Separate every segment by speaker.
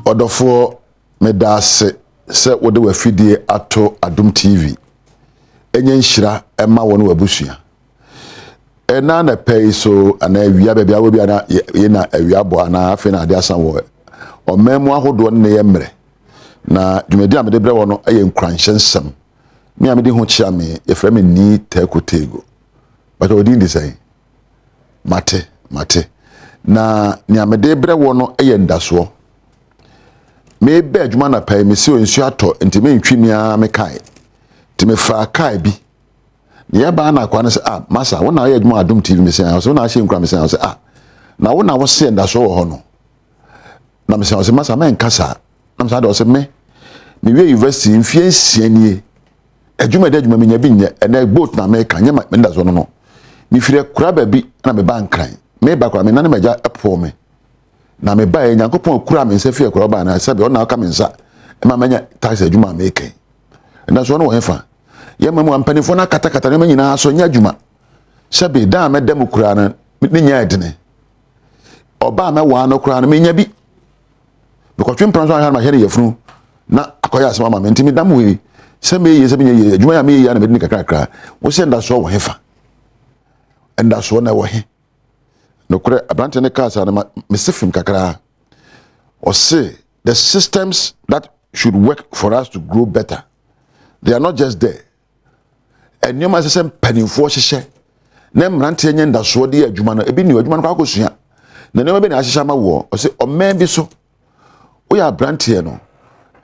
Speaker 1: Odofo medase se wode wafidie ato Adom TV. Enye nhyira ema wonu wabusua. Ena na pay so ana awia bia bia wo bia na ye na awia bo ana afi na ade asan wo. Omemu ahodo ne ye mre. Na dwumedi amede bre wo no aye nkranhyensem. Me amede ho chia me efre me ni tekotego. But odi ndi say mate. Na ni amede bre wo no aye ndaso. Me be adwuma na pay me se onsu ato enti me ntwimia me kai ti me fa kai bi ne ba na kwa na se masa wona aye adwuma Adom TV me se so na ahye nkura me se na wona wo se nda so wo ho no na me se masa me nkasa na me sa do se me we university mfie nsianie adwuma de adwuma me nya bi nye ene boat na me ka nya me nda so no me fire kura ba bi na me ba nkran me ba kura me na me ja epo me na me ba Nyankopon kura me nsa fie kura ba na se be ona aka me nsa e ma manya tax adwuma me kan na so no wo hefa ye mamu ampanifo na katakata ne manyina so nya adwuma se be da me dem kura na ne nya edene oba me wa no kura na me nya bi because twin pranso ha ma here yefunu na akoya asema ma me ntimi dam we se me ye se be ye adwuma ya me ye na me ni kakra wo se nda so wo hefa nda so na wo he no kure abrante ne kasa na mesifim kakra or say the systems that should work for us to grow better, they are not just there. And you must say penifo hye na mrante nye nda so de adwuma no ebi ni adwuma no kwakosua na ne be na ahye ma wo o say o man bi so o ya abrante no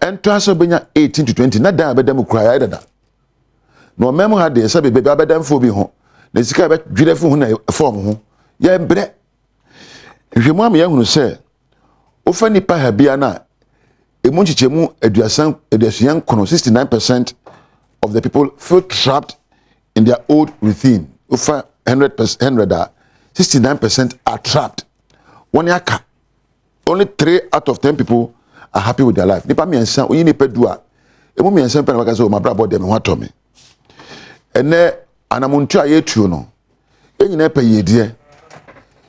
Speaker 1: ento aso benya 18 to 20 na da abedam kura ya dada no mem ha de say be abedam fo bi ho na sika be dwire fo ho na form ho ya bre hwemu am ya hunu se ofa nipa ha bia na emu nchichemu aduasan 69% of the people feel trapped in their old routine. Over 100%, 69% are trapped. One yaka, only 3 out of 10 people are happy with their life. Nipa miensa, uyi nipa dua. Emu miensa mpe na wakazo ma brabo de me wato me. Ene anamuntu ayetuo no. Enyina pe yedie.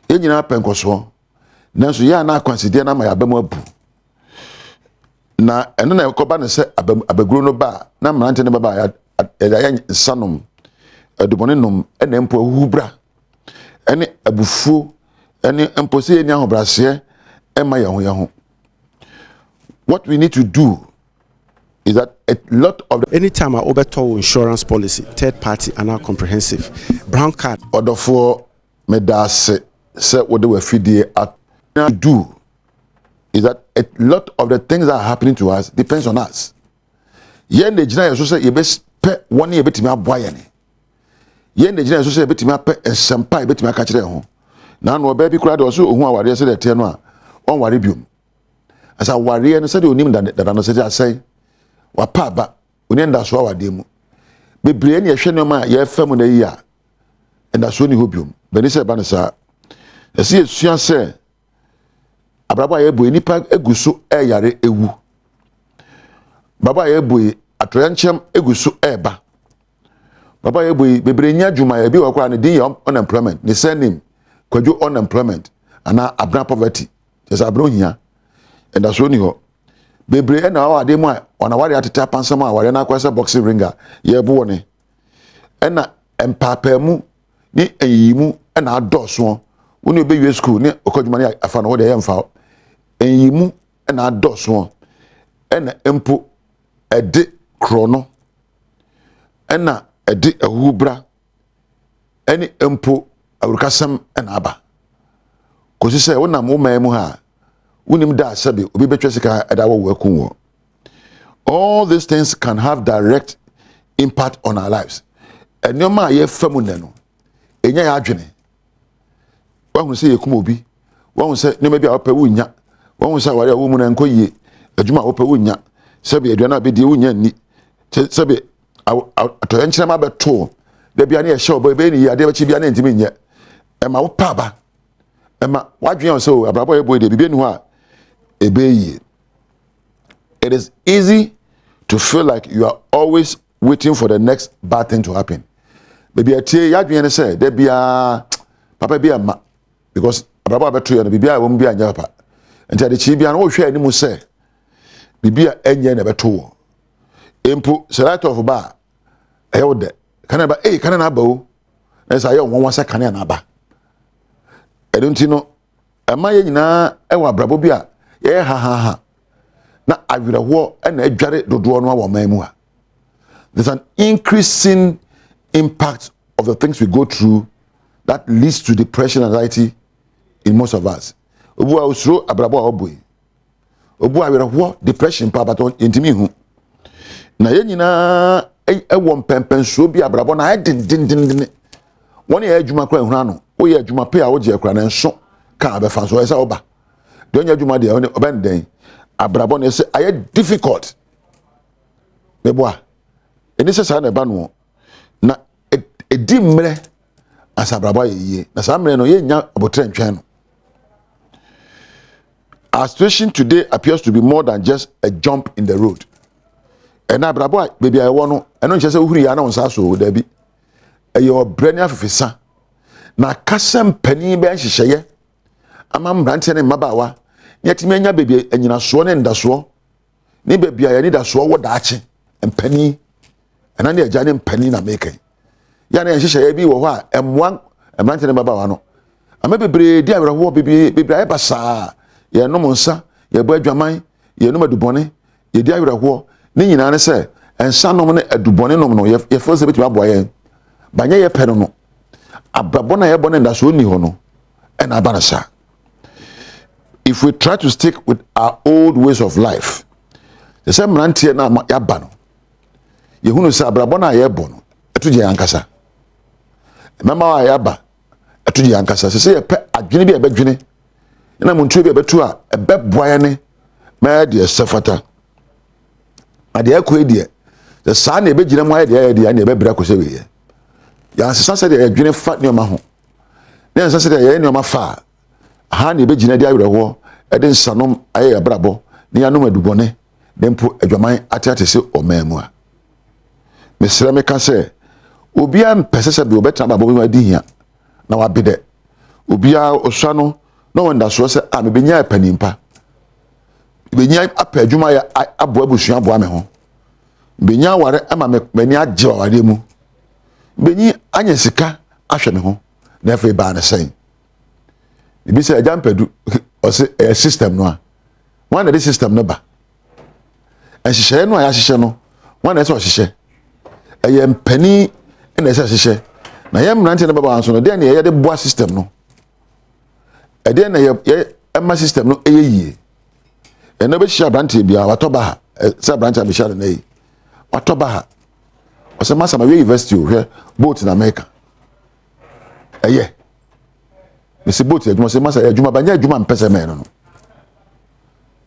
Speaker 1: Enyina pe nkoso. Nanso ya na akwanside na ma ya bemu abu. Na eno na ekoba ne se abaguro no ba na mrante ne baba ya sanom adubone nom ene mpo ahubra ene abufu ene mpo se enya hobrase ema ya ho what we need to do is that a lot of the
Speaker 2: anytime I overtow insurance policy third party and now comprehensive brown card
Speaker 1: odofo medase se wode we fidie at do is that a lot of the things that are happening to us depends on us. Yen de jina so say ye be pe woni ye betimi aboa ne. Yen de jina so say ye betimi pe ensempa ye betimi aka kire ho. Na no oba bi kura de so ohun aware se de te no a on ware biom. Asa ware no se de onim da no se de asai. Wa pa ba oni nda so awade mu. Bebre ne ye hwe no ma ye fam na yi a nda so ni ho biom. Beni se ba no sa. Esi esua se abraba ye boy nipa eguso yare ewu baba ye boy atoyanchem eguso eba baba ye boy bebrenya dwuma ye bi wakwa ne din unemployment ne surname kwadwo unemployment ana abra poverty just abro hia and that's only ho bebre na wa de mu a ona ware ateta pansam a ware na kwasa boxing ringer ye bo ne na empapamu ni eyimu na adoso woni obewie school ne okodwuma ne afa no wo de ye mfa enyimu na adoso na empo ede krono na ede ahubra eni empo awurukasam na aba kosi se wona mo mamu ha wonim da sabe obi betwe sika eda wo wakunwo. All these things can have direct impact on our lives. Enyoma ye famu ne no enya ya adwene wahu se yekum obi wahu se ne mebia opa wunya wahu se ware wo mu na nkoyie adwuma opa wunya sebe aduana be die wunya ni sebe atoye nkyere ma beto da bia ne ye hye obo be ni ade ba chi bia na ntimi nye ema wo pa ba ema wadwen so abrabo ye boy de bibia ni ho a ebeyi. It is easy to feel like you are always waiting for the next bad thing to happen. Baby atie yadwen say da bia papa bia ma because abrabo abeto ye no bibia wo mu bia nya papa enti ade chi bia no wo hwe animu say bibia enye na beto wo empo select of ba eyode kana ba kana na ba o na say won wasa kana na ba edunti no ema ye nyina ewa brabo bia ye ha na awerɛhoɔ na adware dodoɔ no awɔ man mu a there's an increasing impact of the things we go through that leads to depression and anxiety in most of us. Obu a usuro abrabo a oboy. Obu awerɛhoɔ depression pa baton intimi hu. Na ye nyina ɛwɔ mpɛmpɛnsuo bi abrabo na din. Wɔn yɛ adwuma kora ehuna no. Wo yɛ adwuma pe a wo gye kora na nso ka abefa so ɛsɛ oba. De onye adwuma de ɔbɛn den. Abrabo na ɛsɛ ayɛ difficult. Meboa. Eni sɛ saa na ɛba no na edi mmerɛ asabrabo ayɛ na saa mmerɛ no yɛ nya abotre ntwɛn no. Our situation today appears to be more than just a jump in the road. And now, brabo, baby, I want to. I know just who you are on Sasso, Debbie. Your brain officer. Na kasem penny bench share. Amam Branton and Mabawa. Yet, many baby, and you are sworn in the swo. Ni baby, I need a swo what dachi and penny. And I need a giant penny na making. Yana and she shall be what and one and Branton and Mabawano. I may be brave, dear, baby, I pass. Ye no monsa ye bo adwaman ye no madubone ye di awerɛhoɔ ne nyina ne sɛ ensa nom ne adubone nom no ye fo se betima aboa ye banya ye pɛ no abrabɔ na ye bɔ ne nda so ni hɔ no ɛna aba na sa. If we try to stick with our old ways of life, the same mrantie na ya ba no ye hunu sɛ abrabɔ na ye bɔ no etu je yankasa mama wa ya ba etu je yankasa sɛ ye pɛ adwene bi e badwene na muntu bi betu a ebeboa ne ma de sefata ade akɔ die the saa na ebegyina mu ayɛ de na ebebra kɔ sɛ we ya sesa sɛ de adwene fa ne ma ho na sesa sɛ de yɛ ne ma fa ha na ebegyina de awerɛho ɛde nsanom ayɛ abrabɔ ne ya no madubɔne dempo adwaman ate sɛ ɔman a mesrɛ me ka sɛ obia mpɛsɛ sɛ bi obɛtra babɔ bi ma di hia na wabede obia osua no no wonder so say me benya panimpa benya apa adwuma ya aboa busua aboa me ho benya ware ama me mani agye ware mu benyi anya sika ahwe me ho na afi ba na sen bi say ajampadu o say system no a one the system no ba ehyehyɛ no a ya hyehyɛ no one na say o hyehyɛ mpani na say hyehyɛ na yɛ mrante na baba anso no de na yɛ de boa system no ede na ye ema system no eyeyie eno be hia brante bia watoba ha se brante be hia na yi watoba ha o se masa ma university o hwe boat na America eye me se boat adwuma se masa adwuma ba nya adwuma mpese me no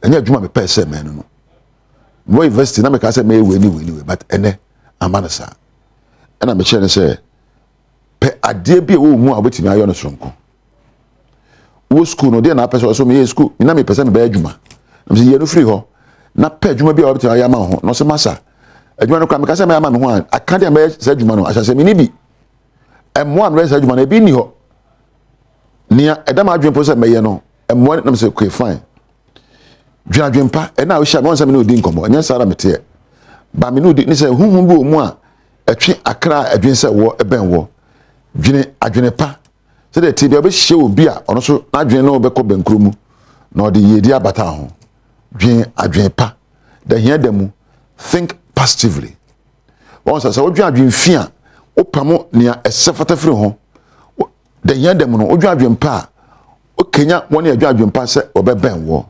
Speaker 1: enya adwuma me pese me no no university na me ka se me we ni but ene amanasa ena me chere se pe ade bi e wo mu a obetimi ayo no sonko wo school no de na pese so me school na me pese me ba adwuma na me ye no free ho na pe adwuma bi a obetimi ayo ma ho no se masa adwuma no kwa me ka se me ama me ho aka de me se adwuma no asase me ni bi emo an se adwuma na bi ni ho nia edam adwuma po se me ye no emo na me se okay fine dwadwempa e na wo hia me won se me no di nkomo anya sara mete ba me no di ni se huhu bi o mu a etwe akra adwen se wo eben wo dwene adwene pa se de ti bia be hye obi a ono so na adwene no be ko bankro mu na odi yedi abata ho dwen adwene pa da hia da mu think positively won say wo dwen adwene fi a wo pamo nia esefata firi ho da hia da mu no wo dwen adwene pa o kenya won ya dwen adwene pa se obeben wo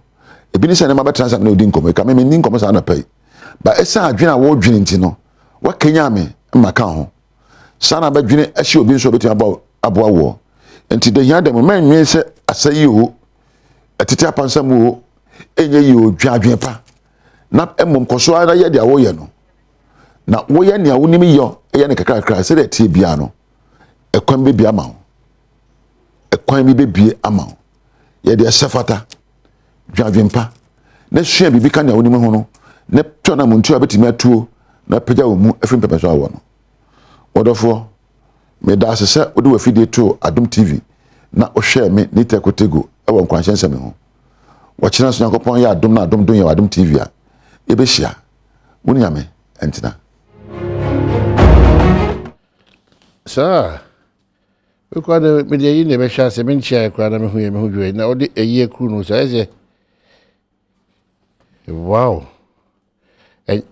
Speaker 1: ebi ni se na ma be transact na odi nkomo ka me ni nkomo sa na pai ba esa adwene a wo dwen nti no wa kenya me maka ho sana ba dwene ahye obi nso betima aboa wo enti de hia dem man nwen se asayi o atete apansam o enye yi o dwadwen pa na emom koso ara ye de awo ye no na wo ye ne awonim yo ye ne kakra se de tie bia no ekwan be bia ma ho ekwan bi be bie ama ho ye de sefata dwadwen pa na hwia bibi ka ne awonim ho no ne tona muntu abetimi atuo na pagya wo mu afim pepeso awo no odofo me da se odi wa fidie to Adom TV na ohwe me ni tekotego e wo nkwanhyensem ho wo kina so yakopon ya Adom na Adom don ya Adom TV a yɛbɛhyia muni ame entina
Speaker 3: sir we kwa de me de yi ne be hwa se me nchia kwa na me hu dwe na odi eyi ekru no so ese wow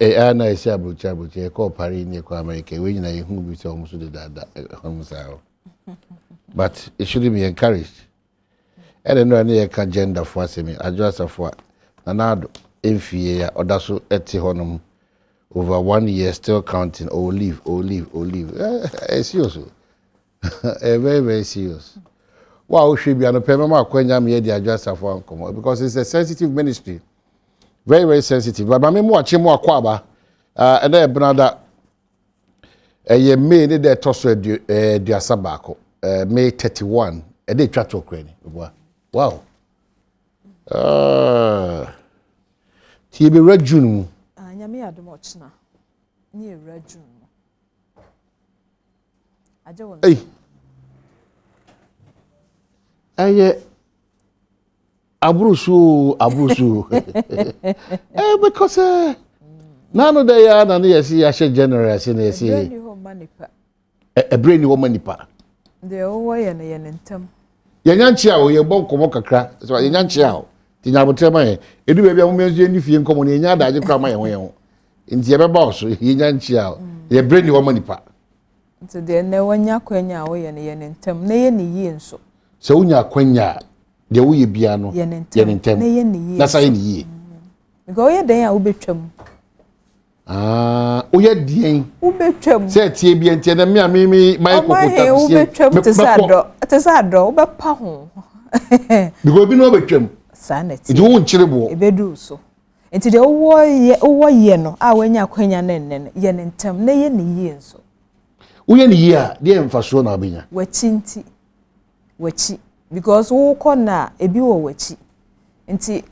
Speaker 3: ana isi abucha ko pari ni kwa America we nyina yehu bi so muso de dada homusa but it should be encouraged and no na ye ka gender for asemi adjust for nanado emfie ya odaso eti honom over 1 year still counting or leave serious very very serious wow should be an payment ma kwanya me dey adjust for come because it's a sensitive ministry very very sensitive but me mo ache mo akwaba and then brother ye me ni dey toso eduasa baako May 31 e dey twa to kwani wow ti be red June mu
Speaker 4: nyame Adom ochna ni red June aje won
Speaker 3: aye abrusu because nano da ya na ne yesi ya she general yesi na yesi
Speaker 4: brainy ho manipa
Speaker 3: brainy ho manipa
Speaker 4: de owo ye ne ntam
Speaker 3: yenyanchi a wo ye bon komo kakra so yenyanchi a ti nyabotre ma ye edu be bia mo menzo ni fie nkomo ne yenya da age kra ma ye ho nti ye be ba so yenyanchi a ye brainy ho manipa
Speaker 4: nti de ne wanya kwanya wo ye ne ntam ne ye ne yi nso
Speaker 3: so unya kwanya de wo ye bia no
Speaker 4: ye ne ntam
Speaker 3: na sa ye ne yi
Speaker 4: because ye den a wo betwam
Speaker 3: o ye dien
Speaker 4: wo betwam
Speaker 3: se tie bia ntie na me mai kokota
Speaker 4: wo betwam te sa do wo be pa ho
Speaker 3: because bi no betwam
Speaker 4: sanity
Speaker 3: nti wo nkyere bo
Speaker 4: ebedu so nti de wo ye no a wanya kwanya na nne ye ne ntam na ye ne yi nso
Speaker 3: wo ye ne yi a de emfaso na obenya
Speaker 4: wachi because wo kona ebi wo wachi nti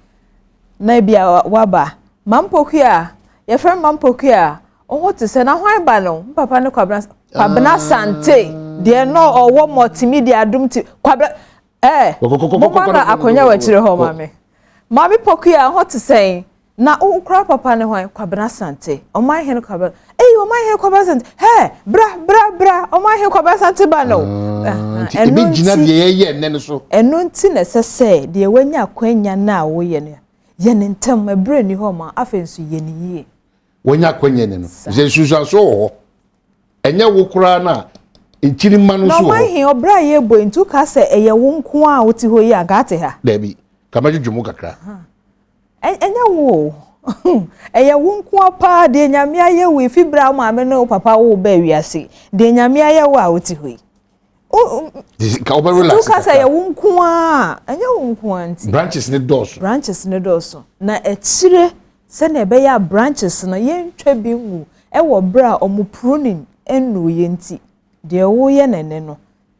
Speaker 4: na bia waba mampoku a ye friend mampoku a oho te se na hwan ba no papa ne kwabna sante de no owo multimedia Adom TV kwabna mama akonya wachire ho mami poku a oho te se na ukra papa ne hwan kwabna sante oman he no kwabna oman he kwabna sante bra oman he kwabna sante ba no
Speaker 3: eno gina de ye nne so
Speaker 4: eno nti na sese de wanya kwanya na wo ye ne ye ne ntam ebre ni ho ma afensu ye ne yie
Speaker 3: wanya kwanya ne no je susu so ho enya wo kura na nkiri manu so ho no man
Speaker 4: he obra ye bo ntu ka se eye wo nko a woti ho yi aga ate ha
Speaker 3: da bi kama jujum kakra
Speaker 4: enya wo eye wo nko pa de nyame aye we fibra ma me no papa wo ba wiase de nyame aye wo a woti ho yi
Speaker 3: ka oba relax
Speaker 4: ka say wo nko a enya wo nko anti
Speaker 3: branches ne doso
Speaker 4: na etire se na ebe ya branches no ye ntwa bi wu e wo bra omo pruning enu ye nti de wo ye nene no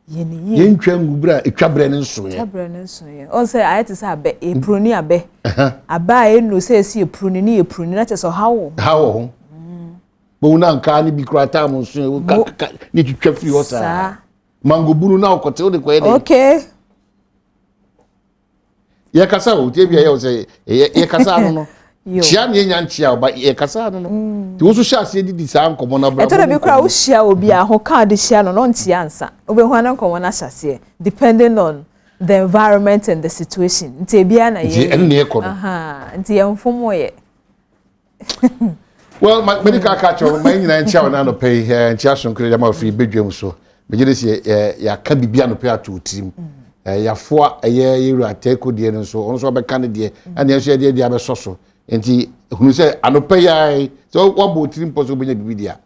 Speaker 4: ye ne
Speaker 3: ye ntwa ngu bra etwa bre ne nso
Speaker 4: ye on say ayete say abe e pruni abe aba enu say si e pruni ni e pruni na cheso hawo
Speaker 3: bo na nka ni bi krata mo nso ni twitwa firi ho sa mango bunu na okote o de ko ele
Speaker 4: okay
Speaker 3: ye kasa o tie bia ye o say ye kasa no chia na enya nchia o ba ye kasa no ti wo so sha se di sa nkomo na bra
Speaker 4: eto de bi kra wo hia obi a ho ka de hia no no ntia ansa obehu na nkomo na hyase depending on the environment and the situation nti bia na ye nti ye mfomo ye
Speaker 3: well medical catch on my nyina nchia na no pay nchia so nkre ma free bedwam so begire se ya ka bibia no pay ato tim ya foa eye yiru ateko de no so onso be kan de ane enso de de abeso so enti hunu se anope ya so wabo tirim poso benya bibidia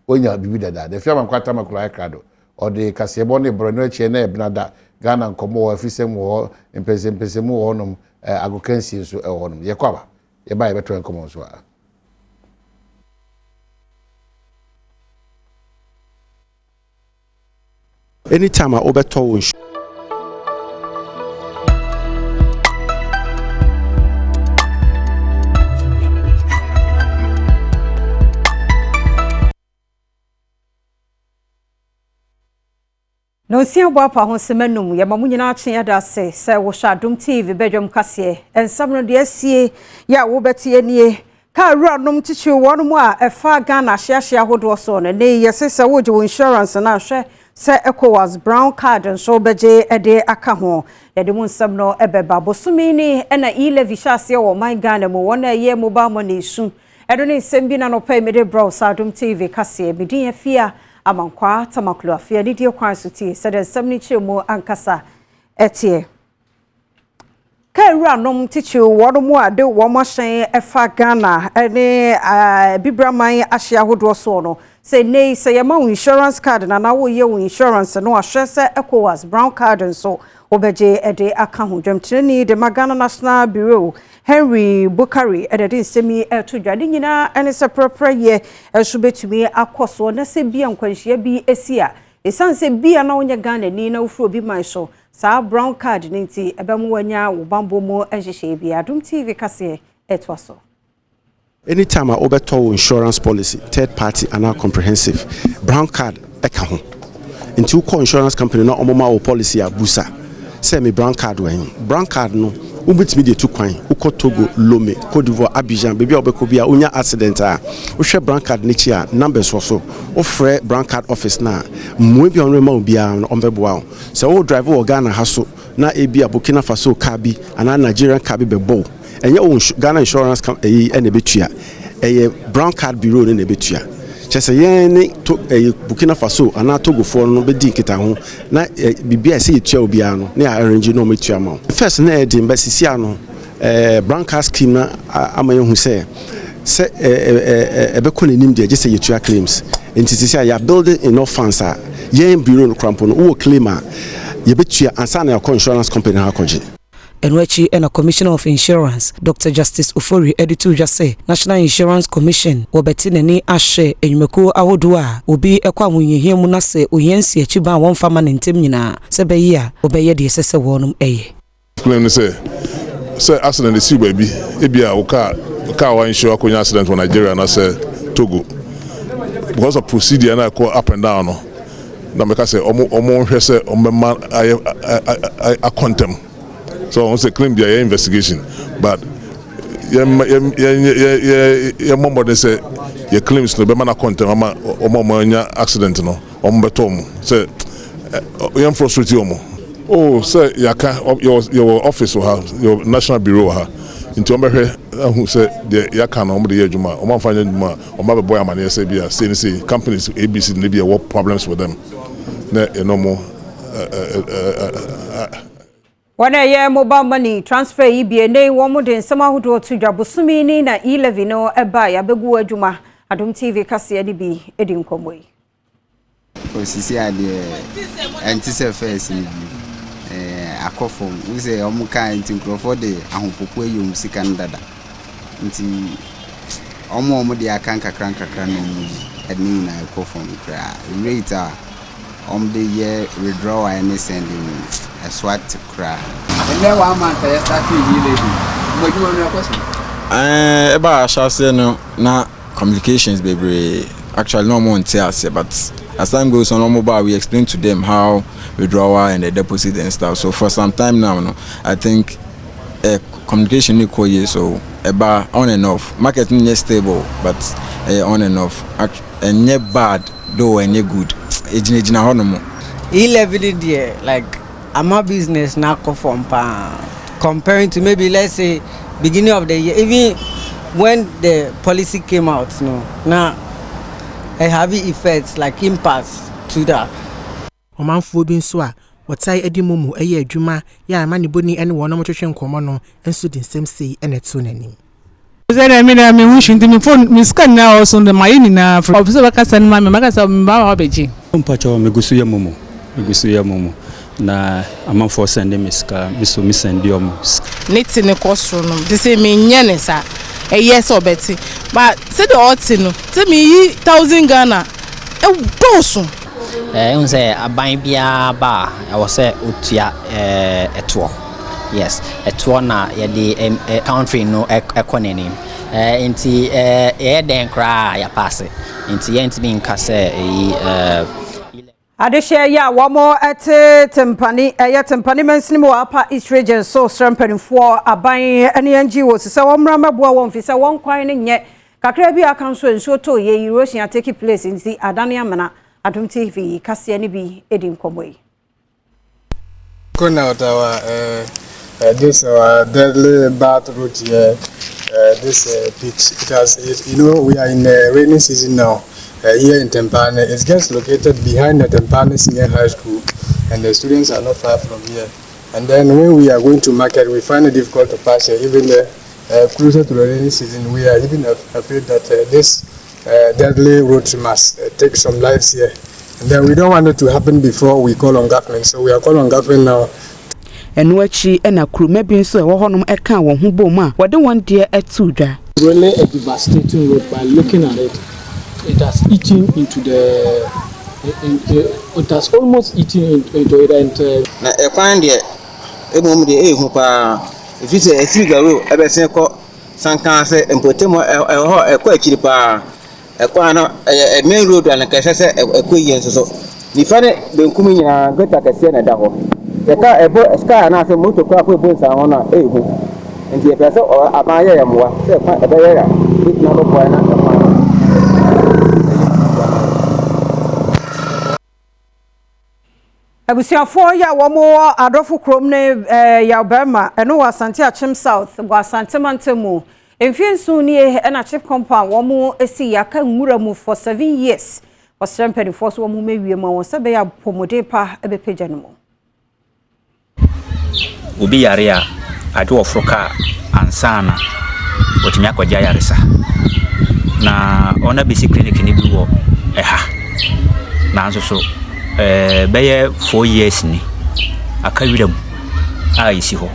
Speaker 3: onya bibida da de fiama kwata makura krado o de kasebo ne bro no eche na ebnada Ghana nkomo afisem wo empesem wo honom agokansi so e honom ye kwaba ye ba ye beto nkomo so a
Speaker 2: anytime I obeto
Speaker 5: No sia bo apa ho semanum ye mamu nyina atwe ada se wo hwa Adom TV Badwam kase ensam no de asie ya wo beti anie Ka ranom tichi wonu mu a efa Ghana hia hodo so ne yese se wo je insurance na hwe se ECOWAS brown card nso beje ede aka ho yede mu nsam no ebeba bosumi ni na e-levy hyase wo man Ghana mu wona ye mobile money su edo ne nsem bi na no pay mede browse Adom TV kase bidin afia amankwa tamaklo afia ni die kwan so tie se de nsem ni chemu ankasa etie Ka ranom tichi wonu mu ade wo mo hyen efa Ghana ene bibraman ahia hodo so no say nay say your insurance card na na wo ye insurance no ahwe se ECOWAS brown card nso obeje ede aka ho dwamtini de Ghana National Bureau Henry Bukari ede nsemi to dwade nyina ene se propre ye eso betumi akoso na se bia nkwanhia bi esia esanse bia na onye Ghana ni na ufuro bi man so sa brown card nti ebemu wanya wo bambo mu ehhehye bi Adom TV kase etwaso.
Speaker 2: Anytime I overtow insurance policy, third party and now comprehensive, brown card eka ho. Into call insurance company na omoma o policy abusa. Say me brown card when brown card no ubitimi de tu kwan uko Togo Lome Cote d'Ivoire Abidjan baby obeko bia unya accident a wo hwe brown card ni chi a numbers so ofre brown card office na mwe bi onre ma obia no ombeboa so wo drive wo Ghana ha so na ebia Burkina Faso car bi ana Nigerian car bi bebo enye o Ghana insurance company ene betua brown card bureau ne betua chese yen ni to Burkina Faso ana Togo for no be di kita ho na bibia se yetua obia no na arrange no metua ma first na e di mbasisi ano brown card scheme na amayehu se ebe ko nim de se yetua claims entity ya building enough funds a yen bureau no crampo no wo claim a ye betua ansa na your insurance company ha koje
Speaker 6: Enwechi and a Commissioner of Insurance, Dr. Justice Ufori Editu Jase, National Insurance Commission, Wobetineni Ashe, Enyumeku Awodua, Ubi Ekwa Munye Munase, Uyensi, Chiba, one farmer in Timina, Sebeya, Obeye the Sessa Wonum A.
Speaker 7: Claim say accident is baby, Ebia, Oka, insure a accident for Nigeria and I say Togo. Because of procedure and I call up and down. Now, because say, I contempt. So I say claim their investigation, but your mom they say your claims no be man account mama accident no betom say you frustrate you. Oh say your office or your national bureau ha into who say the yaka no the adwuma o man find adwuma o ma be boy amane say bia say companies ABC no be what problems with them na more
Speaker 5: Wana ye mobile money transfer EBA ne womo de nsama hodo to dwabosumi ni na e-levy no eba ya begu adwuma Adom TV kase ni bi edi nkomo yi
Speaker 8: osisi ade antise face ni akofo we say omuka anti nkrofo de ahopopo eyom sika ndada nti omo de akanka kranka no mu adni na akofo nkra rate the year withdrawal and sending a swat cry. And then 1 month I started e-levy. What do you want to question?
Speaker 9: About shall say no communications, baby. Actually, no more until but as time goes on mobile, we explain to them how withdrawal and the deposit and stuff. So for some time now, no, I think communication equal year so about on and off. Marketing is stable, but on and off. And not bad though and good.
Speaker 10: E-levy there, like I'm a business now from comparing to maybe let's say beginning of the year, even when the policy came out, now a heavy effects like impasse to that.
Speaker 11: Omanfo bi nso a wotai edi mumu eye adwuma ya amani boni ene wono motwetwe nkomo no enso din sem sei ene to nani.
Speaker 12: I mean, we should be phone. Miss Can now also the Mayina from Officer Bacas and my Magasa Babaji.
Speaker 13: Umpacho Megusuya Momo. Na among for sending Miss Miss and Diom.
Speaker 12: Knits in the costume. The same in Yanesa. A yes or Betty. But said the Otsino. Tell me 1,000 Ghana. A person.
Speaker 14: I say a Bambia bar. I was say Utia a tour. Yes, a tuana the country no economy. Inti then cry ya pass it. Inti yent being case
Speaker 5: Adeshe ya wamo tempani tempani mensini wa apa East Region so strampani for aban ene NGO se womra mabua won fi se won kwan ne nye kakra bi aka so enso to ye erosion take place in the Adane Amana Adom TV kase ne bi edi nkomoyi
Speaker 15: Going out our this deadly bad route here this pitch it has you know we are in rainy season now. Here in Tempane, it's just located behind the Tempane Senior High School, and the students are not far from here. And then when we are going to market, we find it difficult to pass here. Even closer to the rainy season, we are even afraid that this deadly route must take some lives here. And then we don't want it to happen before we call on government. So we are calling on government now.
Speaker 16: And wachi and a crew maybe so a honum a can one who boma. What don't want dear at Suda?
Speaker 17: Really a devastating road by looking at it. It has eaten into the. It has almost eaten into it.
Speaker 18: Now, I find it. A moment if it's a figure, ever say, some can say, and put him a quite cheap a main road and a cassette a queen. So, the funny, the coming got like a Siena double. The car a sky and after motor car with bones on a and the person or a Maya more, say, a barrier, it's not a point.
Speaker 5: Abusiafo ya womo adofo krom ne ya Burma eno wasante achim south wasante mantemu emfiensu ni na chip compound womo esi ya ka nwura mu for 7 years wasrempedi force womo mewie ma won sebe ya pomode pa ebepeja no
Speaker 19: obi yare a ade ofroka ansana otimi akwaja yaresa na ona basic clinic ni bi wo eha na nso so beye 4 years ni akawiram a isi ho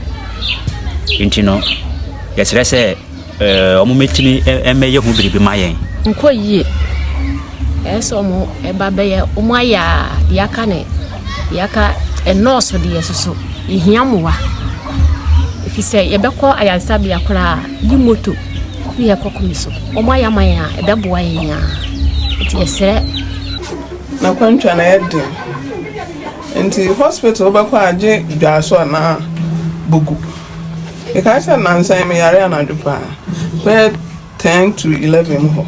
Speaker 19: intino yesere se omumetimi emeye hu biribi mayen
Speaker 20: nko yie eso mo eba beye omaya yaka ne yaka enoso de yesusu ihiamowa ifise yebekọ ayansabe yakora yi moto bi ekokomiso omaya maya ebeboa yenya ti yesere
Speaker 21: na kwantwa na yedin nti hospital ba kwa aje dwaso na bugu e ka sa nansan me yare na dupa be 10 to 11 ho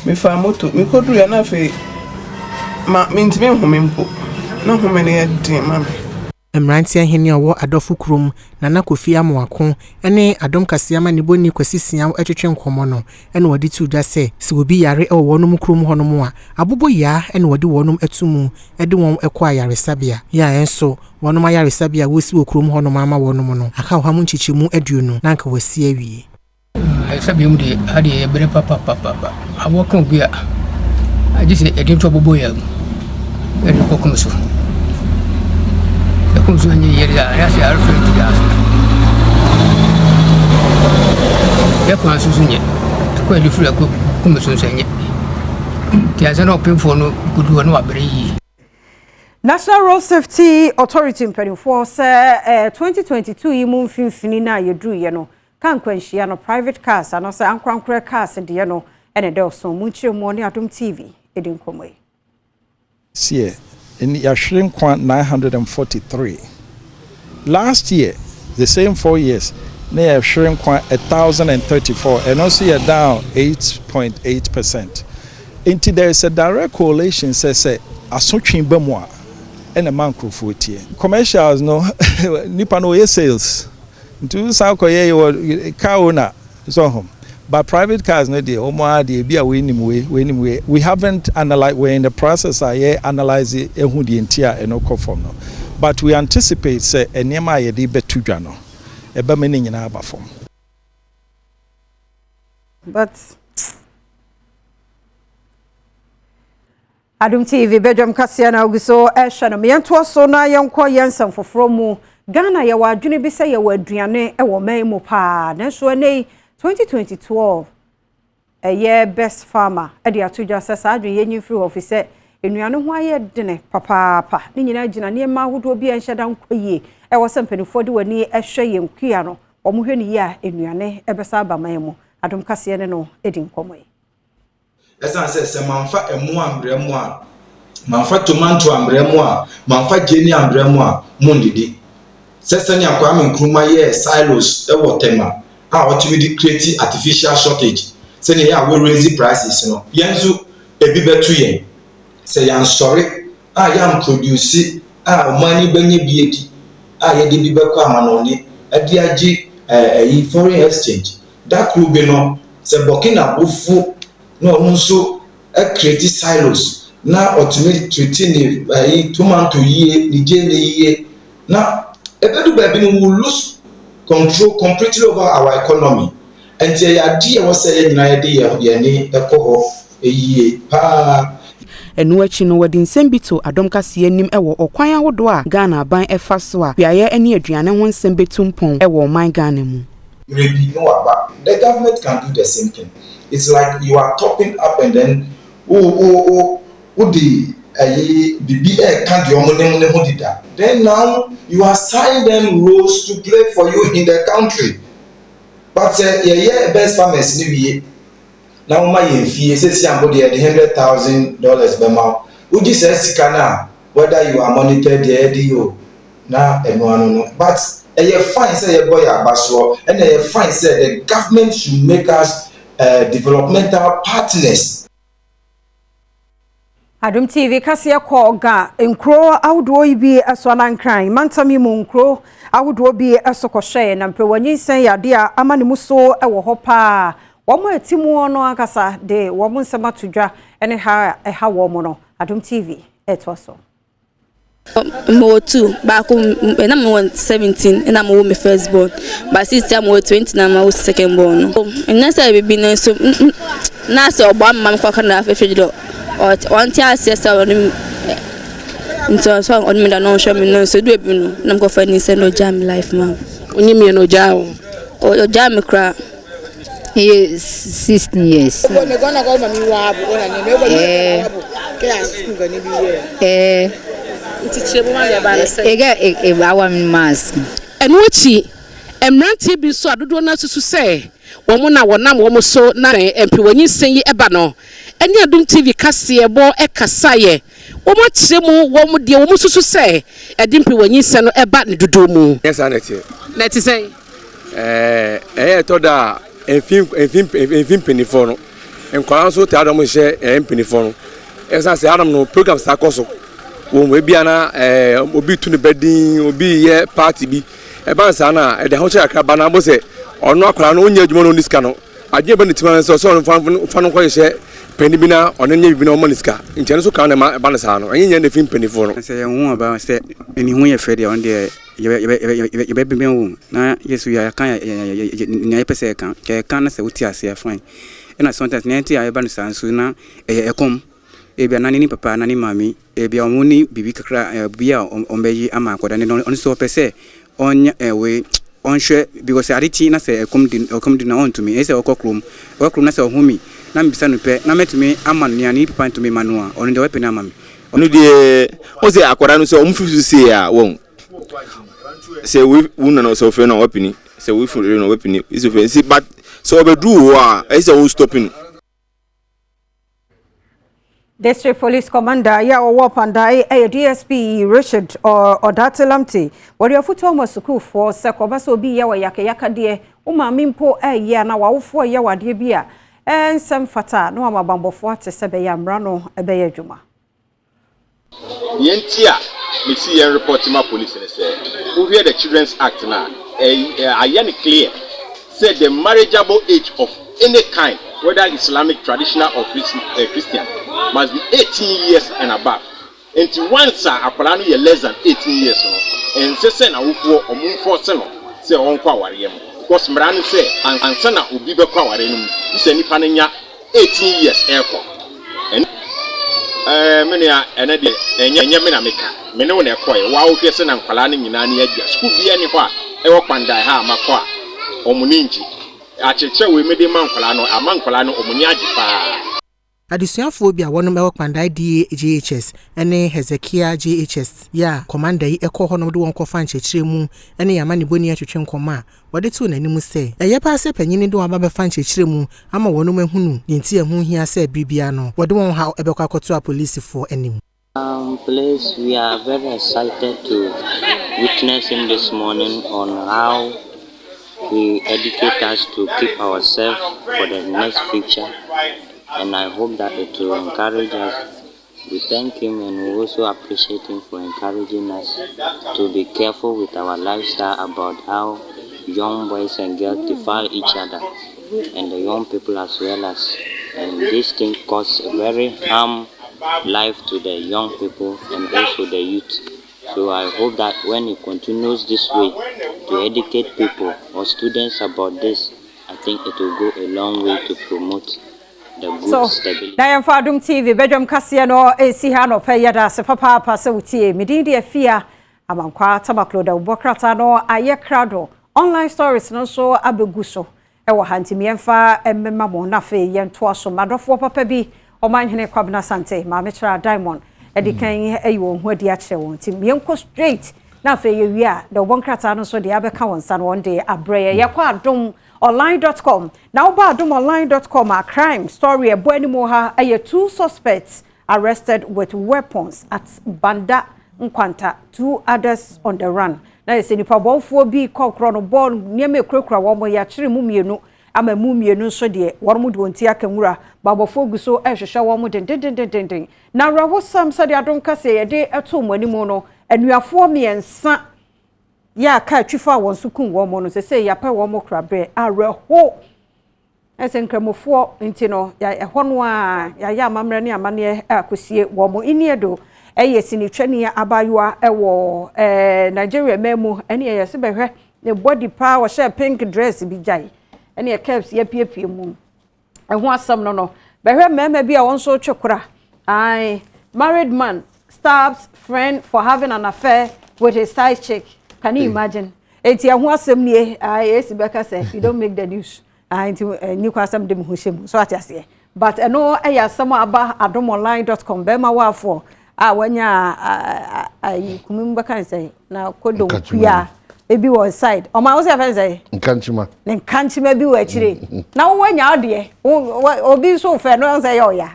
Speaker 21: me fa moto me koduru ya na fe ma minti me hu me mpo na hu me ne yedin ma
Speaker 11: Mrantia hene owo adofo krom na nakofi amwako ene adom kasiama ne boni kwasisia etwetwe nkomo no ene wodi tuja se obi yare ewo no krom ho no mo a abobo ya ene wodi wonum atumu ede won ekwa yare sabia ya enso wonum yare sabia wosi wo krom ho no mama wonum no aka hwa mu nchichimu aduonu na nka wasi awie
Speaker 22: sabia mu de ade ebere papa awokan obi a agise edin to abobo ya ede kokumso kumso nye yeri ya si arfu ya ya kwa susunye kwa difura ko kumso senye ti azano pemfo no kudu no abreyi
Speaker 5: National Road Safety Authority mpanimfo se 2022 yi mu mfimfini na yedru ye no kan kwanhia no private cars ano se ankrankra cars de no ene de oso mu nchiremo ne Adom TV edin komoi
Speaker 23: sie in Yashrin Kwan 943. Last year, the same 4 years, they have shrink 1,034, and also you're down 8.8%. Until there is a direct correlation, says a switching bemwa and a microphone. Commercials no nipa no sales. To South Korea or car owner so home. But private cars no dey we haven't analyzed, we're in the process of analyzing ehu di entia eno conform no, but we anticipate say enema ye dey betu dwa no eba meni nyina aba form.
Speaker 5: But Adom TV Badwam kasia na oguso ehwe no yento so na yenko yensam foforo mu Ghana ye wa adwene bi say ye wa aduane e wo man mu pa na so nei 2012 best farmer edi atuja sesa adwe yenyi free officer enuane ho aye dene papa ni nyina gina ne ma hodo bi enhyeda nkoyie e wo sempanifo de wani ehwe yenkua no omo hwe ni ya enuane ebesa abaman mu Adom kase ne no edi nkomoyi
Speaker 9: esan se manfa emu ambre mu a
Speaker 1: manfa tomato ambremu a manfa geni ambremu a mundidi sesani akwa me nkruma ye silos e wotema a otimi di create artificial shortage seni ya we raise prices no yenzu ebi betu yen se yan sorry a yam produce a money benye bieti a ye de bi bekọ amanoni adi agi foreign exchange that could be no se Burkina Faso no nso create silos na ultimate treating tomato ye Nigeria na ebedu baby we will lose control completely over our economy and say adi we say nyina ye ni ekoho eyiye pa
Speaker 16: enu achi no wadi nsem bi to Adom kase anim ewo okwan ahodo a Ghana ban efa so a biaye ani aduane ho nsem betumpon ewo man Ghana mu
Speaker 1: maybe no aba the government can do the same thing. It's like you are topping up and then the BBA can't do that. Then now you assign them roles to play for you in the country. But yeah, best farmers now my fee says somebody at $100,000 per month. Would you say whether you are monitored the ADO now and but fine say boy and fine say the government should make us developmental partners.
Speaker 5: Adom TV kase ko ga enkro awdo ibi eso nankran mantami mu nkro awdo bi eso kohwe na mpewanyi sen yade a amane muso ewo ho pa womo atimu no akasa de womo nsema todwa ene ha womo no Adom TV etwaso
Speaker 3: mo 2 back when I'm 17 and I'm my first born but sister mo 20 na my second born and that's I be no so na so ba mam kwa kana afefe do or one tia sister on into so on me da no show me no so do ebi no na go find say no jam life man onye me no jam o jam kra he is 16 years
Speaker 4: Badwam mask enuchi emrantie bi so adodo na susu se wo na wonam wo so na empewanyi sen yi eba no ene Adom TV kase ebo ekasaye wo mo kire mu wo de wo susu se edi empewanyi sen no eba ne dodo mu
Speaker 24: yes anete
Speaker 4: neti sen
Speaker 24: to da enfim penifo no enkwara so te Adom hye penifo no esa se Adom no program sa koso we bia na obi tu ne bedin obi ye party bi e ban sa na e de ho che akaba na bo se ono akwara no onya adwuma no niska no agye ba ne tima so so fa no ko ye peni bi na ono nya bi na o maniska nche so kan na ma ba na sa no anya nya ne film peni fo no
Speaker 25: se hu aba se eni hu ye fede on de ye be bi hu na yesu ya kan nya pese kan ke kan na se wuti ase afan ena sometimes na enti ya ba na sa so na ekom ebia nani ni papa nani mami ebia omuni bibi kakra bia ombeyi ama akoda ne on so pese on we on hwe because ariti na se come din on to me ese okokrum na se ohumi na mbisa no pe na metumi ama ne ani papa to me manua on de wepe na mami
Speaker 24: onu de o se akoda no se omfusu se a won se we wuna no so fe no wepini se we fu no wepini iso fe si but so obedu wa ese o stopping
Speaker 5: District Police Commander ya Wapandai DSP Richard Odatelamte wari afuto mo school for sekoba so bi ya wa yaka de o ma mimpo ya na wa wofo ya wade bia ensem fata no amabambofo ate sebe ya mra no ebe ya dwuma
Speaker 26: yenti a me see yen report ma police ne say who hear the Children's Act na ayen clear say the marriageable age of any kind whether Islamic, traditional or Christian must be 18 years and above. And once akwala no ye less than 18 years no and say na wofo omumfo se no say on kwa warem because mranu say ansa na obi be kwa warem no ise nipa no nya 18 years eko and me na ene de enye me na meka me ne wona ekoye wa wo hwe se na nkwala no nyina ne adia school bia ni ho a ewo kwandai ha makwa omuninji acheche we mede mankwala no amankwala no omuni agipa
Speaker 11: Adisuafo bi a wonom ewo kwandai DHS ene Hezekiah JHS ya commander yi ekọ honom de won kofa nchechire mu ene yamane boni atwetwe nkoma wode tu nanimu se eye pa se panyini de waba befa nchechire mu ama wonom ehunu nti ehun hia se bibia no wode won ha ebekọ akoto a police for enim
Speaker 2: Please, we are very excited to witness him this morning on how he educates us to keep ourselves for the next future, and I hope that it will encourage us. We thank him and we also appreciate him for encouraging us to be careful with our lifestyle about how young boys and girls defile each other and the young people as well as, and this thing causes a very harm life to the young people and also the youth. So I hope that when he continues this way to educate people or students about this, I think it will go a long way to promote the good stability.
Speaker 5: Adom TV, Badwam Kasia no esi ha no pay yada se papa se utie medindi afia amankwa tamaklo da bokrata no aye krado online stories no so abeguso e wo hantimi emfa emmema mo na fe yento aso madofo papa bi omanhene kwabna sante ma mechra diamond edikan ayo hu adi ache won tim yenko straight na fe ye wi a da bokrata no so de abeka wonsa no one day abreye yakwa adom online.com. Now, badwamonline.com, a crime story. A boy ha, two suspects arrested with weapons at Banda Nkwanta. 2 others on the run. Now, you see, the Pabon 4B called Chronobon near me, Crocra, one more yachri mumienu. I'm a mumienu so dear. One would want Tia Kamura, Baba Foguso, Esha, one would ding. Now, Rawo Sam said, I don't say a day at home when mono, and we are 4 me and son. Ya ka twifa won sukun wo mo no se ya pa wo mo krabre areho esen kramofo nti no ya eho no a ya amamre ne amane akosie wo mo iniedo sini twani abayua wo Nigeria memu ene ye se behwe ne body pa wo share pink dress bi jai ene ye caps ye piepie mu eho asam no behwe mema bi a won so twekora ai married man stabs friend for having an affair with his side chick. Can you imagine? It's a one assembly. Yes, Becca said, you don't make the news. Into new custom dem hushim. So what I say. But I know I have some about adomonline.com. Bema wa for. When ya I kumumba can say now kodo kuya. Maybe one side. On my own say.
Speaker 6: Nkanchima.
Speaker 5: Nkanchima bi we chire. Now when ya there, obi so fair no say oh ya.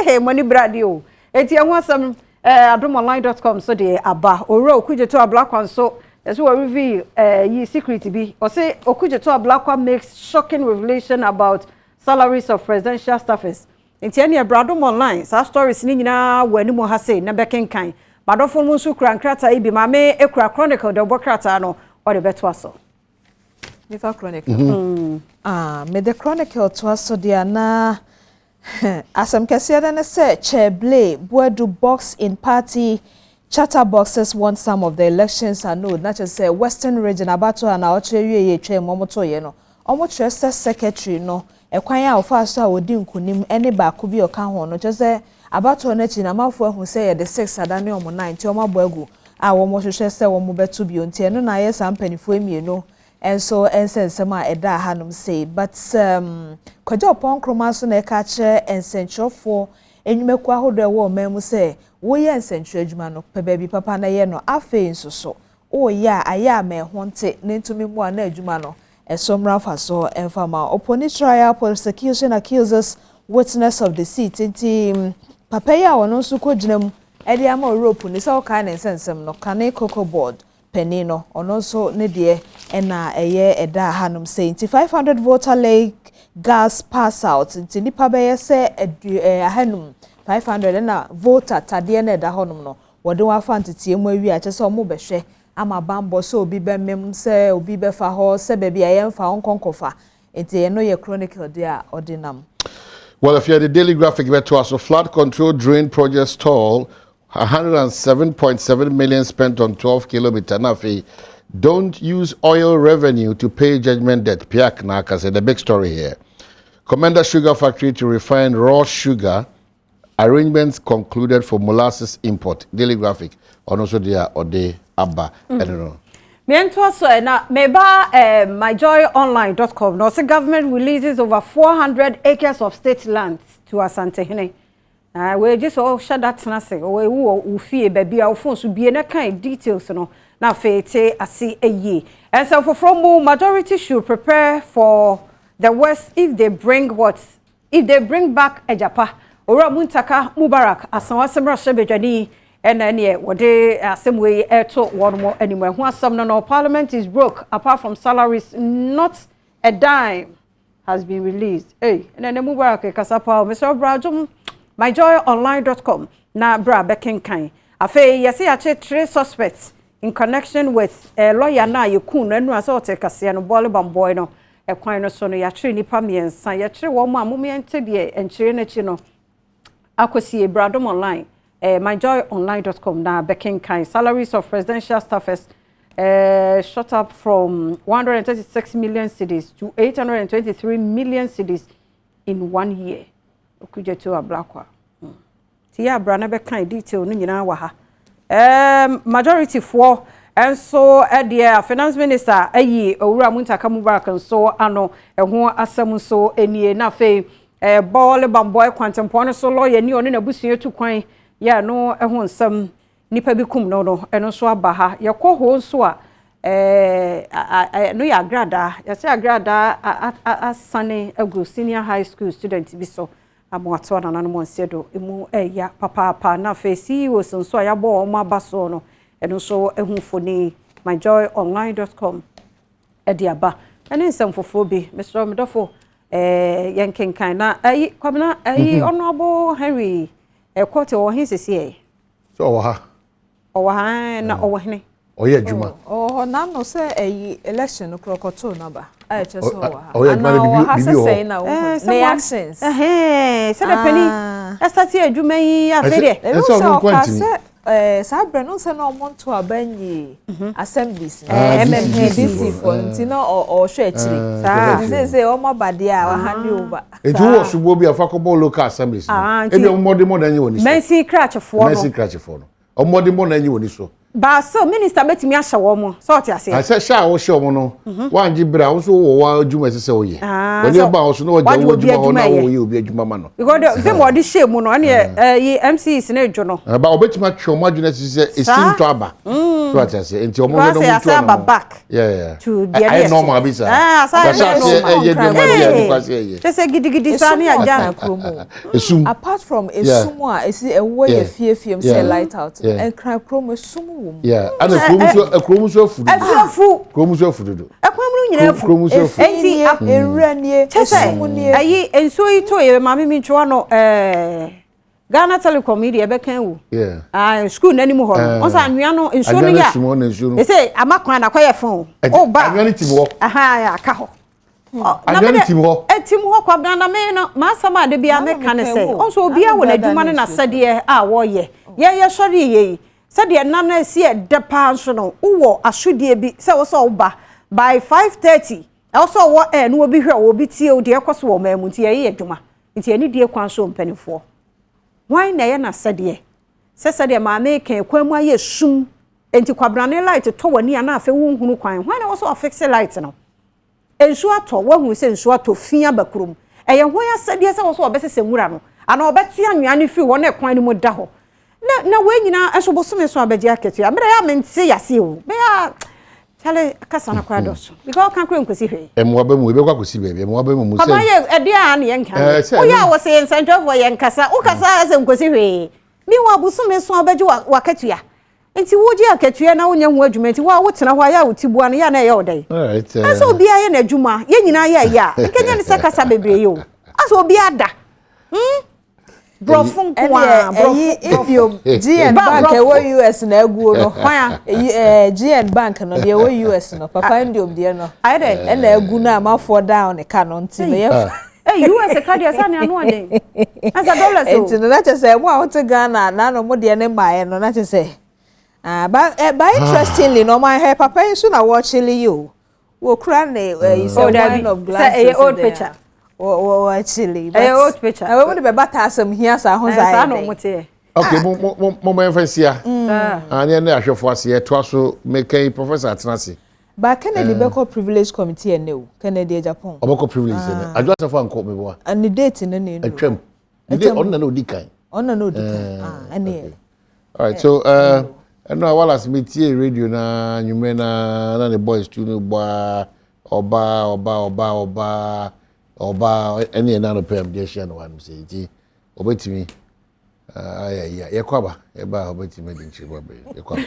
Speaker 5: Hey, money brady o. It's a one some adomonline.com so de aba. Oro kuje to a black one so. That's what reveal ye secret be. Or say Okujeto Ablakwa makes shocking revelation about salaries of presidential staffers. In Tiania Badwam online, our stories nina when mo has say na beken kind. Badofo musu krankrata ibi mame ekra chronicle the bokrata no or the betwaso.
Speaker 7: Nifa chronicle. Me the chronicle twaso dia na asem kese na say cheble boedu box in party. Chatterboxes won some of the elections and no, not just say Western region abato and our ye train momoto yeno. Almost secretary no, a kwanya of fast wodi nkunim any back could be a can no just say abato neti na mafo who say the 6 adane omo 9 ti omo boagu a wo mo hwehwe say wo mo beto bi onti no na yes am panifo emienu and so ensensema eda hanum say but kwajo pon kroma so na e ka kire ensentrofo enyumeku ahodo ewo memu say wo ye nsentwe adwuma no pe baby papa na ye no afe nsoso o ya aya me honte n'entumi mu na adwuma no esomra faso enfama oponi trial prosecution accuses witness of the seat nti papa ya wono nso kodinam ede ama rope ni sa o kan nsensem no kane cocoa board penny no ono nso ne de na eye eda hanum say nti 500 voter lake gas pass out nti nipa be ye se ahanum 500 na voter tade na da honum no wode wa fa ntetie mu awi a kyese omo behwe ama bambo so obi be mem se obi be fa ho se be bia ye mfa onkonkofa enti no ye chronicle there ordinam.
Speaker 6: Well, if you had the daily graphic to us, so flood control drain project stall 107.7 million spent on 12 kilometers. Now, don't use oil revenue to pay judgment debt. Piak Naka said the big story here. Commander Sugar Factory to refine raw sugar. Arrangements concluded for molasses import. Daily graphic. On also there or the Abba. I don't know.
Speaker 5: Na meba myjoyonline.com. No, the government releases over 400 acres of state land to Asante Hene. We just all shut that nase. We ufie baby our phone so be na kind details no. Na fete asi a ye. And so for from majority should prepare for the West if they bring what? If they bring back Ejapa. Ora Muntaka Mubarak asanwa semra shebedwani and then what they same way to one more anywhere. Who some no parliament is broke apart from salaries, not a dime has been released. Hey, and then the Mubarak Kasapa, Mr. Badwam, myjoyonline.com. Na bra bekenkan. Afe yesi ache 3 suspects in connection with a lawyer na yekun enu asa otekase no Badwam boy no e kwan no so no ya tre nipa miensa ya tre wo ma momente de enchire na chi no akosi Badwam online myjoyonline.com na bekenkan. Salaries of presidential staffers shot up from 136 million cedis to 823 million cedis in 1 year. Okuje to ablakwa. Tia brana be kan detail no nyina wa ha. Majority for and so the finance minister ayi owura Muntaka Mubarak so ano ho asem so enie na fe Badwam boy kwantempo so lawyer ni oni na busuye tu kwan ya no ho nsam nipa bi kum no no eno so aba ha yakọ ho so a no ya grada ya se agrada asane agro senior high school student bi so amoato na nanu monsedo emu ya papa na fe CEO so ya bo o aba so no eno so ehufoni myjoyonline.com ediaba ene nsem fofo bi Mr. Medofo yenkenkan na kwamna honorable Henry court o hin sisi
Speaker 6: so wa ha
Speaker 5: na o wahne
Speaker 6: oye adwuma
Speaker 7: na no say election krokoto na ba a che so wa
Speaker 6: oye adwuma
Speaker 7: ha say na ne actions
Speaker 5: say the penny estati adwuma yi afede
Speaker 7: e so ka say sabre no say no monto abanyi assemblies MMDC for ntino o hwe akiri say o mabade a wa hand over
Speaker 6: eju wo subo bi afakobo local assemblies e bi omode mo danyi woni so
Speaker 5: Mercy Crachfo no
Speaker 6: omode mo danyi woni so
Speaker 5: ba so minister betimi ahye wo mo so oti ase
Speaker 6: ase sha wo hye wo no wanji bra wo so wo wa adwuma sese wo ye woni ba wo so no wo je wo adwuma wo na wo ye obi adwuma ma no
Speaker 5: because them what hye mu no ane yi MCs na edwo no
Speaker 6: ba obetimi atwe mo adwuna sese esim to aba so ati ase enti omo no mo to
Speaker 5: aba back
Speaker 6: yeah
Speaker 5: to the
Speaker 6: I normal bisa
Speaker 5: ye dwuma ye kwase ye sese gidigidi sa ni aja
Speaker 7: promo apart from esumu a esi ewo ye fiefiem say light out and cry promo esumu
Speaker 6: yeah and kromuso fudu
Speaker 5: ekwamru nyina afu enti
Speaker 7: enranie
Speaker 5: esumune ayi enso yi to ye mama mi ntwa no Ghana Telecom media be kan wu school nani mu ho no onsa anwea no enso no ya e say amakwan na kwaye fon o ba
Speaker 6: anwea tim ho
Speaker 5: ya ka ho
Speaker 6: anwea tim ho
Speaker 5: etim ho kwa Ghana me no ma sama de bia me kan say onso obi a wona adwuma ne na sade a wo ye sori ye said the nana see a depanso uwo ashodie bi se wo so ba by 5:30 also what no will be here will be tie o de ekoso wo mamunti ye adwuma nti ani die kwan so mpanifo why na ye na said the ma make kwamu aye sum enti kwabrane light to wani ana afa wo hunu kwan why na wo so fix light no ensu ato wo hu se ensu ato fia bakrum eye ho ya said se wo so obesese nwura no ana obeti anwea ne fi wo na kwan ni mu da ho na we nyina asobo so me so abaji aketu ya mere ya mente yase o be ya chale kasa na kwa doso because kan kure nkosi hwe
Speaker 6: emwa mu ebe kwa kosi bebe emwa ba mu se
Speaker 5: baba ye ede a na yenka o ya wo se nsantwafo yenkasa o kasa ase nkosi hwe mi wa buso me so abaji wa ketu ya enti wo ji aketu ya na wonya hu adwuma enti wa wo tena ho ya wo tibua no ya na ye odai aso obi aye na adwuma ye nyina ya ya nkenya ni sekasa bebre yo aso obi ada Brofun kwa
Speaker 7: Ethiopia GN Bank ewo US na egwu no GN Bank no de ewo US no papa ndi obie no ayede na egwu na amafo down ne ka no nti me
Speaker 5: US ka dia sa ne anu ade asa dollars o
Speaker 7: enti no na chese mo a wote Ghana na no mo de ne maaye no na chese by interestingly no my hair papa nso na watching you wo kra ne is a wine of glasses
Speaker 5: old picture
Speaker 7: actually
Speaker 5: that's old picture
Speaker 7: I want to be better some here sa ho za
Speaker 5: no mote
Speaker 6: okay mo emfasia ani na ahwefo ase to aso make professor atenase
Speaker 7: ba Kennedy Beko privilege committee ene o Kennedy Japan
Speaker 6: obeko privilege ene adwa sefo anko mebo
Speaker 7: and the date ne ne
Speaker 6: atwam ide onna na odikan
Speaker 7: ene
Speaker 6: all right so no walas metie radio na nyume na the boys too no ba oba any na no pem dey share no one say ti obetimi Yeah, Yakwaba, Eba, Hobeti made in Chibabe, Yakwaba.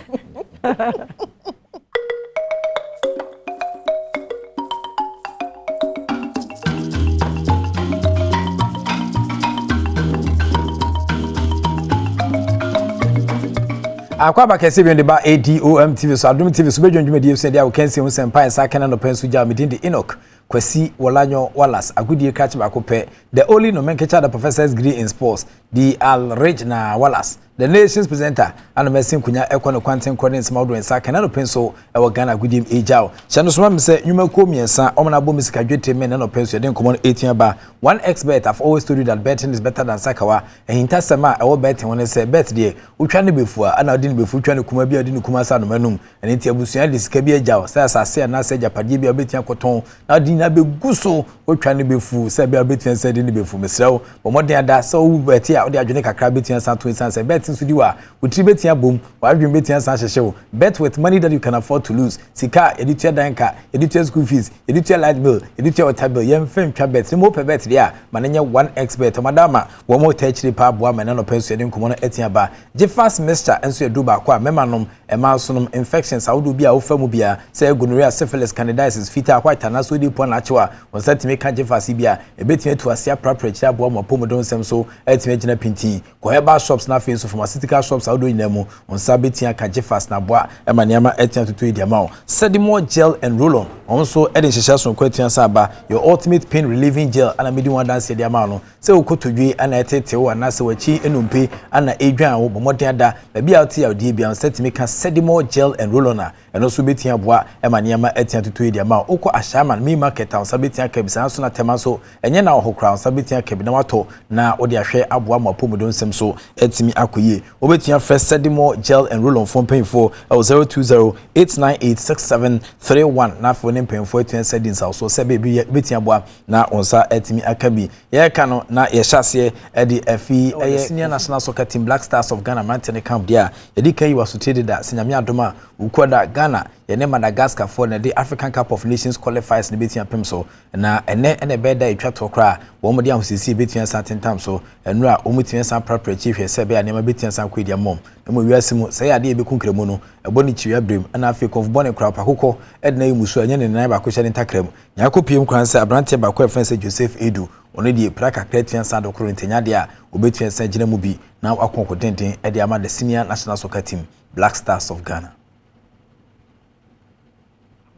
Speaker 8: Akwaba kese bi ndeba Adom TV so Adom TV so bedwondwuma die so dia wo kansi hu sempa ensa kana no pensu ja medindi Enoch Kwasi Wolanyo Wallace agudie catch ba ko pe the only nomenclature the professor's degree in sports the Al-Rejna Wallace the nation's presenter and mesin kunya ekono kwanten kwane nsema odo ensa kana no penso e wo Ghana agudie ejao chano so ma se nyuma ko miensa omna bo misika dwete men no penso den komo 18 ba one expert I've always told you that betting is better than sakawa ehinta sema e wo betting won say bet de utwa ne befu a na odin befu utwa ne kuma bi odin kuma sa no manum eni ti abusua de sika bi ejao say asase na say japade bi obetia koton na odin na beguso utwa ne befu say bi obetia say de ne befu mesrew bo modern ada so wo beti a ode adwene kakra betia sa to insan say bet so diwa utri betia bom wa adwene betia sa hyehyew bet with money that you can afford to lose sika editia danka editia school fees editia light bill editia water bill yem fem twa bet mo pe bet dia manenye one expert madama wo mo tachiri pa boa mena no penso de nkomo no etia ba je fast mixture enso edu ba kwa memanom ema sonom infections awdo bia wo famu bia say gonorrhea syphilis candidiasis fita white na so di pon achewa won satime ka je fast bia ebetia to asia prapra boa mo pomodon sem so etia gina pinti ko heba shops na face pharmaceutical shops awdo inamu on sabetia ka je fast na boa ema niama etia tutu idi ama sedimo gel and roll-on also edin hyehyɛ so kwatia saba your ultimate pain relieving gel ana medi one dance dia ma no se okotodwe ana etete wo na se wachi enumpe ana edwan wo bomoden ada bia oti awdie bia setime ka sedimo gel and roll-on eno so betia boa ema niama etia tutu dia ma okọ ashaman me market on sabetia ka bisa so na tema so enye na ohokra on sabetia ka bi na wato na odi ahwe aboa ma pomodon sem so etimi akoye obetia first sedimo gel and roll-on phone pay for 020898671 na phone pay for 20 seconds also se betia boa na onsa etimi akabi ye ka no na ye hyase edi afi senior national soccer team Black Stars of Ghana Mountain Camp dia yedi kan yi wasotede da senyame adoma ukoda Ghana ye ne Madagascar for na the African Cup of Nations qualifiers ne betia pem so na ene beda etwa to kra wo mo dia hosisi betia certain time so enura o mutia san prepare chief se be anema betia san kwedia mom na mo wiase mu se ya de be kunkremu no eboni chiwa brem na afi kof bone kra pakoko edna yi musu anya ne nan ba ko hyɛ ntakrem nyakopiem kran se abrante ba ko efense Joseph Edu ono die praka kretia san do kro ntenya de a obetia san gina mu bi na akonko denden e de ama the senior national soccer team Black Stars of Ghana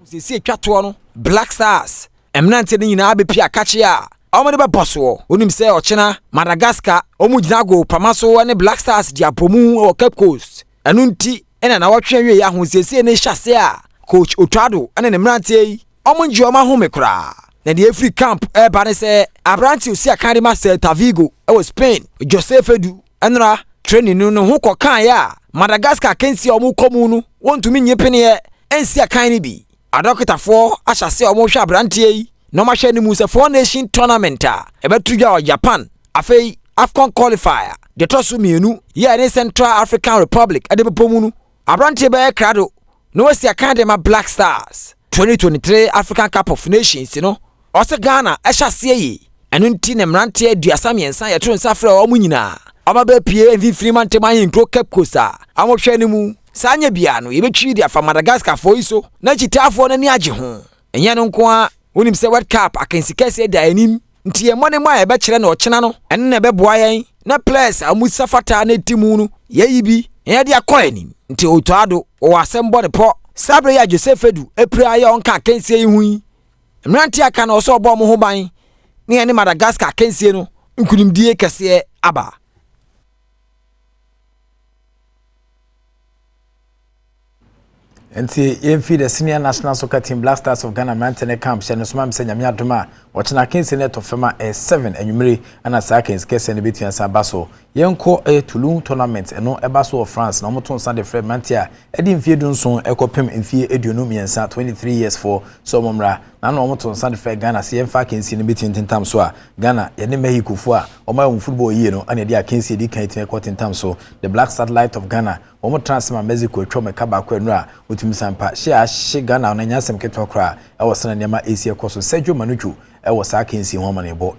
Speaker 8: sisi etwato no Black Stars emnante ne nyina abepi akache a omode be boso onim se ochena Madagascar omu gina go pamaso ne Black Stars dia pomu o Cape Coast anunti ena na watwe anwe ya ahosiesie ne hyase a coach Otwado ene ne mrante yi omunji oma home kra na the free camp e ba ne se abranti osi akande master Tavigo e was Spain Joseph Edu enra training no ho kokan ya Madagascar kensi omu komu no wontumi nyepene ensi akan ne bi adokitafo ahyase omu hwa abranti yi no ma hwe ne mu se 4 nation tournament a e betudwa Japan afei AFCON qualifier de tosu mienu ye ne Central African Republic ade bepomu no abranti be krado no wasi akande ma Black Stars 2023 African Cup of Nations no ose Ghana ehyase yi enu nti ne mrante aduasa miensa ye tro nsafra omu nyina oba be pie mfifiri mantema yin kro Cape Coast amhwe ne mu sanya bia no ye betwi dia fa Madagascar fo iso na chitafo na ni age ho enya no nko a wonim se World Cup akensikase da anim nti ye mone mo a be kire na ochena no ene na be boa yen na players amusafata na timu no ye yibi ye dia koanim nti Otwado o asembo ne po sabre ya Joseph Edu epra ya onka akensie yi hu mranti aka na oso obo mo ho ban ne ene Madagascar akensie no nkunimdie kese aba enti yemfi the senior national soccer team Black Stars of Ghana Mountain Camp shene soma mse nyame adoma wochena kense net of fema 7 anwumere ana sakens kese ne betua sa baso yenko Toulon tournament eno ebaso of France na moton sa de Fred Mantia edi mfie dunson ekopem mfie eduonu miensa 23 years for so momra na no moton sa de Fred Ghana se yemfa kense ne betua tintam so a Ghana ye ne Mexico fu a omayo football yie no ana de akense di kan tin tintam so the Black Satellite of Ghana omo transfer Mexico etwa kaba kwa enu a otumisampa she Ghana na nyasem keto kra e wo sana nema esi ekoso Sergio Manuchu e wo sa kensi ho manebo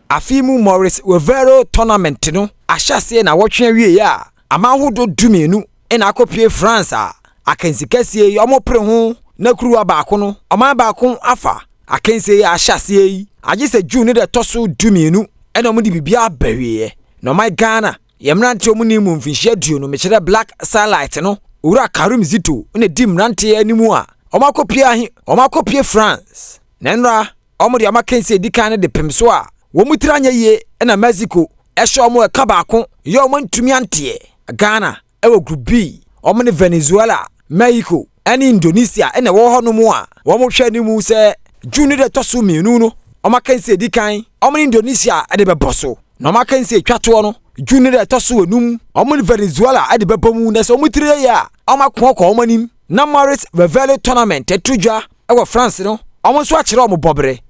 Speaker 8: afimu Morris Wevero tournament no ahyase na wotwe awie ya amahodo dumienu na akopie France a akansikase yi omopre ho na kuruwa baako no oman baako afa akanse ya ahyase yi agise June de toso dumienu na omudi bibia bawie no my Ghana yemrante omuni mu mfinhia duo no mekere Black Starlight no ura Karim Zito na dimrante animu a omakopie France nenra omudi amakanse dikan de pemso a womutranya ye na Mexico ehwe omo eka baako ye omo ntumi ante Ghana ewo group B omo ne Venezuela Mexico ene Indonesia ene wo ho no mu a wo mo hwe animu se June de toso mienu no omakanse dikan omo Indonesia ade beboso no omakanse twato no June de toso enum omo Venezuela ade bebomu na so mutire ya omakoko omo nim na Morris Reveille tournament etudwa ewo France no omo so akire omo bobre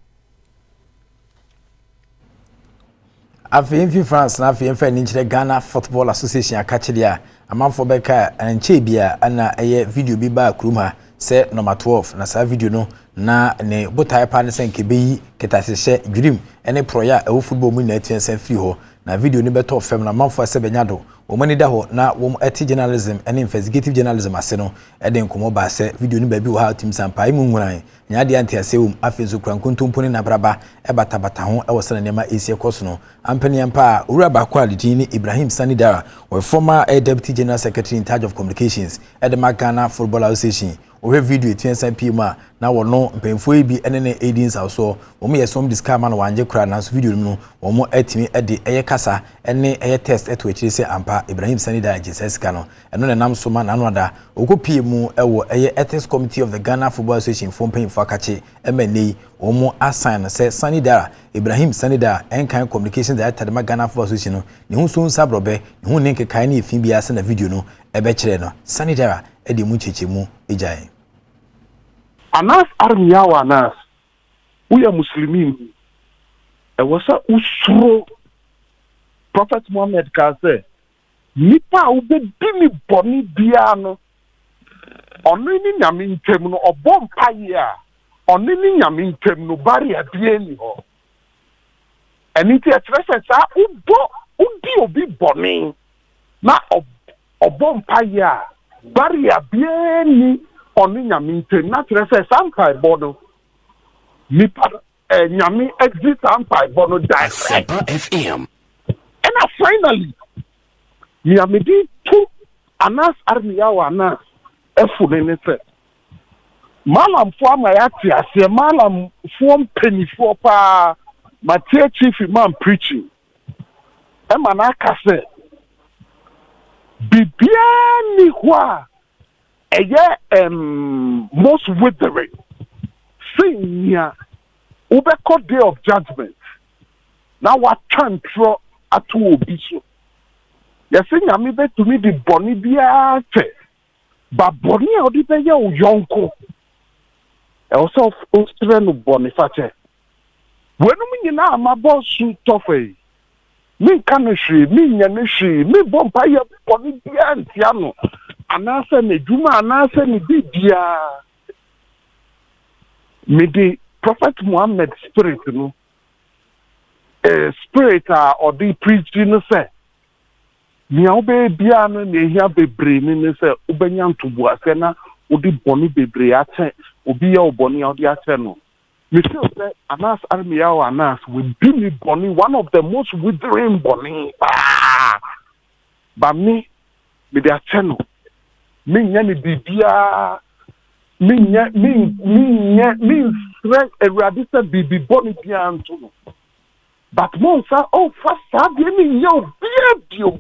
Speaker 8: afin France na afin fa ni Ghana Football Association akachilia amanfo beka enche bia na eye video bi ba kruma se number 12 na sa video no na ne botai pa ne senke beyi ketasehye dwirim ene proya e football mu na atiensan free ho na video ni beto fem na amanfo se benyado wo mani da ho na wo ati journalism ene investigative journalism ase no e de nkomo ba se video ni ba bi wo ha tim sampa imu nwuran nya de anti ase wo afin so kran kontomponi na braba e batabata ho e wo se na nema esie koso no ampani ampa ura ba quality ni Ibrahim Sanidara we former deputy general secretary in charge of communications at the Ghana Football Association we video 20 pm na wono mpemfo bi ene ne aidings also wo me yesom disca man wanje kura na so video no wo mo atimi ede eye kasa ene eye test eto akiri se ampa Ibrahim Sanida Jeseska no eno ne nam so man anoda okopie mu ewo eye ethics committee of the Ghana Football Association for paying for akache emeni wo mo assign se Sanida Ibrahim Sanida enkan communications director the Ghana Football Association no ne hu so nsabrobe ne hu ne nkekan ne efin bia se na video no ebe kire no Sanida ede mu chechemu ejae
Speaker 10: Anas armiyawa Anas uya muslimin wasa usro Prophet Muhammad ka say nipa ube bini boni bia no onu ni nyame ntem no obom paye a onu ni nyame ntem no bari abie ni ho eniti atrese sa udi obi boni na obom paye a bari abie ni oni nyame ntem na atrese sampai bono nipa nyame exit sampai bono direct FM and finally Niamedi tu Anas armiyawa Anas efune se malam fo amayati ase malam fo mpenifo pa matie chief imam preaching e mana kase bibiani hwa eye most withering sinya ubeko day of judgment now what chantro atu obi so yesi nyame betumi di boni bia che ba boni e odi be ye uyonko e also ostre no boni fache wenu mi nyina amabo su tofe mi kan hwe mi nya ne hwe mi bompa ye boni bia ntia no anase ne djuma anase ne bibia mi di Prophet Muhammad spirit no spirit or the preaching no say mi obe bia no na ehia bebre ni say ubenya ntobu ase na odi boni bebre ache obi ya oboni ya odi ache no me feel say Anas armiyawa Anas will be me boni one of the most withering boni but me the ache no me nya ni bibia me strength eradi say bibi boni bia nto no but monsa oh fast be me yo bio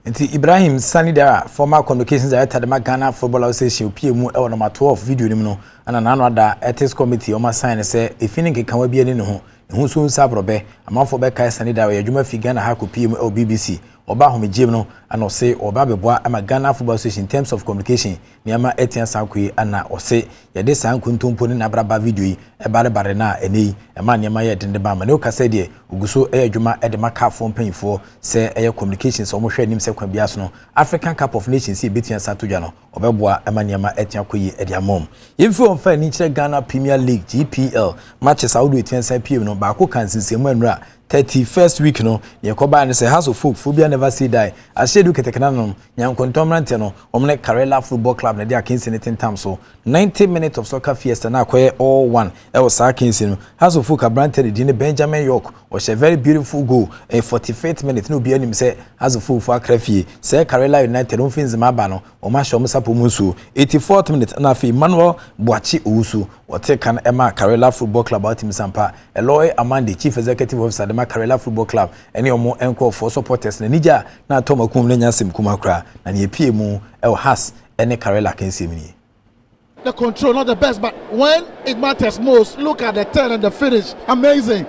Speaker 8: Nti Ibrahim Sanida former communications director the Ghana Football Association PM e number 12 video nim no ana nanu ada ethics committee o ma sign say ifini nkekan wa bia ne ho so nsa brobe amanfo be kai Sanida we adwuma fi Ghana ha ko PM o BBC oba homegye no ana ose oba beboa ama Ghana Football Association in terms of communication niama etian sankwe ana ose yede sankuntumpo ne nabraba video yi bare na enei ema niama ye dende ba ma ne okasa de uguso adwuma de maka fo mpanyifo se communications omo hwe nim se kwa biaso no African Cup of Nations e betian satodwa no obeboa ema niama etian koyi ede amom yemfi on fa ni kire Ghana Premier League GPL matches audio etian sa PM no ba ko kansensemu anura 31st week no ye ko ba ne say House of Folk phobia never see die ashedu ketekena no nyankontomrante no omne Karela Football Club na dia kinsi ne tentam so 90 minutes of soccer fiesta na akoye all one e was kinsi no House of Folk abrante di ne Benjamin York was a very beautiful goal in 45th minute no bia nim say House of Folk for akrafie say Karela United on fins maba no o ma show musapo musu 84th minute na fi Emmanuel Boachi Owusu wote kan ema Karela Football Club out Sampa Eloy Amande Chief Executive Officer de Karela Football Club ene omo enko for supporters na nija na Toma kum na nyasem kuma kra na ne pie mu e has ene Karela kensemini.
Speaker 12: The control not the best, but when it matters most, look at the turn and the finish. Amazing.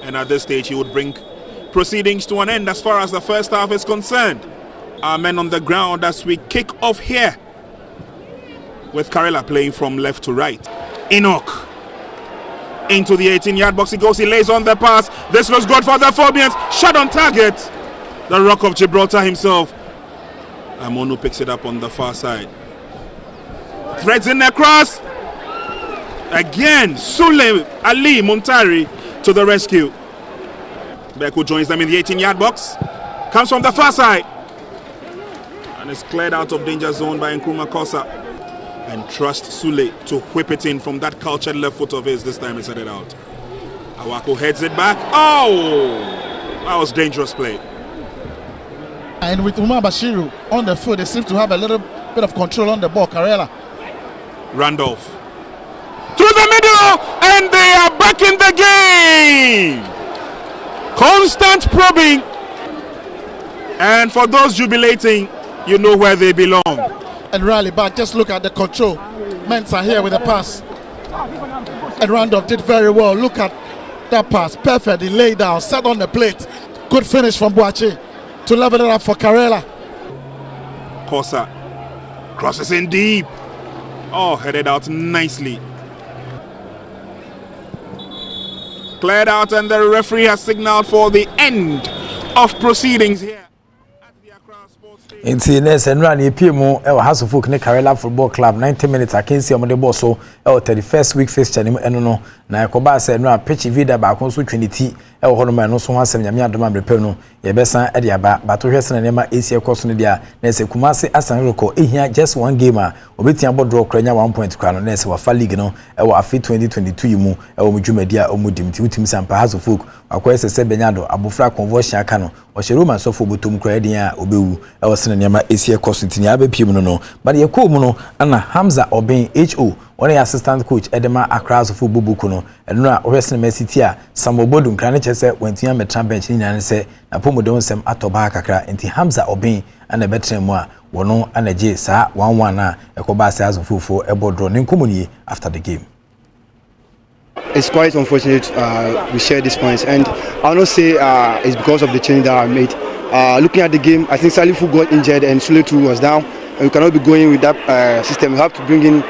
Speaker 13: And at this stage he would bring proceedings to an end as far as the first half is concerned. Our men on the ground as we kick off here with Karela playing from left to right. Enoch into the 18-yard box he goes, he lays on the pass. This looks good for the Phobians. Shot on target. The Rock of Gibraltar himself. Amonu picks it up on the far side. Threads in across. Again, Sule Ali Muntari to the rescue. Beku joins them in the 18-yard box. Comes from the far side. And is cleared out of danger zone by Nkrumah Kosa. And trust Sule to whip it in from that cultured left foot of his. This time he set it out. Awako heads it back. Oh! That was dangerous play.
Speaker 12: And with Umar Bashiru on the foot, they seem to have a little bit of control on the ball. Karela.
Speaker 13: Randolph. Through the middle! And they are back in the game! Constant probing. And for those jubilating, you know where they belong.
Speaker 12: And rally back, just look at the control. Mensah here with the pass. And Randolph did very well. Look at that pass. Perfect. He laid down, sat on the plate. Good finish from Boachi to level it up for Karela.
Speaker 13: Kosa crosses in deep. Oh, headed out nicely. Cleared out, and the referee has signaled for the end of proceedings here.
Speaker 8: Inti Nes and Rani Pimo, El House of Folk ne Karela Football Club, 90 minutes. I can see on the boss, so El 31st week fixture. No, na Koba said, no, pitch vida back on so Trinity, El Holman, no so once, and Yamia Repeno, Yabesa, Ediaba, but to Hesson and Emma Asia Cosnodia, Nese Kumasi, Asanroko, here just one gamer, Obitia Bodro, Krenya 1 point crown, Nese, or Faligano, El Afi 2022, mu, El Mujumedia, Omudim, Tim Sampa, House of Folk, Aquesa Sebenado, Abufra Convotion Cano, or Sheruma Sofo Butum Credia, Obu, El Senema Asia Cosnotia, Pimuno, but Yakumono, Anna Hamza Obin, H.O. One assistant coach Edema Accra of Football Bukuno, and now wrestling Messitia, Samo Bodum Kranichese went to Yametran bench in and say, Napomodon sem Atoba Kakra, and Hamza Obin and a better moi, Wono and a J, Sa, 1-1, a Kobasa as of Fufu, a board running community after the game.
Speaker 14: It's quite unfortunate we share these points, and I'll not say it's because of the change that I made. Looking at the game, I think Salifu got injured and Sule too was down, and we cannot be going with that system. We have to bring in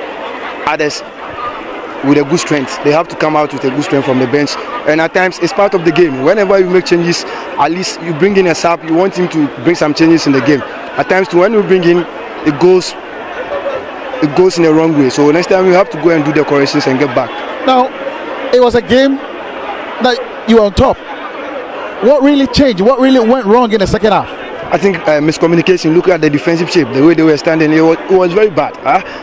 Speaker 14: others with a good strength. They have to come out with a good strength from the bench, and at times it's part of the game. Whenever you make changes, at least you bring in a sub, you want him to bring some changes in the game. At times too, when you bring in, it goes in the wrong way. So next time we have to go and do the corrections and get back.
Speaker 12: Now, it was a game that you were on top. What really changed? What really went wrong in the second half?
Speaker 14: I think miscommunication. Look at the defensive shape, the way they were standing. It was very bad.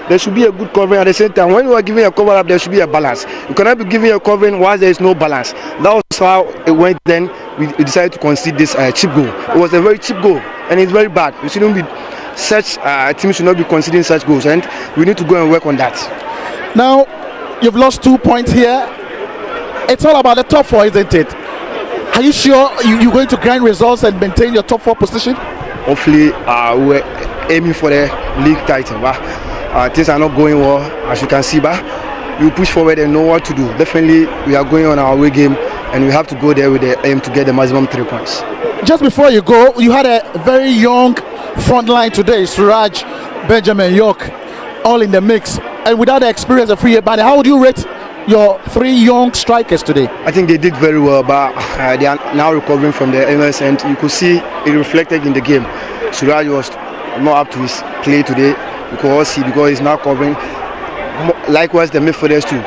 Speaker 14: There should be a good covering at the same time. When you are giving a cover up, there should be a balance. You cannot be giving a covering while there is no balance. That was how it went. Then we decided to concede this cheap goal. It was a very cheap goal, and it's very bad. We shouldn't be such teams should not be conceding such goals, and we need to go and work on that.
Speaker 12: Now, you've lost 2 points here. It's all about the top four, isn't it? Are you sure you're going to grind results and maintain your top 4 position?
Speaker 14: Hopefully, we're aiming for the league title. But things are not going well, as you can see. But you push forward and know what to do. Definitely, we are going on our way game. and we have to go there with the aim to get the maximum 3 points.
Speaker 12: Just before you go, you had a very young front line today, Suraj, Benjamin, York, all in the mix, and without the experience of Free Band. How would you rate your 3 young strikers today?
Speaker 14: I think they did very well, but they are now recovering from the illness, and you could see it reflected in the game. Suraj was more up to his play today because he's now covering. Likewise, the midfielders too.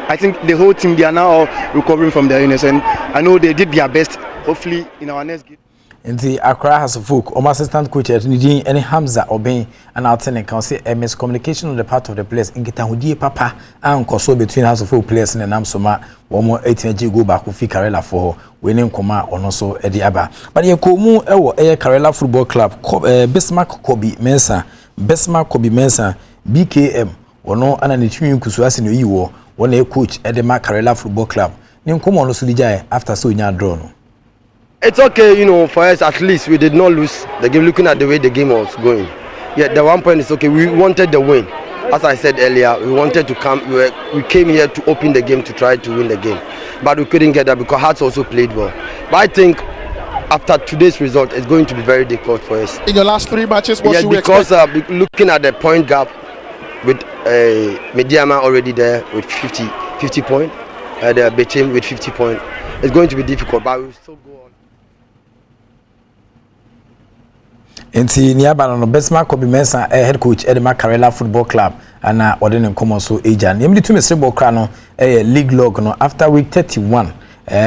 Speaker 14: I think the whole team, they are now all recovering from their illness, and I know they did their best. Hopefully, in our next game.
Speaker 8: Nti Accra has a folk, assistant coach at Nidin, any Hamza Obey, and alternate can say miscommunication on the part of the players in Gitahudi Papa and Koso between House of Folk players in the Namsoma, 1 more 18 go back with Karela for winning Koma or also Eddie Abba. But you Komu Air Karela Football Club, Bismarck Kobe Mensa, BKM, or no, and an Ichim Kusuas in the war, 1 air coach at the Karela Football Club. Ninkomo Sulija after so in drawn.
Speaker 14: It's okay, for us at least we did not lose the game looking at the way the game was going. Yeah, the 1 point is okay. We wanted the win. As I said earlier, we wanted to come, we came here to open the game to try to win the game. But we couldn't get that because Hearts also played well. But I think after today's result, it's going to be very difficult for us.
Speaker 12: In your last 3 matches, what should we
Speaker 14: expect? Because looking at the point gap with Mediama already there with 50 points, the Betim with 50 points, it's going to be difficult, but we'll still go on.
Speaker 8: Nti niaba no Besma Kobe Mensa head coach Edema Karela Football Club ana odene nkomo so eja. Nemdi tu mesrebo kra no league log no after week 31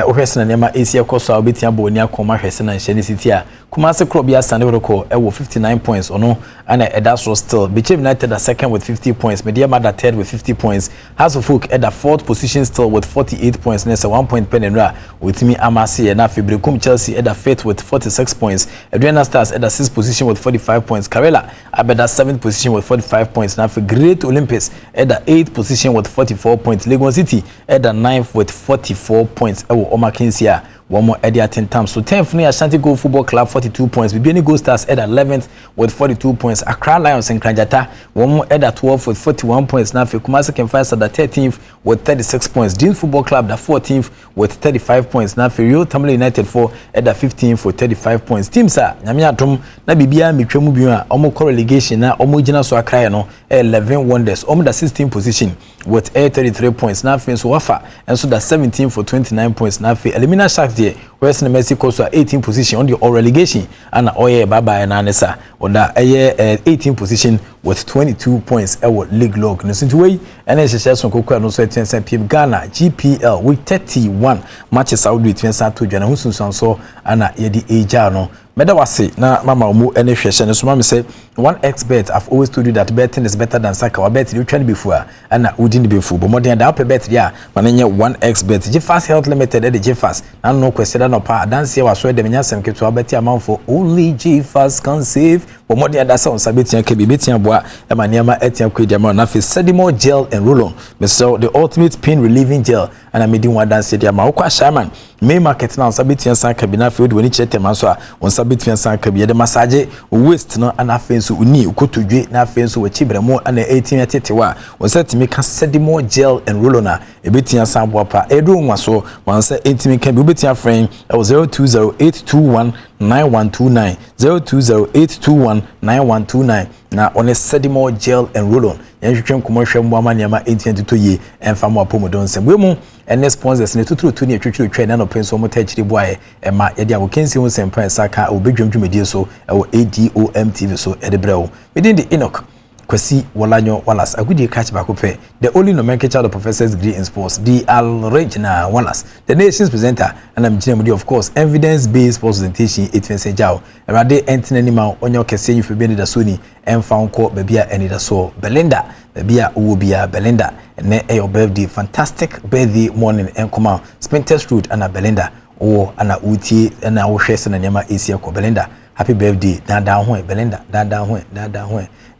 Speaker 8: ohwese na nema AC ekoso obetia boni akoma hwese na nhye ne city a Kumasi club ya Sunday Roko ewo 59 points ono ana Edasro still Bechem United are second with 50 points Media Mada third with 50 points House of Folk at the fourth position still with 48 points nesa 1 point penenra with me Amasi na Fibrekum Chelsea at the fifth with 46 points Adriana Stars at the sixth position with 45 points Karela at the seventh position with 45 points now for Great Olympics at the eighth position with 44 points Lagos City at the ninth with 44 points ewo Omakinsia one more Eddie at 10 times. So 10th near Ashanti Gold Football Club 42 points. Bibiani Gold Stars at 11th with 42 points. Accra Lions and Kranjata one more at 12th with 41 points. Now for Kumasi Kemfires at the 13th with 36 points. Dean Football Club the 14th with 35 points. Now for Rio Tamale United 4 at the 15th with 35 points. Team sir, Nyamia Drum na Bibia Mitwemu Bia omo relegation na omo gina so Accra no 11 Wonders. Omo the 16th position with 33 points. Now for so Wafa and so the 17th for 29 points. Now for Elimina Sharks there Western Mexico so 18 position on the relegation and Oye Baba and Anessa on the 18 position with 22 points our league log no since way and SSS on Coco no so 10 PM Ghana GPL with 31 matches out with 20 to Jana Husun so ana yedi eja no medawase na mama mu ene hwehye no so mama say 1xbet I've always told you that betting is better than soccer wa bet you try before and udin before but more than that bet ya manenye 1xbet Jeffas Health Limited the Jeffas na no question no pa dance wa so dem nyasem keto bet amount for only Jeffas can save but more than that sound sabetia ke bi betia boa e maniama etia kwedi amount na fe Sedimo gel and roll on so the ultimate pain relieving gel and I made one dance dia ma kwa shaman May market now sabetia san kabina field when chetem so a on sabetia san kabi de massage waist no ana fenso uni ukotodwe na fenso we chibremo ana 18 atetewa on set me ka Sedimo gel and roll on e betia san boapa edu nwa so wan say 18 kan bi betia friend 0208219129 0208219129 na on Sedimo gel and roll on yanhwetwe nkomahwe mboama niama 18 to ye emfa mo apomodon sem we mu ene sponsors ne tuturu to ne twetwe twa na no penso mo tachiri boae ema ye dia wo kensi ho sempa saka obedwamdwumedie so Adom TV so edebrɛwo within the Enoch Kwesi Walanyo Wallace agudi catch back up the only nomenclature of professors degree in sports the Al-Regina Wallace the nation's presenter and I'm Jimmy of course evidence-based sports presentation it when say jao erade enten animal onyo kese you for being the Sony and found ko bebia and it so Belinda bebia ubia Belinda and your birthday fantastic birthday morning and come out Spinters Road and Belinda or ana uti and our shares and nyama easier ko Belinda happy birthday dada ho Belinda dada ho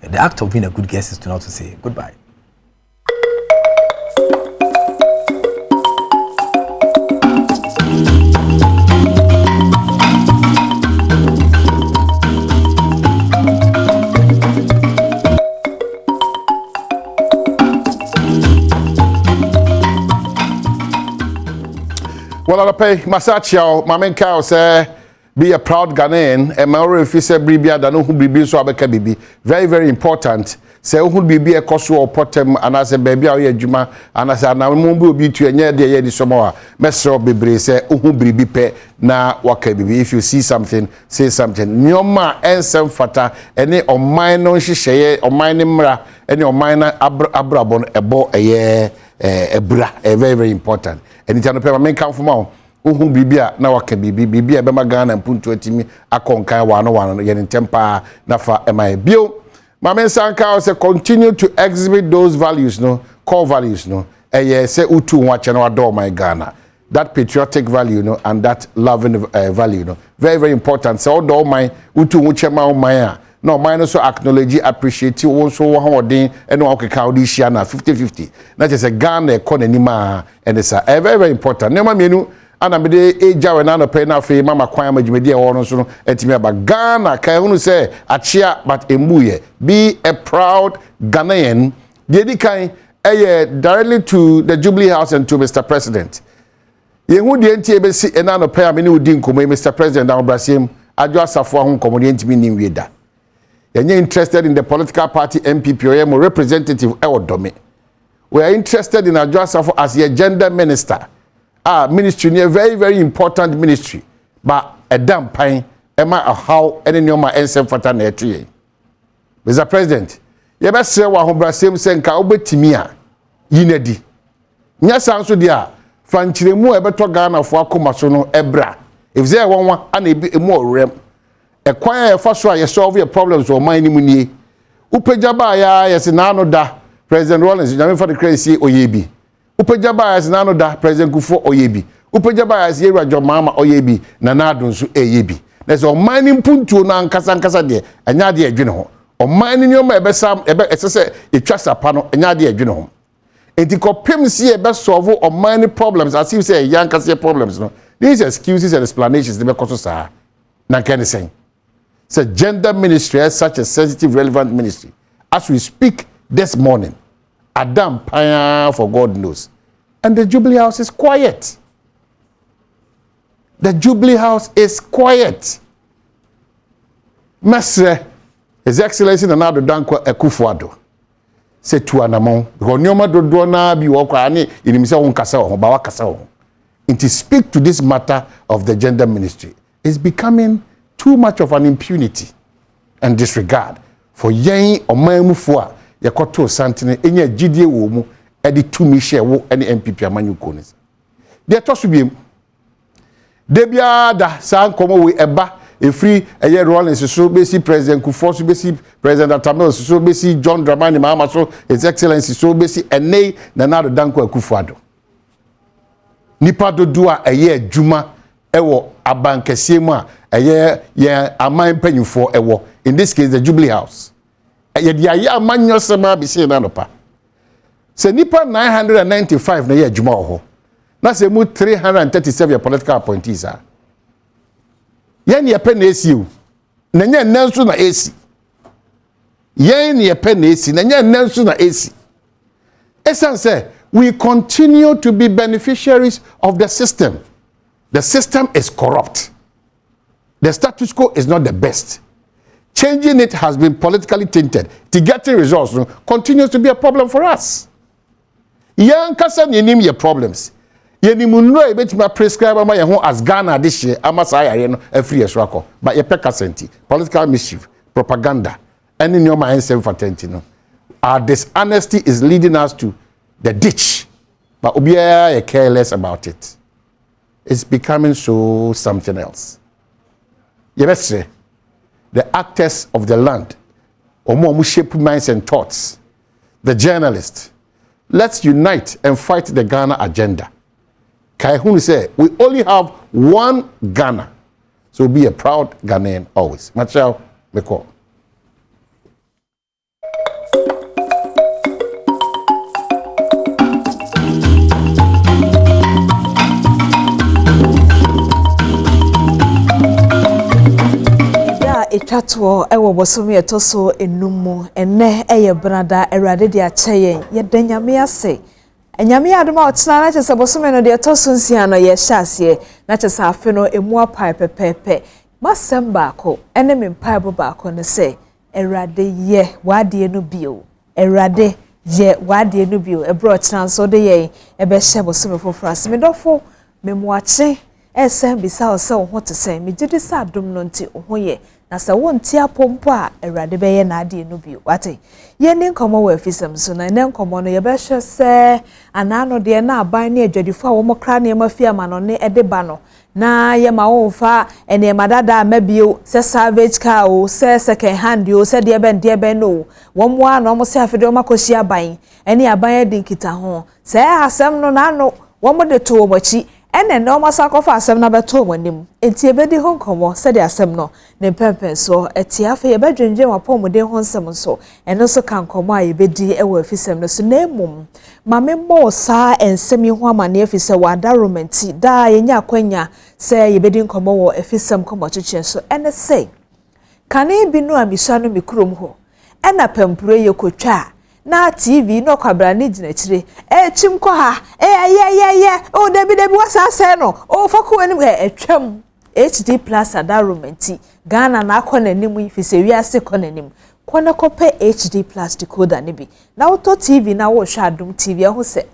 Speaker 8: the act of being a good guest is to not to say goodbye.
Speaker 6: Well, I pay Masachio, Mamenka say, be a proud Ghanaian, and my officer Bribia, than who be so abeka bibi. Very, very important. Say, who be a cosu or potem, and as a baby, or Juma, and as I now mumbu be to a near the Yedi Somoa. Mesro Bibre say, who be pe na waka bibi. If you see something, say something. Nyoma and some fata, any or mine on shishaye, or mine mra, any or mine abrabon, a bo a year, a bra, a very, very important. And it's an open main come from out. Who bibia na waka bibia bema Ghana and punto etimi akonkai one yen temper nafa my bio. Mamen Sanka say continue to exhibit those values, no core values, no. Say utu watch and adore my Ghana. That patriotic value, no, and that loving value, no. Very, very important. So adore my utu wuchema maya. No, mine also acknowledge, appreciate you also one day and no okay count this year 50-50. That is a Ghana economy and it's a very, very important. Nema menu and I'm the age when I pay now for mama kwaya media or so etimi about Ghana kai unu say achia but emuye. Be a proud Ghanaian. Dedikai directly to the Jubilee House and to Mr. President. Ye hu die ntie be si enano pay amene udi nkomo Mr. President down Brasim adwo asafo ho nkomo die ntimi ni wieda. You're interested in the political party MPP or representative Eodome. We are interested in Adjustment as a gender minister. Ministry, a very, very important ministry. But a damn pine, Emma, how any new ma ensem fata na etie. Mr. President, you best say wa hombra same senka obetimia yinedi. Nya sanso dia fanchiremu ebeto Ghana fo akoma so no ebra. If say wonwa ana ebi emu orem. Ekwan ya fa so a solve your problems o man ni mu nie. Upejaba ya yes na no da President Rollins nyame for the crazy oyebi. Upejaba ya na no da President Kufo oyebi. Upejaba ya Yera Jomama oyebi na nadun so eyebi. Na so man ni mpuntuo na nkasa de anya de adwene ho. O man ni nyoma ebesam esese etwa sapa no anya de adwene ho. Enti kopem si ebe solve o man ni problems as if say yankase problems no. These excuses and explanations they be koso sa na can say. It's a gender ministry as such a sensitive, relevant ministry. As we speak this morning, Adam Paya for God knows. And the Jubilee House is quiet. The Jubilee House is quiet. Mesre, His Excellency Nana Danko Ekufuado. Say to Anamon, because Nyoma do na bi wakani inimisa unkasa o bawa kasa o. It is speak to this matter of the gender ministry. It's becoming too much of an impunity and disregard for yen or mamufua yakoto santine enye gidie wo mu edi tumi share wo ene MPP amanyu konis de to so biem de bia da san komo we eba efri eye Rollins so besi President Kufo so besi President Atamel so besi John Dramani Mahama so His Excellency so besi ene na Nana Danko Akufo-Addo nipa dodo a eye adwuma ewo abankese mu a eye aman panyufo ewo in this case the Jubilee House eye dia ye amanyo sema bi se na nopa se nipa 995 na ye adwuma ho na se mu 337 political appointees are yen ye pen esiu na nya nanso na esi yen ye pen esi na nya nanso na esi esan say we continue to be beneficiaries of the system. The system is corrupt. The status quo is not the best. Changing it has been politically tainted. To getting results continues to be a problem for us. Young Kassan, you name your problems. You need to know about prescribe as Ghana this year. Amasaya, a free as rako. But your pekasenti, political mischief, propaganda, and in your mind, self attentino. Our dishonesty is leading us to the ditch. But Obiya, careless about it. It's becoming so something else. Yes, sir. The actors of the land, or shape minds and thoughts, the journalists, let's unite and fight the Ghana agenda. Kaihun say, we only have one Ghana, so be a proud Ghanaian always. Machao, Meko.
Speaker 7: Etwatwo ewo bosomi etoso enumu ene eye brada erade de acheyen ye danyame ase Enyame adoma otena na chese bosome no de tosunsia no ye hyase na chese afe no emu apai pepepe masemba ko ene me mpai boba ko ne se Erade ye wade no bio Erade ye wade no bio ebro otena so de ye ebe hye bosome foforo ase me dofo me muache ese bisa o se ho te se me gidi sa adom no nti ho ye na se wonti apompo a Erade be ye na ade no bio wate ye ni nkomo wa afisam so na ne nkomo no ye be hye se anano de na aban ne adwadifo a wo mokra ne mafia ma no ne ede ba no na ye ma wo fa ene madada mabio se savage car o se second hand o se de ben no wo mo a no mo se afede o makoshi aban ene aban edi nkita ho se asem no na no wo mo de to mochi ene no mo sakofa asem na beto monim enti ebedi ho nkomo se de asem no ne pempen so eti afa ye bedwenje wapomode ho nsem so eno so kan nkomo a yebedi e wa afisem no so na emum mame mo sa ensem ho amane afise wa daromenti da yenya akwanya se yebedi nkomo wo afisem komo chichen so ene say kane bi no amisa no mikrom ho ena pempure ye kotwa na TV no kwabra ne gina kire chimko ha ye o debi wasa se no o fako anim etwam HD plus adaromenti Ghana na akọ nanim ifise wiase kọ nanim kwana kope HD plus decoder ne bi na auto TV na wo hwa Adom TV ho se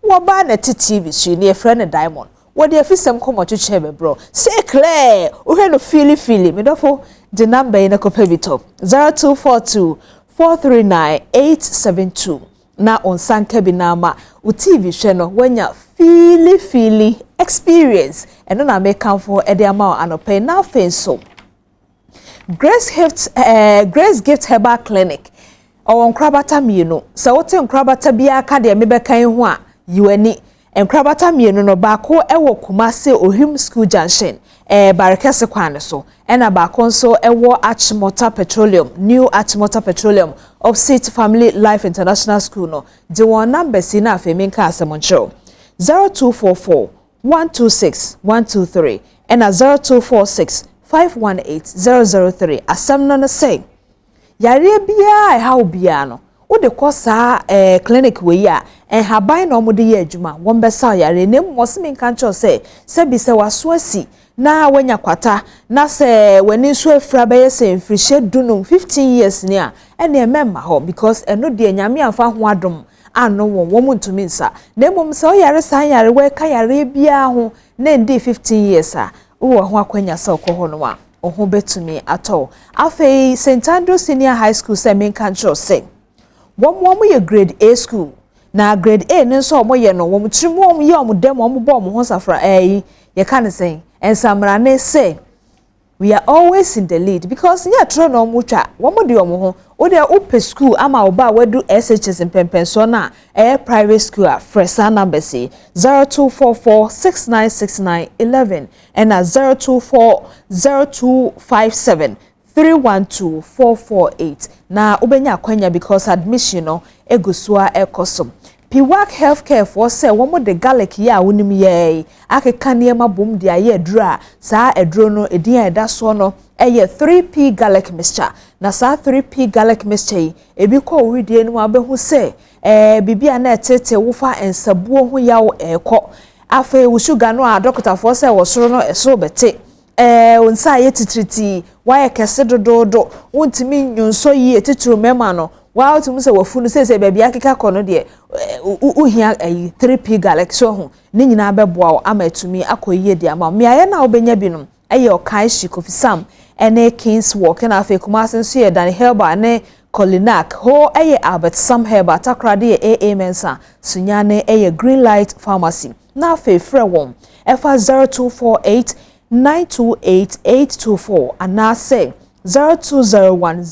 Speaker 7: wo ba na TV so ne friend Diamond wo de afisem komo twetwe be bro say clear o he no feel me dofo the number ina kope bi top 0242 439-872 na onsanka binama u TV channel wanya feel experience eno na make for ede ama anope na fenso Grace Gift Herbal Clinic o nkrabata mienu se wote nkrabata bia aka de mebekan ho a yiwani nkrabata mienu no baako ewo Kumase Ohim School Junction Barakese kwane so ena baako nso ewo Achimota Petroleum New Achimota Petroleum Offset Family Life International School no de won number si na afeminka asemoncho 0244 126 123 ena 0246 518 003 asemno no say yare bia ha obia no wo de kosa clinic we ya haban no mo de ye adwuma won be sa yare ne mosminka ncho say bi se waso asi na wanya kwata na se wani so afra be se mfrishe dunum 15 years ni a ene emma ho because eno de nyame amfa ho adom ano wo mo ntumi nsa na mom se o yare san yare we ka yare bia ho na ndi 15 years a wo ho akwanya se okoho no a oho betumi ato afei St Andrew Senior High School se menka ncho se wo ye grade A school na grade A ne so mo ye no wo mtrim wo ye omdem wo bo mo ho safra ye kan say and Samrane say we are always in the lead because nya tro no mutwa wo mo de omo ho o de open school ama oba wadu SHS in Pempenso na private school at Fresa number say 0244696911 and 0240257312 448 na ubenya akwanya because admission no egusua ekosom Piwak Healthcare for say womo de garlic ya wonim ye akeka niema bom de aye adura saa aduro no edin eda so no eye 3p garlic mixture na saa 3p garlic mixture ebi ko widie no abehu say bibia na etete wofa ensabuo ho yawo eko afa wo sugar no a doctor for say wo soro no eso bete onsa ye titriti wa kese dododo wontimi nyunso yi etitru mema no wa otum se wafunu se baabi akeka kono de uhia 3p garlic so ho ni nyina beboa wo amatumi akoyie de ama me aye na obenya binom eye okai shikofisam ene Kings Walk na afa Kumase nso ye Dan Herba ne Colinac ho eye Albert Sam Herba takrade ye AA Mensa sunyane eye Green Light Pharmacy na afa frɛ won efa 0248 928824 and now say 0201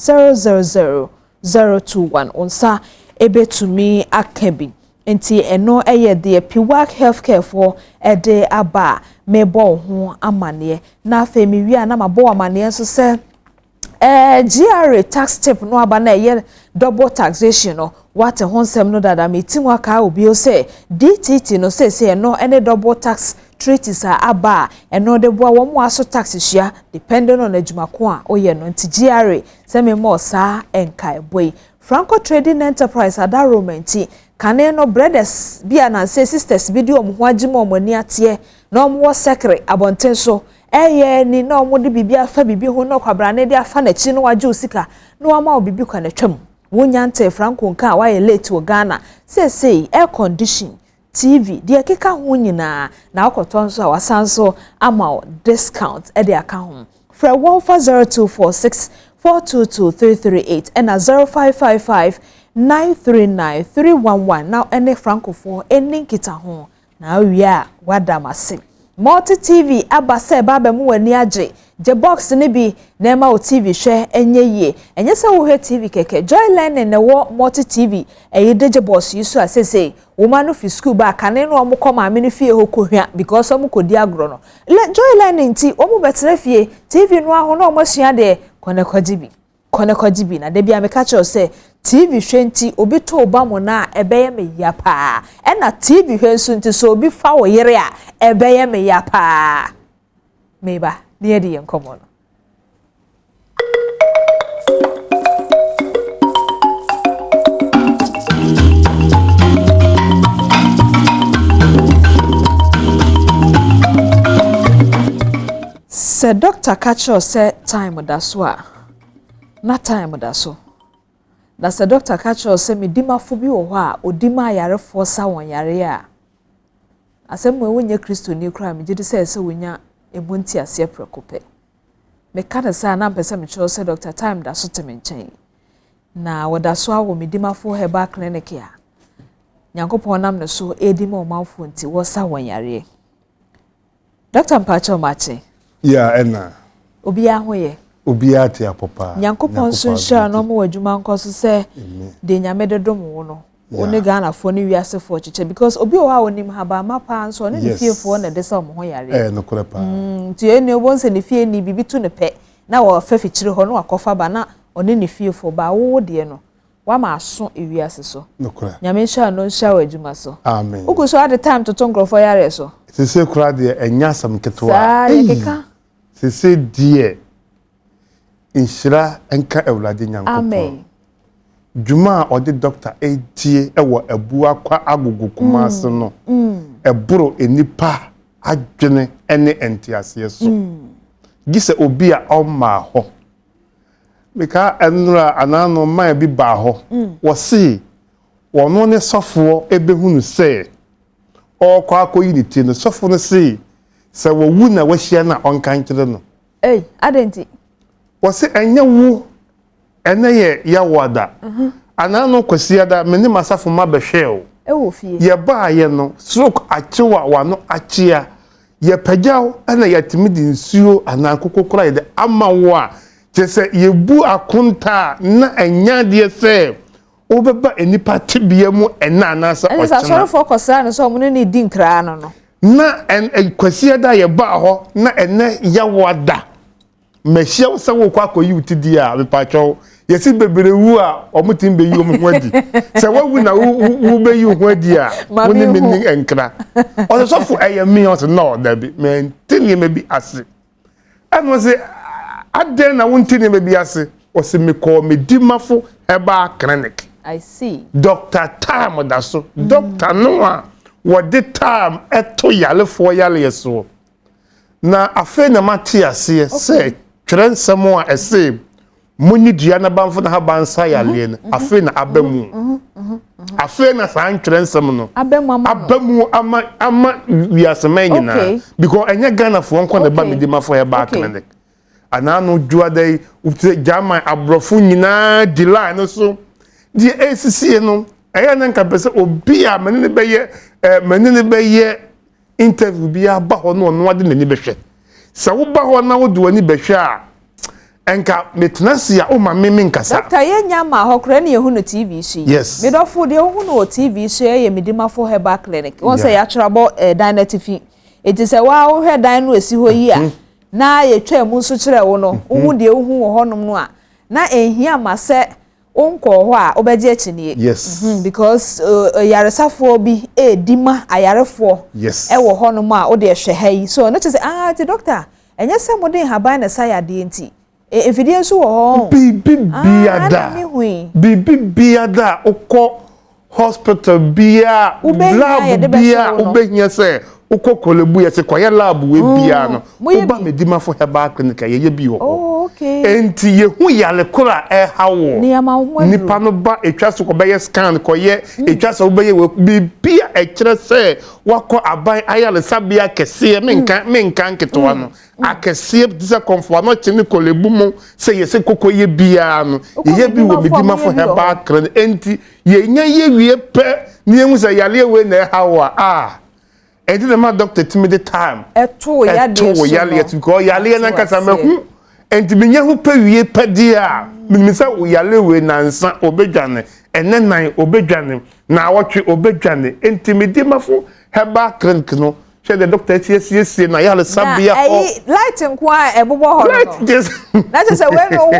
Speaker 7: 000 onsa ebetumi akebi enti eno eye de Piwak Healthcare for ede aba mebo ho amane na afemi wi na mabo amane so se GRA tax tip no aba na eye double taxation no what a honsem no dada meeting waka obi o say DTT no say no any double tax treaties are aba and no de boa wo mo aso tax hia depending on adwumako a oye no nti GRA se me mo sa enkai boy Franco Trading Enterprise adaromenti kane no brothers bia na say sisters bi di omo ho agima omo ni ate na omo wo sekre abonten so ni na omo de bibi afa bibi ho no kwabra ne de afa na chi no waje osika na wama obibi kwa na twam wonya nte Franco nka wa ye late wo Ghana say air condition TV de keka ho nyina na akoto nso a wasanso ama discount e de aka ho fra 1402464222338 and 0555939311 now any Francophone any kita ho na awia wadamase multi TV abase baba mu wani age je box ne bi na ma o TV hwe enye yie enye se wo he TV keke Joyline ne wo multi TV eyi de je box yi so asese wo ma no fi school ba kane no omo koma me no fie ho kohua because omo kodi agro no Joyline nti omo betre fie TV no aho no omo sua de kone kwajibi na de bia me ka che se TV hwe nti obi to oba mo na ebeye me ya pa e na TV hwe nso nti so obi fa wo yere a ebeye me ya pa meba de de yenkomo no se Dr. Kacho se time da so a na time da so na se Dr. Kacho se medimafo bi wo ho a odima yarefo sa won yare a asem we wonye Kristo ni kra me gidi se wonya ebunti ase prekope me kada sa na mpese me cho se Dr. time da so teme nchen na woda so awo medimafo heba clinic a Nyankopon nam ne so edima o manfo nti wo sa won yare Dr. Mpacho Machi
Speaker 15: ya ena
Speaker 7: obi ahoye
Speaker 15: obi ate apopa
Speaker 7: Nyankopon so sha no mo wadwuma nkoso se de nyame dodom wo no oni Ghana fo ni wiase fo chiche because obi o ha onim haba mapa nso ne fie fo na de se mo ho yare
Speaker 15: no kore pa
Speaker 7: ti eni obo nse ne fie ni bibi tu ne pe na wo fa fichire ho no akofa ba na oni ne fie fo ba wo de no wa ma aso ewiase so
Speaker 15: no kore
Speaker 7: nyame sha no sha wadwuma so
Speaker 15: amen
Speaker 7: ugu so at the time to tonkrofo yare so
Speaker 15: se kura de enya sam ketwa
Speaker 7: sa yekeka
Speaker 15: se die inshira enka ewlade Nyankopon
Speaker 7: amen
Speaker 15: juma odi doctor etie ewo ebu akwa agugu kumase no eburo enipa adwene ene entiase so gise obi a oma ho meka enura anano man bi ba ho wo si wono ne sofo ebehunu se okwa akoyi ni tie no sofo no se wo wu na wo hia na onkan kire no
Speaker 7: adenti
Speaker 15: wo se enye wu ene ye yawada anano kwasiada meni masafo mabehwe
Speaker 7: wo fie
Speaker 15: ye ba ye no stroke achewa wano achia ye pagyaw ana yatimidi nsuo anankokokora ye de amawo a chese ye bu akonta na anya de se obeba enipa tibia mu ena anasa
Speaker 7: ochina esa sorry for kosara no so mo ni di nkra no
Speaker 15: na kwasiada ye ba ho na ene yawada mehia wo se wo kwa akoyi utidi a mepatwo yesi bebere wu a omutim be yi omhwadi se wawu na wu be yi ohwadi a woni mini enkra o so fu ayemi o se no da bi men tini me bi ase eno se aden na wontini me bi ase o se me ko me dimafo eba clinic
Speaker 7: I see
Speaker 15: Dr. Tam da so Dr. Noah what the time eto yale fo yale yeso na afa na mati ase se twrensemo a ese muni diana banfo na habansa yale na afa na abamu afa na san twrensem no abamu ama wiasema nyina because enya Ghana fo nko na ba medima fo ya ba clinic anano juadai jama abrofo nyina dila no so di ACC no eya na nka pese obi a menene beye interview bi aba ho no no ade nani behwe se wo ba ho na wo do ani behwe a enka metnasi ya o ma meme nkasa
Speaker 7: Dr. Yenya ma ho kra na yehu no TV shi
Speaker 15: yes
Speaker 7: medofo de hu no TV shi ye medima fo heba clinic won say ya trabo dynatifi eti se wa wo hwe dan no esi ho yi a na ye twa mu nso kire wo no wo de hu wo honom no a na ehia ma se onko ho a obeje achinie
Speaker 15: yes
Speaker 7: because yaresafo bi dima ayarefo
Speaker 15: yes
Speaker 7: e wo honom a wo de hwe hai so no say ti doctor enye se mo de haban na saya de enti efidie nso wo ho
Speaker 15: bibi biada okọ hospital bia lab bia obehia say ukokolebu yese kwaya lab we bia no uba medima for herbal clinic ye bi ho enti ye hu yale kora e hawo nipa no ba etwa so ko be scan ko ye etwa so be ye bia e kire say wako aban ayale sabia kese menka nketoa no akese disa konfo no chini kolebu mu say yese koko ye bia no ye bi wo medima for herbal clinic enti ye nya ye wie pe ni emu say yale we na hawo and the man doctor to me the time.
Speaker 7: Eto
Speaker 15: yale because yale na kasa me and to me hu pe wie pe dia me say yale we na nsa obedwane ene nan obedwane na awotwe obedwane intimidate mafo heba clinic no she the doctor tie na yale sabia
Speaker 7: light nkwa ebobo ho no na just say we no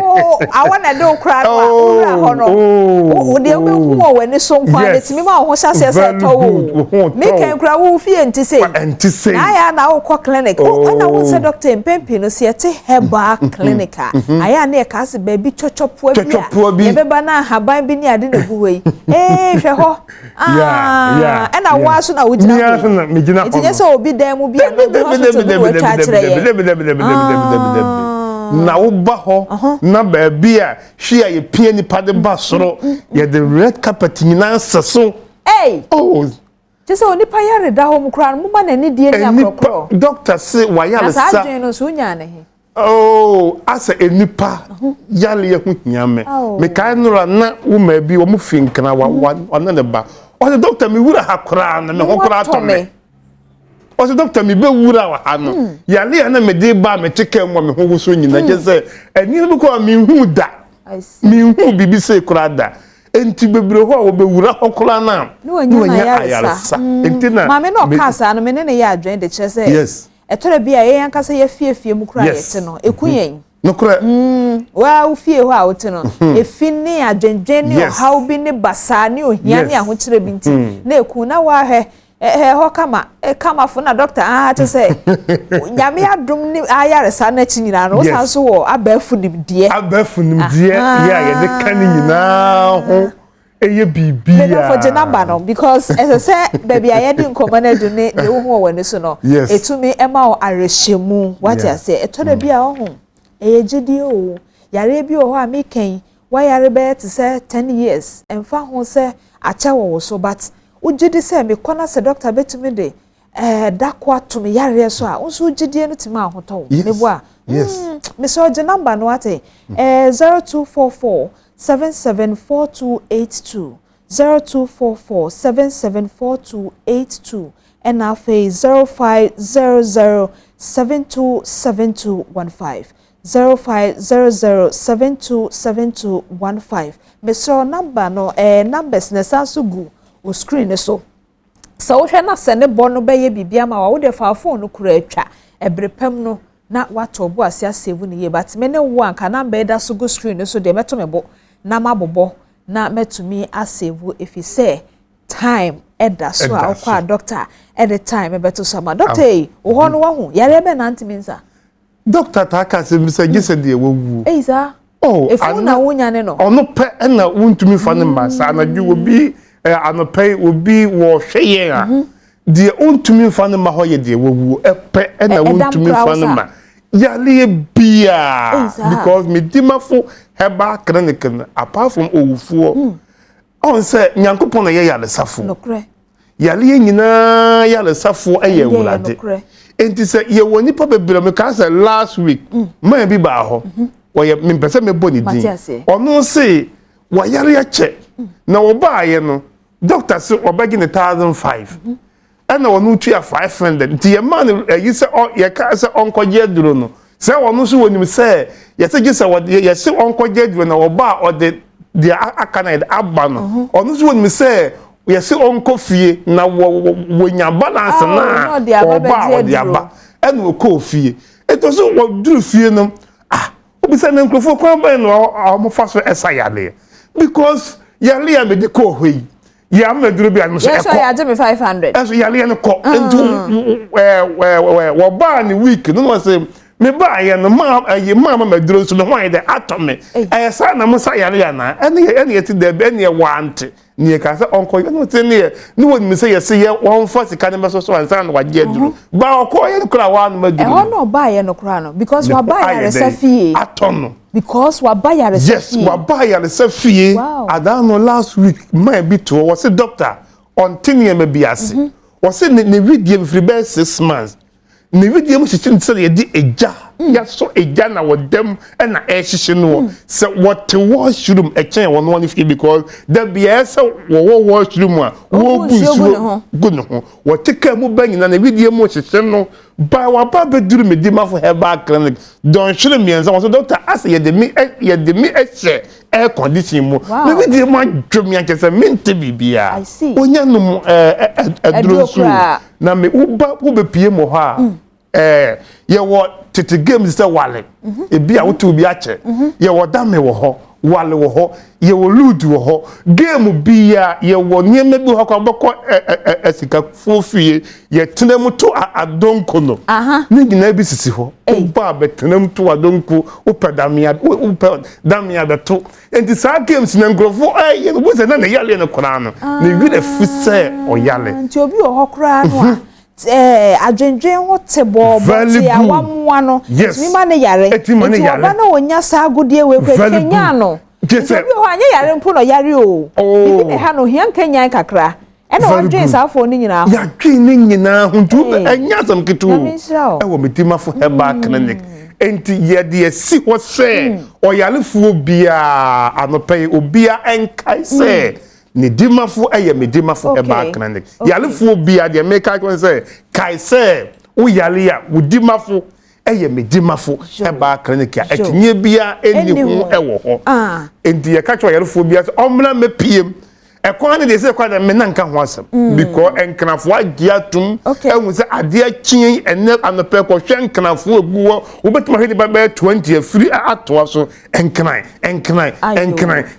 Speaker 7: I want to do cry ho no de obeku wo we ni so nkwa letimi ma ho hya se to me kan kra wo fie ntise na ya na wo ko clinic na wo say doctor empempi no se te heba clinic aya na e ka se ba bi chochopo bia e be ba na haban bi ni ade na gu wei hwe ho e na wo aso na wo gina ho obi dem bi
Speaker 15: na wo ba ho na ba bia hwia ye pie ni pade ba soro ye the red carpet nyina seso
Speaker 7: just oni pa yare da ho mkran mu ba na ni die ni akrokro
Speaker 15: doctor say wa yale sa
Speaker 7: sa adwen no so nya ne he
Speaker 15: asa enipa yale ye hu hiame me kai nura na wo ma bi wo mu finkana wa na ne ba o the doctor me wura hakora na me ho kora to me o doctor mi be wura wa ano yale na me de ba me cheke mo me ho so nyina je say eni bi ko mi hu da mi hu bibi say kura da enti bebre ho wo be wura hokora na ni wanya ayarsa enti na
Speaker 7: ma me no kasa no me ne ya adwen de che say
Speaker 15: yes
Speaker 7: etore bia ye yanka say ye fiefie mu kura yete no ekuyen
Speaker 15: no kura
Speaker 7: wa u fie ho a wote no efi ni adwenjen ni how bi ni basa ni ohia ni ahokyere bi nti na eku na wa hwe ho kama fo na doctor to say nyame adum ni ayaresa na chinyina no so so wo abafu nimdie
Speaker 15: ya ye de kan nyina ho eye bibia
Speaker 7: me for the number no because as I say baby ayedi nkomo na du ne de wo ho wani so no etumi ema o arehemu what I say etoda bia ho eye gidi o yare bi o ho a meken wa yare be to say 10 years emfa ho say acha wo so but ujidi se me kona se doctor betumi de dakwa to me yare so a unso ujidi no tima ahoto me bo a me so the number no ate 0244 774282 0244 774282 and now phase 0500 727215 0500727215 me so number no numbers na sansugu o screen so so hwe na se ne bo no be ye bibia ma wo de fa phone no kura atwa ebrepam no na wato bo asia save ne ye but me ne wo anka number da so go screen so de meto me bo na mabobo na metumi asave if you say time eda so akwa doctor at the time beto sama doctor wo ho no wo yare be na ntimi nsa
Speaker 15: doctor ta ka se mi se gise de wowu
Speaker 7: eiza efu na wonya ne no
Speaker 15: ono pe na wontumi fa ne masa na dwu obi anope obi wo hweye a de wontumi fa ne ma ho ye de wowu epe na wontumi fa ne ma yale bia because me dimafo heba clinic apart from owufuo on say nyankopon na ye yale safo
Speaker 7: nokre
Speaker 15: yale nyina yale safo eye wulade enti say ye woni pa bebere me ka say last week man bi ba ho woye me pese me boni din ono say wa yare ya che na wo ba ye no doctor say obagi ne 1005 ana wonu tu ya 500 nti ye man yi say ye ka say onkoje duro no say wonu so wonim say ye say gisa ye say onkoje duro na wo ba o de akana de abano onu so wonim say ye say onko fie na wo nya balance na o ba o de aba ena wo ko fie eto so wo duru fie no obi say na nkrofo kwa ba no o fa so esayale because yale ya me de ko hoi ya me duru bi an so
Speaker 7: yes so ya je me 500
Speaker 15: eso yale no ko ento wo ba ni week no no say me ba ye no mama maduro so me ho ye de atome e sa na mo sa yare ya na ene ti de be ne wante ne ka se onko ye no te ne ni woni me se ye se ye won fa sika ne so ansa na waje duro ba okọ ye kura wa no maduro
Speaker 7: e ho no ba ye no kura no because wa ba ya resafie
Speaker 15: atono
Speaker 7: because wa ba ya resafie
Speaker 15: yes wa ba ya resafie adano last week my bi to was a doctor on tinie me biase was ne video free be 6 months ne video mo chichi nse ye di eja ya so eja na wodem e na e hihye no se what washroom e chen won one if because there be ese wo washroom a wo busu gunu ho wo tika mu banyina na video mo chichi no ba wa ba be duru me di ma for herbal clinic don hwere mi enza so doctor ase ye de mi e air condition mu na video mo dwom ya kese mente bibia onya no adrosu na me wo be pie mo ha ye wo tete games say wale e bia wo to bi ache ye wo dame wo ho wale wo ho ye wo ludu wo ho game bia ye wo nieme bi ho ko boko esika fofie ye tenem to adonko no ni gina bi sisi ho ba be tenem to adonko o pedamia beto enti sa games na ngrofo ye wo se na yale ne kona no ni wi de fise o yale
Speaker 7: nti obi o ho kra no adwendwen ho tebo boti awamwa no mi ma ne yare enti oba na onya sa agudie we kwenya no obi ho anya yare mpo no yare o ibi ne ha no hia nkenya kakra e na odwen sa afo ni nyina ho
Speaker 15: ya dwen ni nyina ho ntu enya sam kitu e wo metima fo herbal clinic enti ye de si ho se oyalefuo bia anope obia enkai se ni dimafo eye me dimafo herbal clinic yalefuo bia de make I say kai say wo yale ya wo dimafo eye me dimafo herbal clinic ya etinye bia eni ho ewo ho enti ye ka cho yalefuo bia omna me piem ekwan de se kwa de me na nka ho asem because enkrafo agiatum ehun se ade akyin ene anope ko hwe enkrafo eguwo wo betima hwe de ba 20 free ato so enkran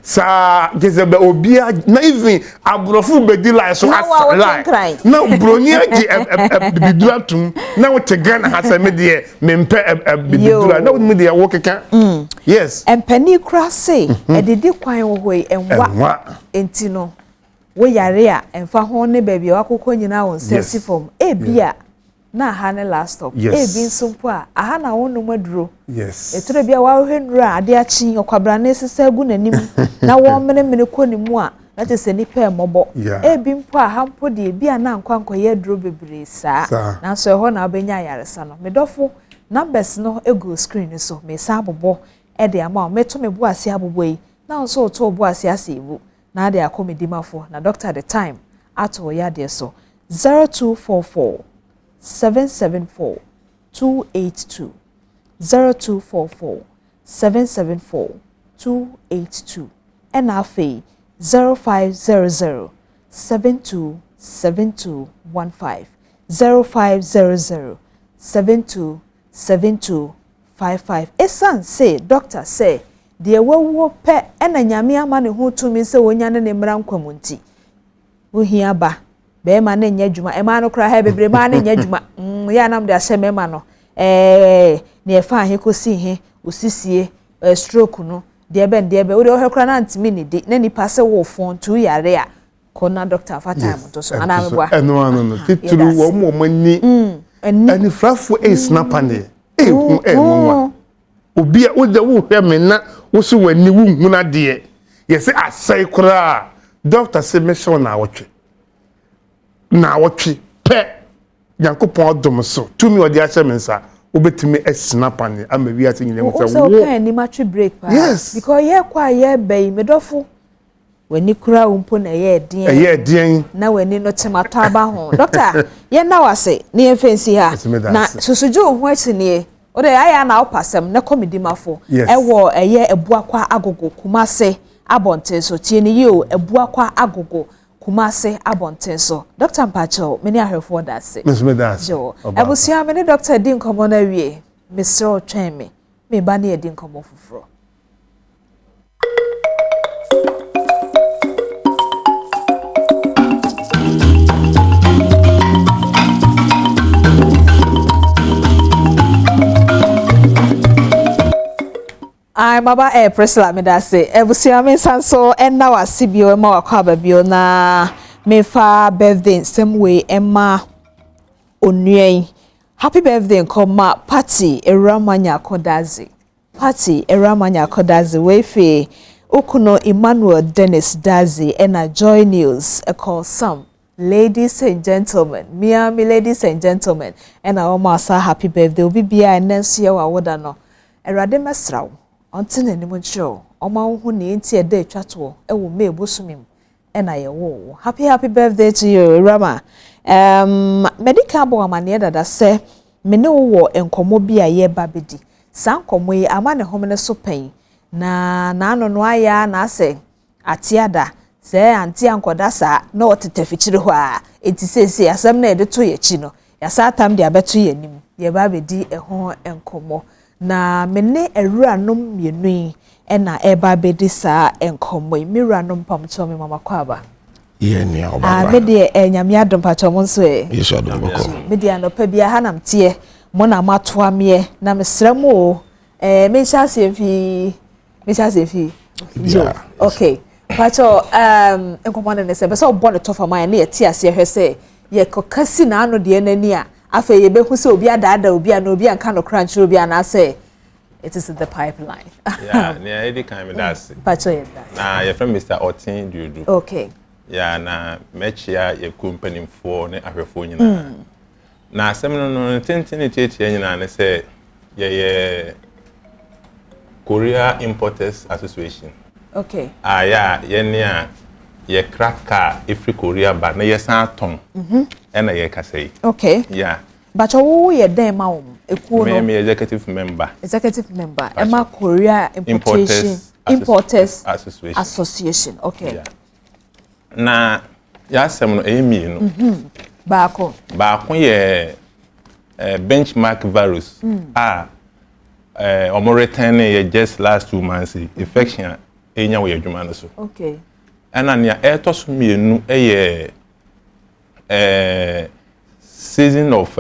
Speaker 15: sa jezebe obia na even abrofo bedi lai so lai na broni agi biduatum na wo tegana haseme de mempe bidura na wo me de wo keka yes
Speaker 7: empani kra say edidi kwan wo hoi enwa enti no wo yare a emfa ho ne baabi akokọ nyina won sensi form ebia na ha ne last stop ebi nsompo a aha na won no maduro
Speaker 15: yes
Speaker 7: etore bia wa hwenura ade achi okwabra na esesa gu nanim na wo mene konimu a na te se nipa emobo ebi mpo a hampo de bia na nkwanko ye duro bebre saa na so ho na obenya yaresa no medofo numbers no ego screen so me sa abobo e de ama meto me bo ase abobo yi na so to bo ase asebu na de akomedi mafo na doctor at the time ato ya de so 0244 774 282 0244 774 282 and afi 0500 727215 0500 727255 esan say doctor say de wo pe ena nyame ama ne ho tumi se wonya ne mra nkwamunti wo hia ba be ma ne nya djuma e ma no kra ha bebre ma ne nya djuma ya nam de aseme ma no ne e fa he kosi he osisie stroke no de be wo de ho kra na ntimi ne de na nipa se wo fon tu yare a kona doctor fa time to so ana me bua
Speaker 15: no tituru wo mo mani ani frafo e snapane e hu e nwa obia wo de wo hwe me na wo so wani wo huna de yesi asai kura doctor say me show na wotwe pe yankopon odom so tumi odi a mensa obetimi snapane ama wi ati nyine mo say
Speaker 7: wo kan ni match break pa because ye kwa ye bay medofo wani kura umpo na ye den na wani no temato aba ho doctor ye na wase ne ye fancy ha na susuju ho ati ne o de aya na opasem na comedy mafo ewo eye ebuakwa agogo kumase abonten so tie ne ye o ebuakwa agogo kumase abonten so doctor Mpacho many ahwefo da se jo ebusia me ne doctor din komo na wie Mr. Otweme me ba ne din komo fufuro Baba Priscilla me da say ebusia me sanso enna wase bio ma wakwa ba bio na me fa birthday same way Emma onuen happy birthday nkoma party eramanya kodazi we fe okuno Emmanuel Dennis Dazi enna Joy News e call some ladies and gentlemen Miami ladies and gentlemen enna almost happy birthday obi bia enenso ye wa woda no erade mesrawo ontin anim show oma hu ne enti eda atwato e wo me bosumim e na ye wo happy birthday to you Rama medical bo amane dada se me ne wo enkomo bi a ye ba bedi san komo yi amane homene so pen na no aya na se atiada se anti ankoda sa na otetafichire ho a enti sese asem na ede to ye chi no ya sa tam de abeto ye nim ye ba bedi ho enkomo na mene ewuranom mienu ena eba bedi sa enkomo miwuranom pamcho me mama kwaba
Speaker 6: ye ni obaba
Speaker 7: me de enyame adom pacho mo nso
Speaker 6: yesu adom boko
Speaker 7: me de anopa bia hanam tie mo na matoa me na mesrem o me chase fi okay pacho enkomo na se be so bo ne tofa man na ye tie ase hwese ye kokasi na ano de nani a afa ye behu se obi adada obi ana obi anka no crunch obi ana say it is in the pipeline.
Speaker 17: Yeah, near any kind of that.
Speaker 7: Pacho ye that.
Speaker 17: Nah, you're from Mr. Otin do.
Speaker 7: Okay.
Speaker 17: Yeah, na mechia your company for ne ahwefo nyina. Na asem no tentene tietie nyina ne say ye Korea Importers Association.
Speaker 7: Okay.
Speaker 17: Yeah, ye near ye crack car if Korea ba na ye san ton. And I can say.
Speaker 7: Okay.
Speaker 17: Yeah.
Speaker 7: But you ye dem ma
Speaker 17: me executive member.
Speaker 7: Emma Korea Importers Association. Okay.
Speaker 17: Yeah. Na ya sem no emi no.
Speaker 7: Baako
Speaker 17: ye benchmark virus. Omo return ye just last 2 months infection enya we adwuma no so.
Speaker 7: Okay.
Speaker 17: And ania etoso mienu ye season of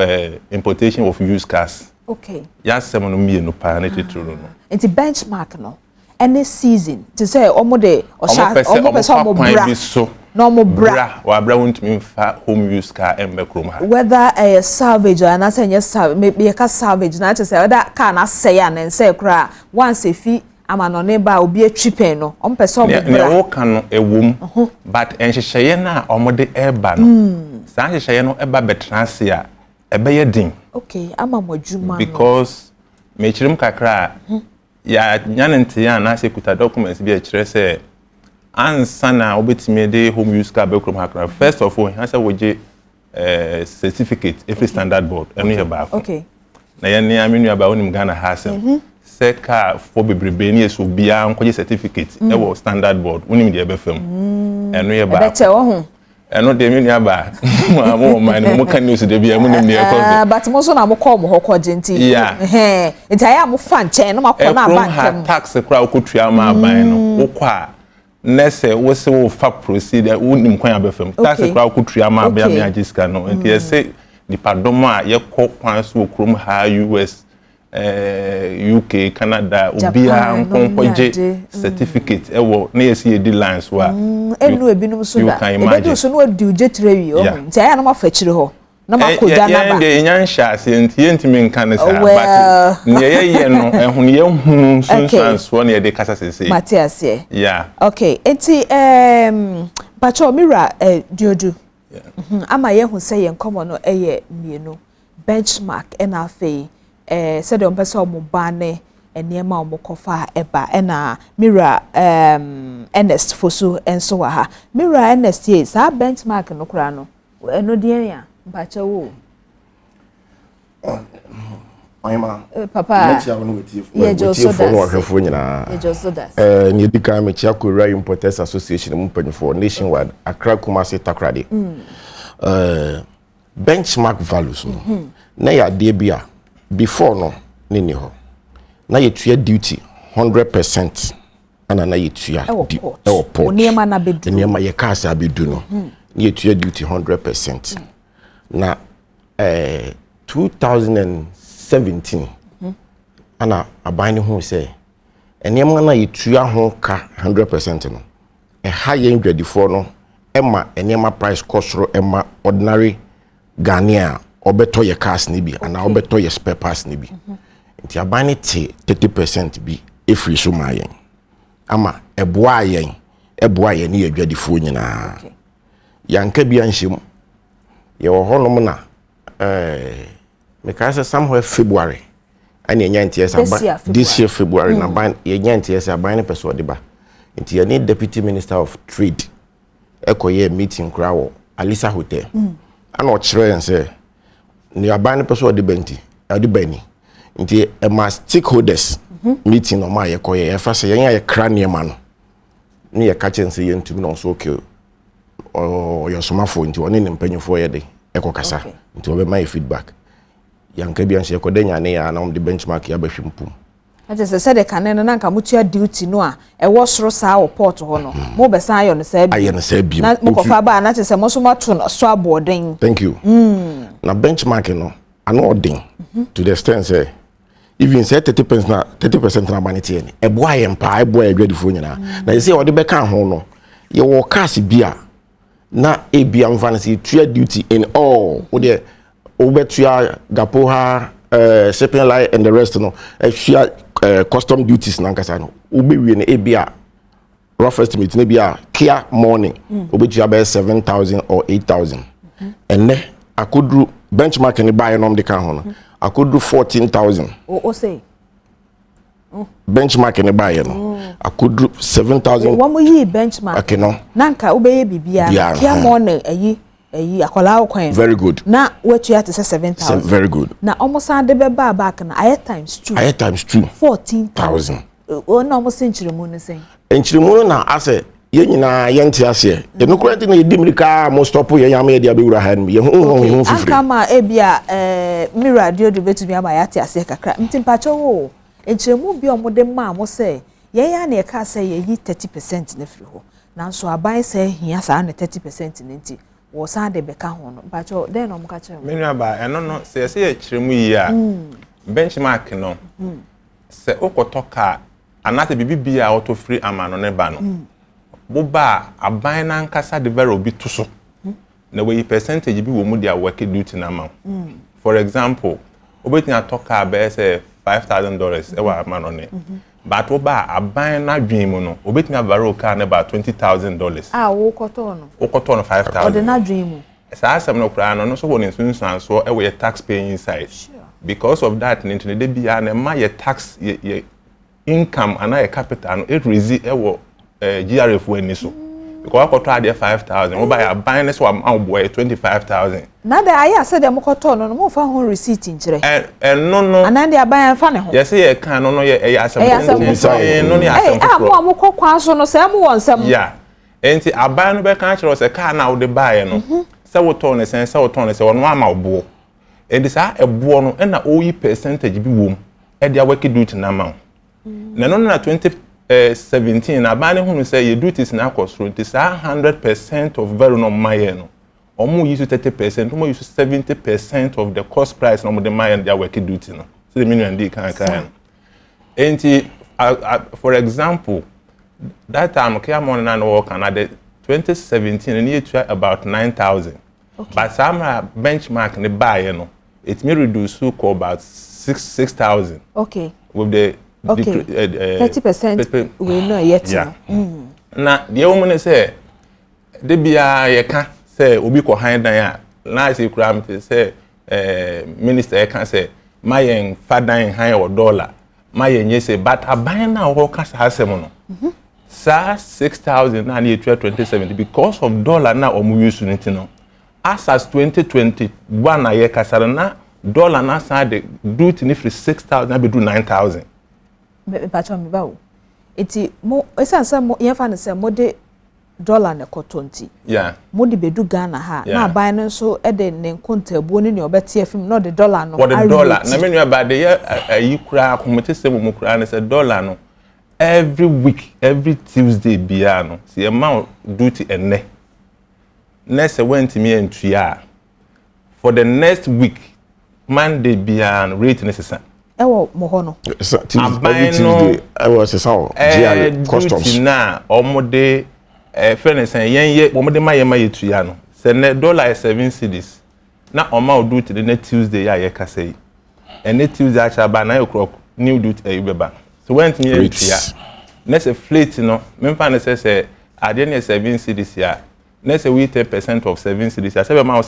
Speaker 17: importation of used cars.
Speaker 7: Okay.
Speaker 17: Yes, some no me no pa na titru no.
Speaker 7: It's benchmark no. Any season to say omo de omo bra. No mo bra.
Speaker 17: Wa bra won't me fa home used car embe krom ha.
Speaker 7: Whether a salvage or na say salvage maybe a salvage na to say whether car na say and say kra once a fee ama no neba obi atwipen no on person omo bra.
Speaker 17: Ne wo kan no ewom but enhyehyeye na omo de eba no. San hyehyeye no eba betranse a ebe ye din.
Speaker 7: Okay, ama modwuma.
Speaker 17: Because me chirim kakra ya nyanente ya na se kuta documents bi a kire se ansa na obetime de home use car be krom hakra. First of all, han say woje certificate every standard board enu ye ba.
Speaker 7: Okay.
Speaker 17: Na ye ne amenu aba onim Ghana hasem. Se car for bebrebe ni eso bia nkoje certificate e wo standard board onim de ebe fam. Enu ye ba.
Speaker 7: Ebe che wo ho.
Speaker 17: Eno de mi aba mo man mo kan news de bia mo nim ne ekọ.
Speaker 7: But mo so na mo call mo hokọ nti. Nti aya mo fan chen no makọ na bank.
Speaker 17: Tax kra okotua ma ban no. Wokọ a nese wo se wo fa proceed wonim kwan abefam. Tax kra okotua ma bia me agiska no. Nti ye say di pardon a ye kọ kwan so okrom ha US UK Canada obia nkonkoje certificate ewo na yesi edi lines wa
Speaker 7: enu ebinum so da ebedu so no adi ujetrewi o nti aya na mafachire ho na makoja na ba
Speaker 17: ye nyan hyase nti yentimi nka ne sa but ne ye no ehunu ye hunu sunsan so na ye de kasa sese
Speaker 7: Matias ye
Speaker 17: yeah
Speaker 7: okay enti pacho mira diodu ama ye hu se ye nkomo no eye mienu benchmark na afei said on person omo bane eniema omo kofa eba na mira Ernest fosu enso wa ha mira Ernest ye sa benchmark no kura no eno de ya mpacha wo
Speaker 6: Oyema
Speaker 7: papa
Speaker 6: mechi awo no wetie for no hwefo nyina
Speaker 7: ye just so that
Speaker 6: ni dika mechi Korea Importers Association mu mpanyfo nationwide Accra Kumasi Takrade benchmark values no na ya de bia before no nini ho na yetua duty 100% ana na yetua port
Speaker 7: oniema na bedu
Speaker 6: oniema ye kasa bedu no na yetua duty 100% na 2017 ana aban ho say enema na yitua ho ka 100% no e ha yen dwadifo no ema enema price kosoro ema ordinary Ghanaian obeto ye cars ni bi ana obeto ye spare parts ni bi nti abane te 30% bi efiri so ma yen ama eboa yen ni adwadifo nyina yanka bi anhyem ye wo honom na because somewhere February and ye nyantie sa this year February na ban ye nyantie sa ban person de ba nti ye need deputy minister of trade ekoye meeting krawo Alisa Hotel ana o kire yen say ni aban person de benti ade bani nti e ma stakeholders meeting no ma ye koye e fa say yen ye kra ne ma no ni ye ka chen say yen tumi no so okay o your smartphone nti oni ne mpanyefo ye de ekokasa nti obe my feedback yanka bi anse kodenya ne ya na on the benchmark ya bahwimpum
Speaker 7: aje se de kanene na nka mutua duty no a e wo soro saa wo port ho no mo be san ayo no saa bi
Speaker 6: ayo no saa bi
Speaker 7: na mo kofa ba na se mo so mato so aboden
Speaker 6: thank you na benchmark no ano odin to the extent say even say 30% na banity ni e boa ye mpa e boa adwadifo nyina na you say o de be kan ho no ye wo cars bia na e bia mfancy tua duty in all wo de obetua gapoha shipping line and the rest no share custom duties na nkasa no obewie na ebia rough estimate na bia kia morning obetua be 7,000 or 8,000 enne akodru benchmark ni buy no de kan ho no akodru 14,000
Speaker 7: o say
Speaker 6: benchmark ni buy no akodru 7,000
Speaker 7: wo mo yi benchmark
Speaker 6: okay no
Speaker 7: nanka obeye bibia kia morning ayi akola okwan
Speaker 6: very good
Speaker 7: na what you have to say 7,000
Speaker 6: very good
Speaker 7: na almost and the back na aye times 2 14,000 o na almost enchiremu ne sen
Speaker 6: enchiremu na ase ye nyina ye ntia ase ye no kurante na yedimrika mo stop ye yama ye dia be wura ha no ye hu fifiri
Speaker 7: ankama ebia mi radio do betumi ama ya tia ase kakra ntimpacho wo enchiremu bi omode ma mo say ye ya na ye ka say ye yi 30% na firi ho nanso aban say hia sa na 30% ne nti wo sa de beka ho no bacho den no mka chere
Speaker 17: menu aba eno no se ye kiremu yi a benchmark no se okotoka anate bibi a auto free amano ne ba no bo ba aban na nkasa de very obi to so na we percentage bi wo mu dia work duty na ma for example obetia toka be say $5,000 e wa amano ne but wo ba aban na dwen mu no obetia varo ka na ba $20,000
Speaker 7: wo koto no
Speaker 17: $5,000
Speaker 7: o de na dwen mu
Speaker 17: sa asem no kra no so woni sunsan so e we tax paying inside because of that nti de bia na ma ye tax ye income and a capital no it rezi e wo GRF we ni so because akoto ade 5,000 wo ba ya ban so am boy 25,000
Speaker 7: na da aya se de mokoto no mo fa ho receipt nkire
Speaker 17: no
Speaker 7: anande aban fa ne ho
Speaker 17: yes ye kan no ye asem no ne asem
Speaker 7: mo kokwa so no se mo won sem
Speaker 17: yeah enti aban no be kan kire se ka na wo de bae no se wo to ne se wo to ne se wo no ama obo enti sa ebo no na oyi percentage bi wom e dia work duty na ma na no na 2017 na aban ne hunu se ye duties na akosro enti sa 100% of very no maye no omo use 30% omo use 70% of the cost price no the maye dia work duty no so the minimum dey kan enti for example that time care money na no work na the 2017 and you try about 9,000 but some benchmark ne buy no it may reduce to about 6,000
Speaker 7: okay
Speaker 17: with the
Speaker 7: 30% we know yet
Speaker 17: na the woman say de bia ye ka say obi ko han dan a na say kura me say minister ye kan say mayen fadan han o dollar mayen ye say but aban na wo ka sa asem no sa 6,000 na ye 2070 because of dollar na o mu use unity no as 2021 na ye kasara na dollar na sa de duty ni free 6,000 na be do 9,000
Speaker 7: pacho mi bawo eti mo esansa mo ye fa ne se mo de dollar na kotonti
Speaker 17: yeah
Speaker 7: mo de bedu Ghana ha na aban no so e de ne nkontabuo ni obeti afim no de dollar no
Speaker 17: what the dollar na menu about the ayi kura akomete se mo kura ne se dollar no every week every Tuesday bia no see amount duty enne next went me entua for the next week Monday bia rate necessary
Speaker 7: ewo mo ho no
Speaker 6: Tuesday I was sao GR customs
Speaker 17: na omode friend say yen omode ma yetua no se ne $7 cedis na oma odu to the Tuesday ya ye ka say and Tuesday acha ba 9 o'clock new duty beba so when me yetua na se fleet no me fa na say ade ne 7 cedis ya na say we 10% of 7 cedis ya say be ma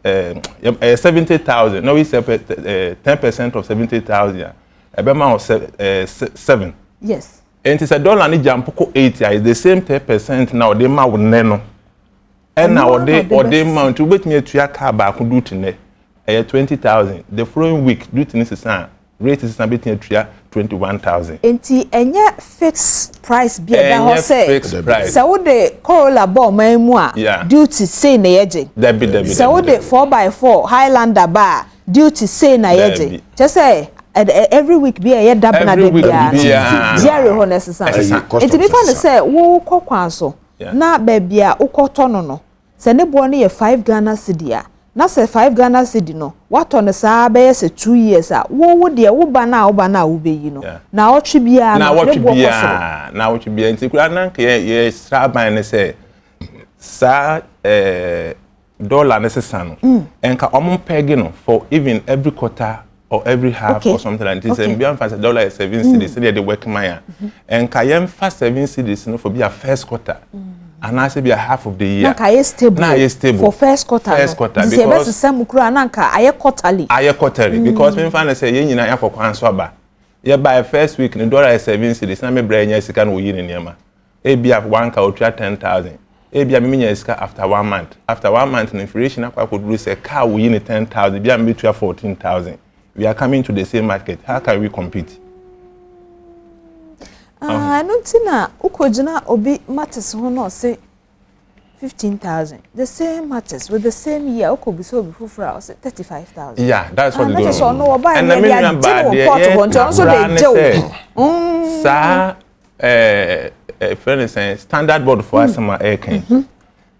Speaker 17: 70,000. No, we separate 10% of 70,000. About 7.
Speaker 7: Yes.
Speaker 17: And it's $1 ni jump 80. It's the same 10% now. They ma would neno. And now they mount to wait me to your car back do to ne. 20,000. The following week do to this rate is a bit near 21,000.
Speaker 7: Enti enye fixed price bi da ho say.
Speaker 17: Fixed price.
Speaker 7: So wo de Corolla ball man mu a duty say na yeje.
Speaker 17: Debi.
Speaker 7: So wo de 4x4 Highlander bar duty say na yeje. Just say every week bi e dab na de bia. Jerry ho necessary. Enti bi fa say wo kokwan so na ba bia ukoto no. Se ne bo no ye 5 Ghana cedi a. Na se 5 Ghana cedi no wato ne saa be se 2 years a wo de wo ba na wo be yi no na otwe bia
Speaker 17: na otwe bia nti kura na nke ye straban ne se sa dollar ne se sano enka omon peg no for even every quarter or every half or something like this and beyond $7 cedis say the work maya enka yem fa 7 cedis no for be a first quarter and I say be a half of the year.
Speaker 7: Nanka ye stable. For first quarter.
Speaker 17: Because
Speaker 7: nanka aye quarterly.
Speaker 17: Because when find say ye nyina yakọ kwan so aba. Ye by first week no $7 cedis na me bra nya sika no yi ne niam. E bia one ka otua 10,000. E bia me nya sika after 1 month. After 1 month inflation akwa koduru say car wo yi ne 10,000 bia me tua 14,000. We are coming to the same market. How can we compete?
Speaker 7: I don't see na ukojina obi matters ho no say 15,000. The same matters with the same year okobi so obi fufura say 35,000.
Speaker 17: Yeah, that's what
Speaker 7: they
Speaker 17: do.
Speaker 7: No buy and so they do.
Speaker 17: Sa friend say standard board for asema eken.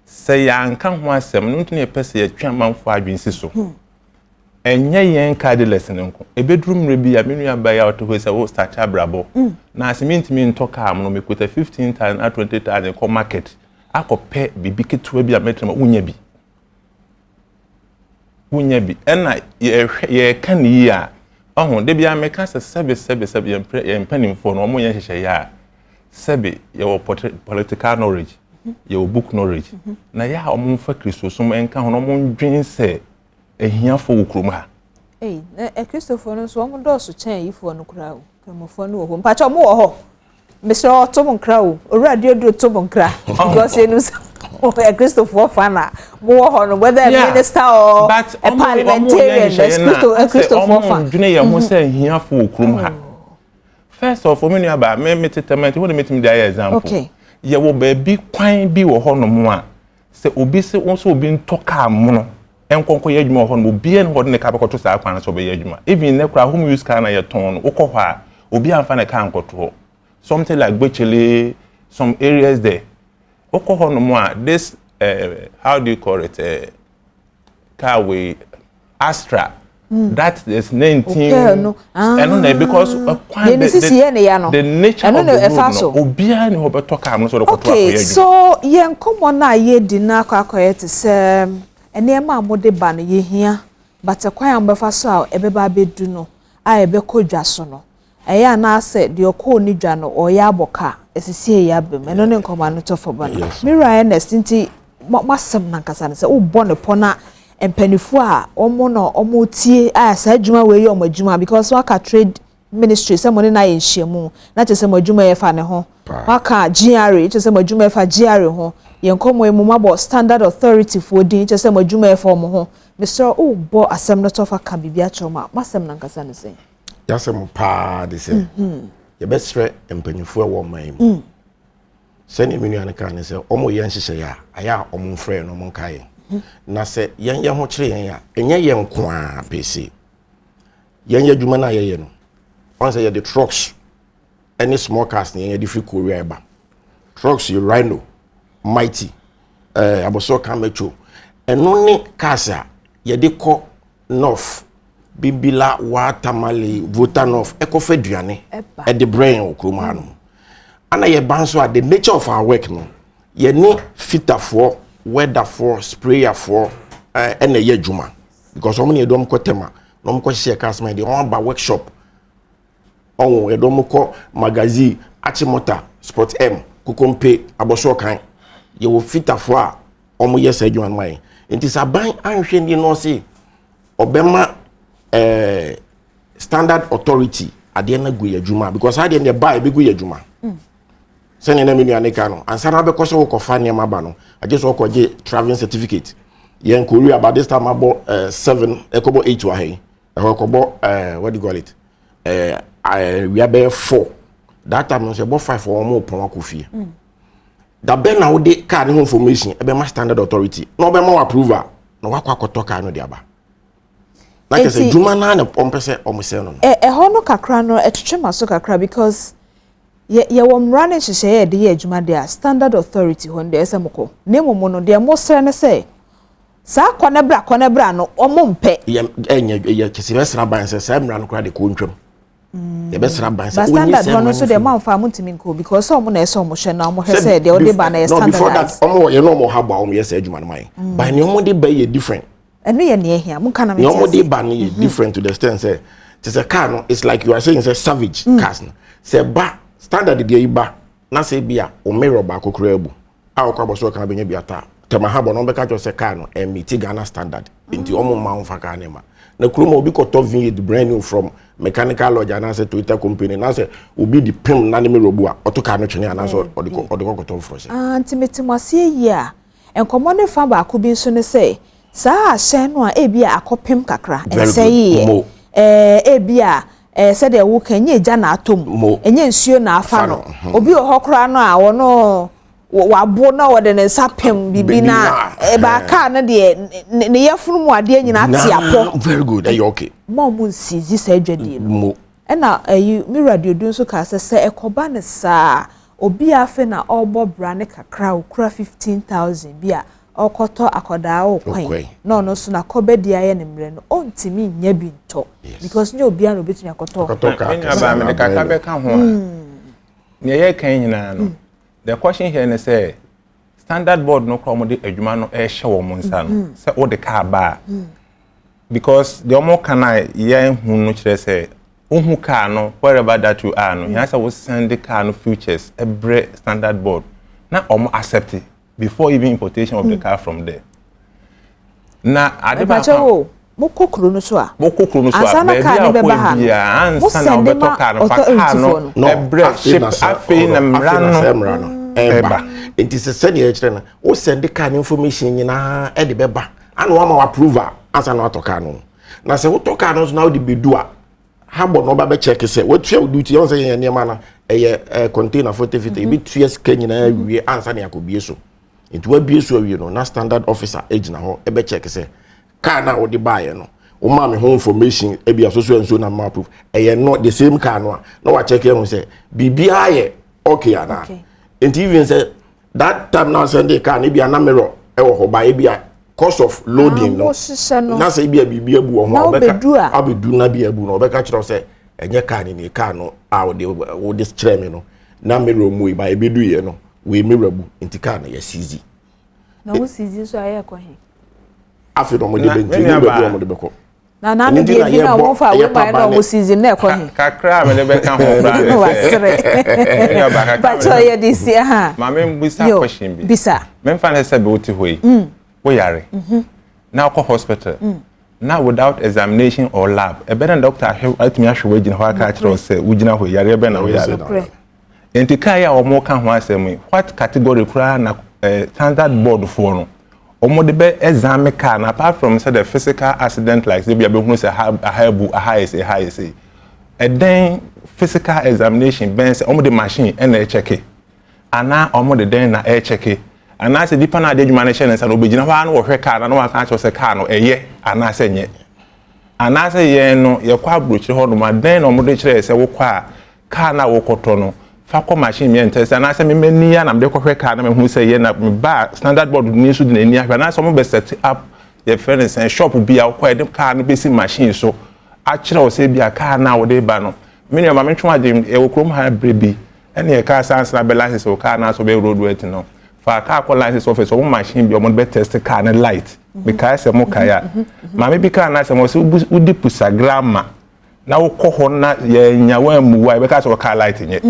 Speaker 17: Say yanka ho asem no ntune pese ya twamanfo adwensi so. Enye yen cardless nko ebedrum rebi ya menu ya buy out ho say wo start abrabo na asiment mi ntoka am no me quote 15,000 at 20,000 ko market akopɛ bibi ketewa bi a metrema unya bi ɛna ye kan yi a ɔho de bia meka sebe ye mpanimfo no ɔmo ye hyehyɛ ya sebe ye political knowledge ye book knowledge na ya ɔmo mfa kristosum enka ho no ɔmo ndwen sɛ ehiafo wokrom ha
Speaker 7: kristofo no so ɔmo dɔso kyɛn yifo no kra o kramofo no wɔ ho mpacha ɔmo wɔ hɔ Mr. Otom Crow, already do Tom Cra. Because you know, a Christopher Fana, more whether a minister or a parliamentarian, a Christopher Fan.
Speaker 17: Junior, almost saying here for Krumha. First of all, many about me testament, you meet me the example. Okay. You will be quite be or honor more. Say, Obisi also been talker mono. And conquer Yajma will be and what in the capital to Saquanas of Yajma. Even the crowd whom use can a tone, Okoha, Obi and Fan a can control. Something like Bechele, some areas there. This, how do you call it? Carway, Astra. That is 19. And because the nature of the road,
Speaker 7: okay, so yen come on na ye dinner kwakoyet say enema mode ban ye hia but kwan befa so a ebeba bedu no a ebe kodwa so no eya na ase de okọ ni dwa no oya aboka esisi ya bem eno ne nkoma no to foba no mira ernest nti masem na nkasa ne se wo bo ne pona empanifu a omo no omo tie a sa adwuma we yi omo adwuma because waka trade ministry se mo ne na ye hyiamu na te se mo adwuma ye fa ne ho waka GRA te se mo adwuma ye fa GRA ho ye nkomo emu mabo standard authority for din te se mo adwuma ye fa mo ho Mr. O bo asem no to fa ka bibia choma masem na nkasa ne se
Speaker 6: yasem pa de se ye besre empanyifu e wo man se ne menu an kan se omo ye nhihye ya aya omo mfre no mo nkae na se yen ye ho kire yen ya enye ye nko a pese yen ye dwuma na ye no on say ye the trucks any small cars ne ye different Korea eba trucks you Rhino Mighty aboso Kamecho eno ne cars a ye de ko north
Speaker 18: bibila wa tamale votanov ekofe duane e de brain okroma no ana ye banso at the nature of our work no ye ni fitafo weatherfo sprayerfo ene ye juma because omo ne dom kotema no mo ko hye customer de on ba workshop on we dom ko magazine achimota sport m kukompe aboso kan ye wo fitafo a omo ye sa juma mai enti saban anhwe ni no se obema standard authority ade na gu yadwuma because ade na buy be gu yadwuma sene na menu aneka no ansa na be ko so ko fa ne maba no aje so ko je traveling certificate yen ko ri about this time abo 7 ekobo 8 wa he ekobo what do you call it we are 4 that time no se bo 5 for mo pon akofie da be na wo de card information e be ma standard authority no be ma approval no wa kwa akotoka no de aba na kese juma na na pompese omuse no
Speaker 7: hono kakra no etwetwe so kakra because ye wom running hye de ye juma de standard authority hon de esemko nemomo no de mo sere ne se sa kone bra no omompe
Speaker 18: ye kese besra ban se sa mra no kra de ko ntwam ye besra ban se
Speaker 7: standard hono so de man fa muntimi nko because omo na ese omo hye na omo hye se de o de ba na standard
Speaker 18: before that omo ye no mo haba omo ye se juma no mai by ne omo de ba ye different
Speaker 7: eno ye ne ehia mun kana me
Speaker 18: your body ban is different to the extent say it's a car no it's like you are saying it's a savage cars no say ba standard de iba na say bia o mirror ba kokura ebu a okwa boso kan benya bia ta tema ha bo no be ka jo say car no meet Ghana standard nti omo ma onfa ka ne ma na kuruma obi ko top v brand new from mechanical lodge na say Toyota company na say obi di pim na ne mirror bu a otoka no twene na so odiko top for say
Speaker 7: antimetimase yi a enkomo ne fa ba ko bi so ne say sa ahye no a ebia akopem kakra ensei ebia se de wo kan nye ja na atom enye nsuo na afa no obi ohokra no a wono wabo na wode ne sapem bibi na ba ka na de ne yefunu mu ade nyina tiapo
Speaker 18: very good are you okay
Speaker 7: mom nsizi sa adwade no na mi radio dun so ka se ekoba ne sa obi afe na obo brane kakra okura 15,000 bia okoto akoda o kwan no so na kobedia ye ne mre no ontimi nya bi nto because nya obi an obetumi akoto
Speaker 17: nya ba me kaka be ka ho a ne ye kan nyina no the question here ne say standard board no kro mo de adwuma no e hye wo mo nsa no say o de ka ba because the omo kana ye hu no kire say ohu ka no wherever that you are no ya say wo send the car no futures every standard board na omo accept it before even importation of the car from there. Na adeba
Speaker 7: ko mo kokuru no so a
Speaker 17: asana ka ne be ba ha ansana be to car no fa car no ebre ship afei na mra no eba
Speaker 18: enti se send ye kire na o send the car information nyina e de be ba ana wa ma approval ansana to car no na se wo to car no na o de bedu a ha bo no ba be check se wo tua duty on say ye ne ma na e container 40 e bi tua scan nyina wie ansana yakobie so it will be so you know na standard officer age na ho e be check say car na wo de buy no o ma me ho information e bia so and so na ma proof e not the same car no na wa check e say bibia ye okay ana and even say that time now send the car na bia na mirror e wo ho buy bia cost of loading no na say bia bibia bu ho abedu na bia bu no be ka kire say enye car ni car no a wo de kire me no na mirror mu e ba e bedu ye no we mirabu intika na ya sizi
Speaker 7: na wo sizi so aye ko he
Speaker 18: afi no mo de benji ni bedu mo de beko
Speaker 7: na de bi na wo fa wo ba na wo sizi na ko he
Speaker 17: kakra me de be ka ho bra
Speaker 7: no wasere ba cho ye disi ha
Speaker 17: ma me mbisa question bi
Speaker 7: bisa
Speaker 17: me fa na se be oti hoyi wo yare na ko hospital now without examination or lab a better doctor atumi ahwe gina ho aka kire say wo gina ho yare be na wo yare enti kai a omo ka ho asem what category kura na standard board for no omo de be exam car na apart from say the physical accident like say be hu say a high say and then physical examination ben say omo de machine and e check ana omo de den na e check ana say dipa na de adwuma na che na say no begina ho na wo hwe car na no aka cho say car no eye ana say nye ana say ye no ye kwa abrochi ho no ma den na omo de kire say wo kwa car na wo koto no fa machine me enter na say me mani ya na me ko hwe car na me hu say ye na me ba standard board ni so de ni ahwa na so mo be set up your friends and shop bi a ko e car no be si machine so achira o se bia car na wo de ba no me ne ma me twon agem e wo krom ha brebi ene e car sans na be license o car na so be road weight no fa car call license office o machine bi o mo be test car na light because mo kaya ma me bi car na se mo se udi pusa grama na wo ko na ye nyawa mu wa be ka so car light nye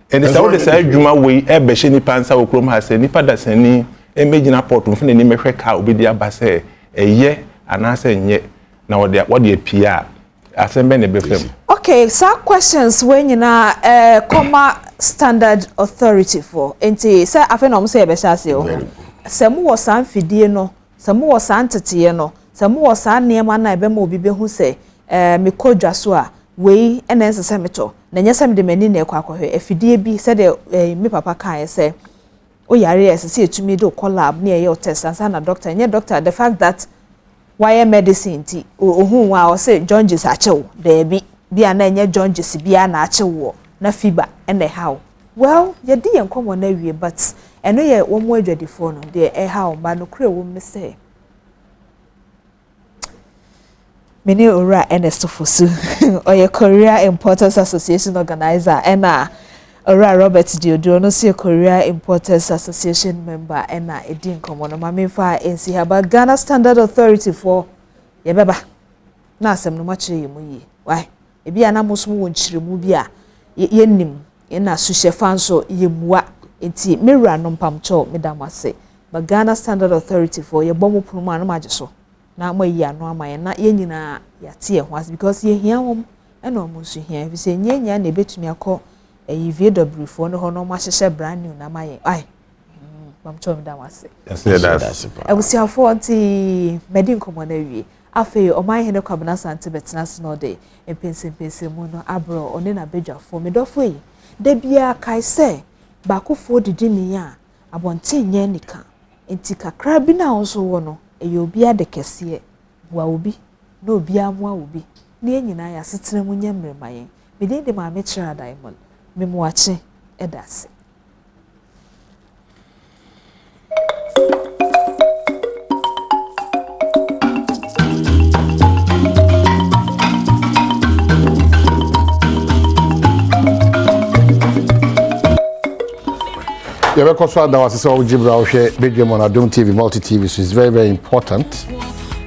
Speaker 17: ene sa wo de sa adwuma we e be hye ni pansa wo krom ha se ni pada sani e megina port mfine ni mehwe car obi dia ba se eye anase nye na what they appear asembe ne befem.
Speaker 7: Okay, some questions when you na comma standard authority for enti say afa na say be shase o say mu wo san fidie no say mu wo san tete no say mu wo san niam na ebe ma obi be hu say me kodwa so a we ena nsese meto na nya sam de mani na ekwakohwe afidie bi say de me papa kan say o yare ese etumi do collab na ye test and na doctor nya doctor the fact that why medicine ti ohun wa o say John Jesus achew there bi ana enye John Jesus bia na achew na fiba ene how well ye di enkomo na wie but eno ye wo mo adwadifo no de how ba no kure wo me say many ora Ernest Fosu oye Korea Importers Association organizer ena ora Robert Diodo no see Korea Importers Association member ena edin komo no mame fa ensi haba Ghana Standard Authority for ye beba na asem no machire ye mu yi why e bia na musum won chire mu bia ye nim ye na suhye fanso ye muwa enti mewura no mpamcho medamase ba Ghana Standard Authority for ye bomo puruma no majeso na amayi ano amaye na ye nyina yate ye ho because ye hia wom ena omo su hia bi se nyenya na ebetumi akọ VW for no hono ma hyehyɛ brand new na maye ai bamcho medamase
Speaker 17: yes
Speaker 7: abusiafo nti medin komo na wie afi oman hene kwabena sante betena no de empensempense mu no abro one na bedwafo medofo yi da bia kai se ba kofo didi mi ya abonte nye nika enti kakra bi na onso wo no eyo obi ade kese bua obi na obi amwa obi na enyina ya setena mu nyamre mayen medin de ma mekyra diamond memuache edase
Speaker 6: Yeah, because that was so Jibra Badwam on Adom TV, multi TV, so it's very, very important.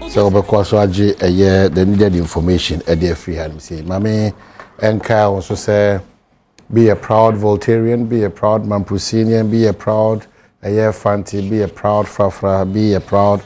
Speaker 6: So because the needed information at the free hand. Say, Mami Enka also say, be a proud Voltarian, be a proud Mampusinian, be a proud Fanti, be a proud Fafra, be a proud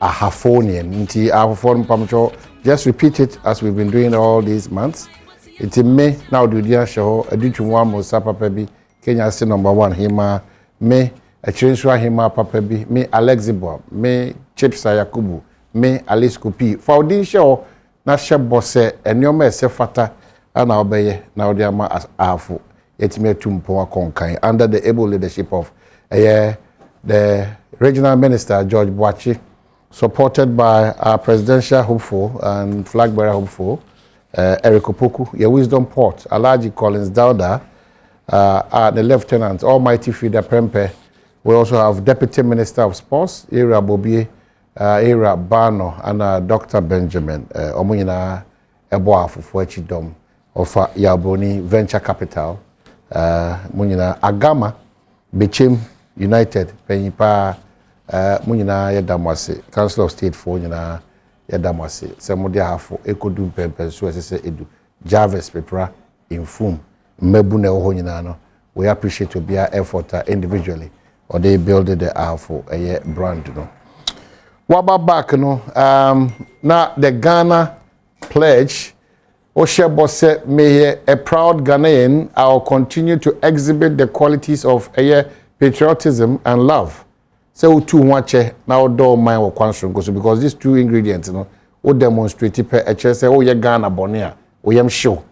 Speaker 6: Ahafonian. Nti Ahafon Pamcho. Just repeat it as we've been doing all these months. It's in May now. Do the show? I did you one more Sapa Pebi Kenya say #1 Hima. Me a Chinswa Hima Papa B, me Alexibo, me Chipsa Yakubu, me Alice Kupi. For the show, Nasha Bosse, and your mess fata, and I'll be now the ama as Afu, yet me tumpo konkai, under the able leadership of the regional minister George Boachi, supported by our presidential hopeful and flag bearer hopeful, Eric Opoku, your wisdom port, Alaji Collins Dauda. The Lieutenant, Almighty Fida Prempe. We also have Deputy Minister of Sports, Ira Bobie, Ira Bano, and Dr. Benjamin Omuina Eboafu Fuechidom of Yaboni Venture Capital, Munina Agama, Bichim United, Penipa, Munina Yadamasi, Council of State for Munina Yadamasi, Samudia Hafu, Ekodum Pempe, Suese Edu, Jarvis Pepra, Infum. We appreciate to be our effort individually or they build the for a brand. What about back? Now the Ghana pledge, Oshebo said, may a proud Ghanaian I'll continue to exhibit the qualities of patriotism and love. So too much now don't mind what because these two ingredients, will demonstrate a say, oh yeah, Ghana Bonia, we am sure.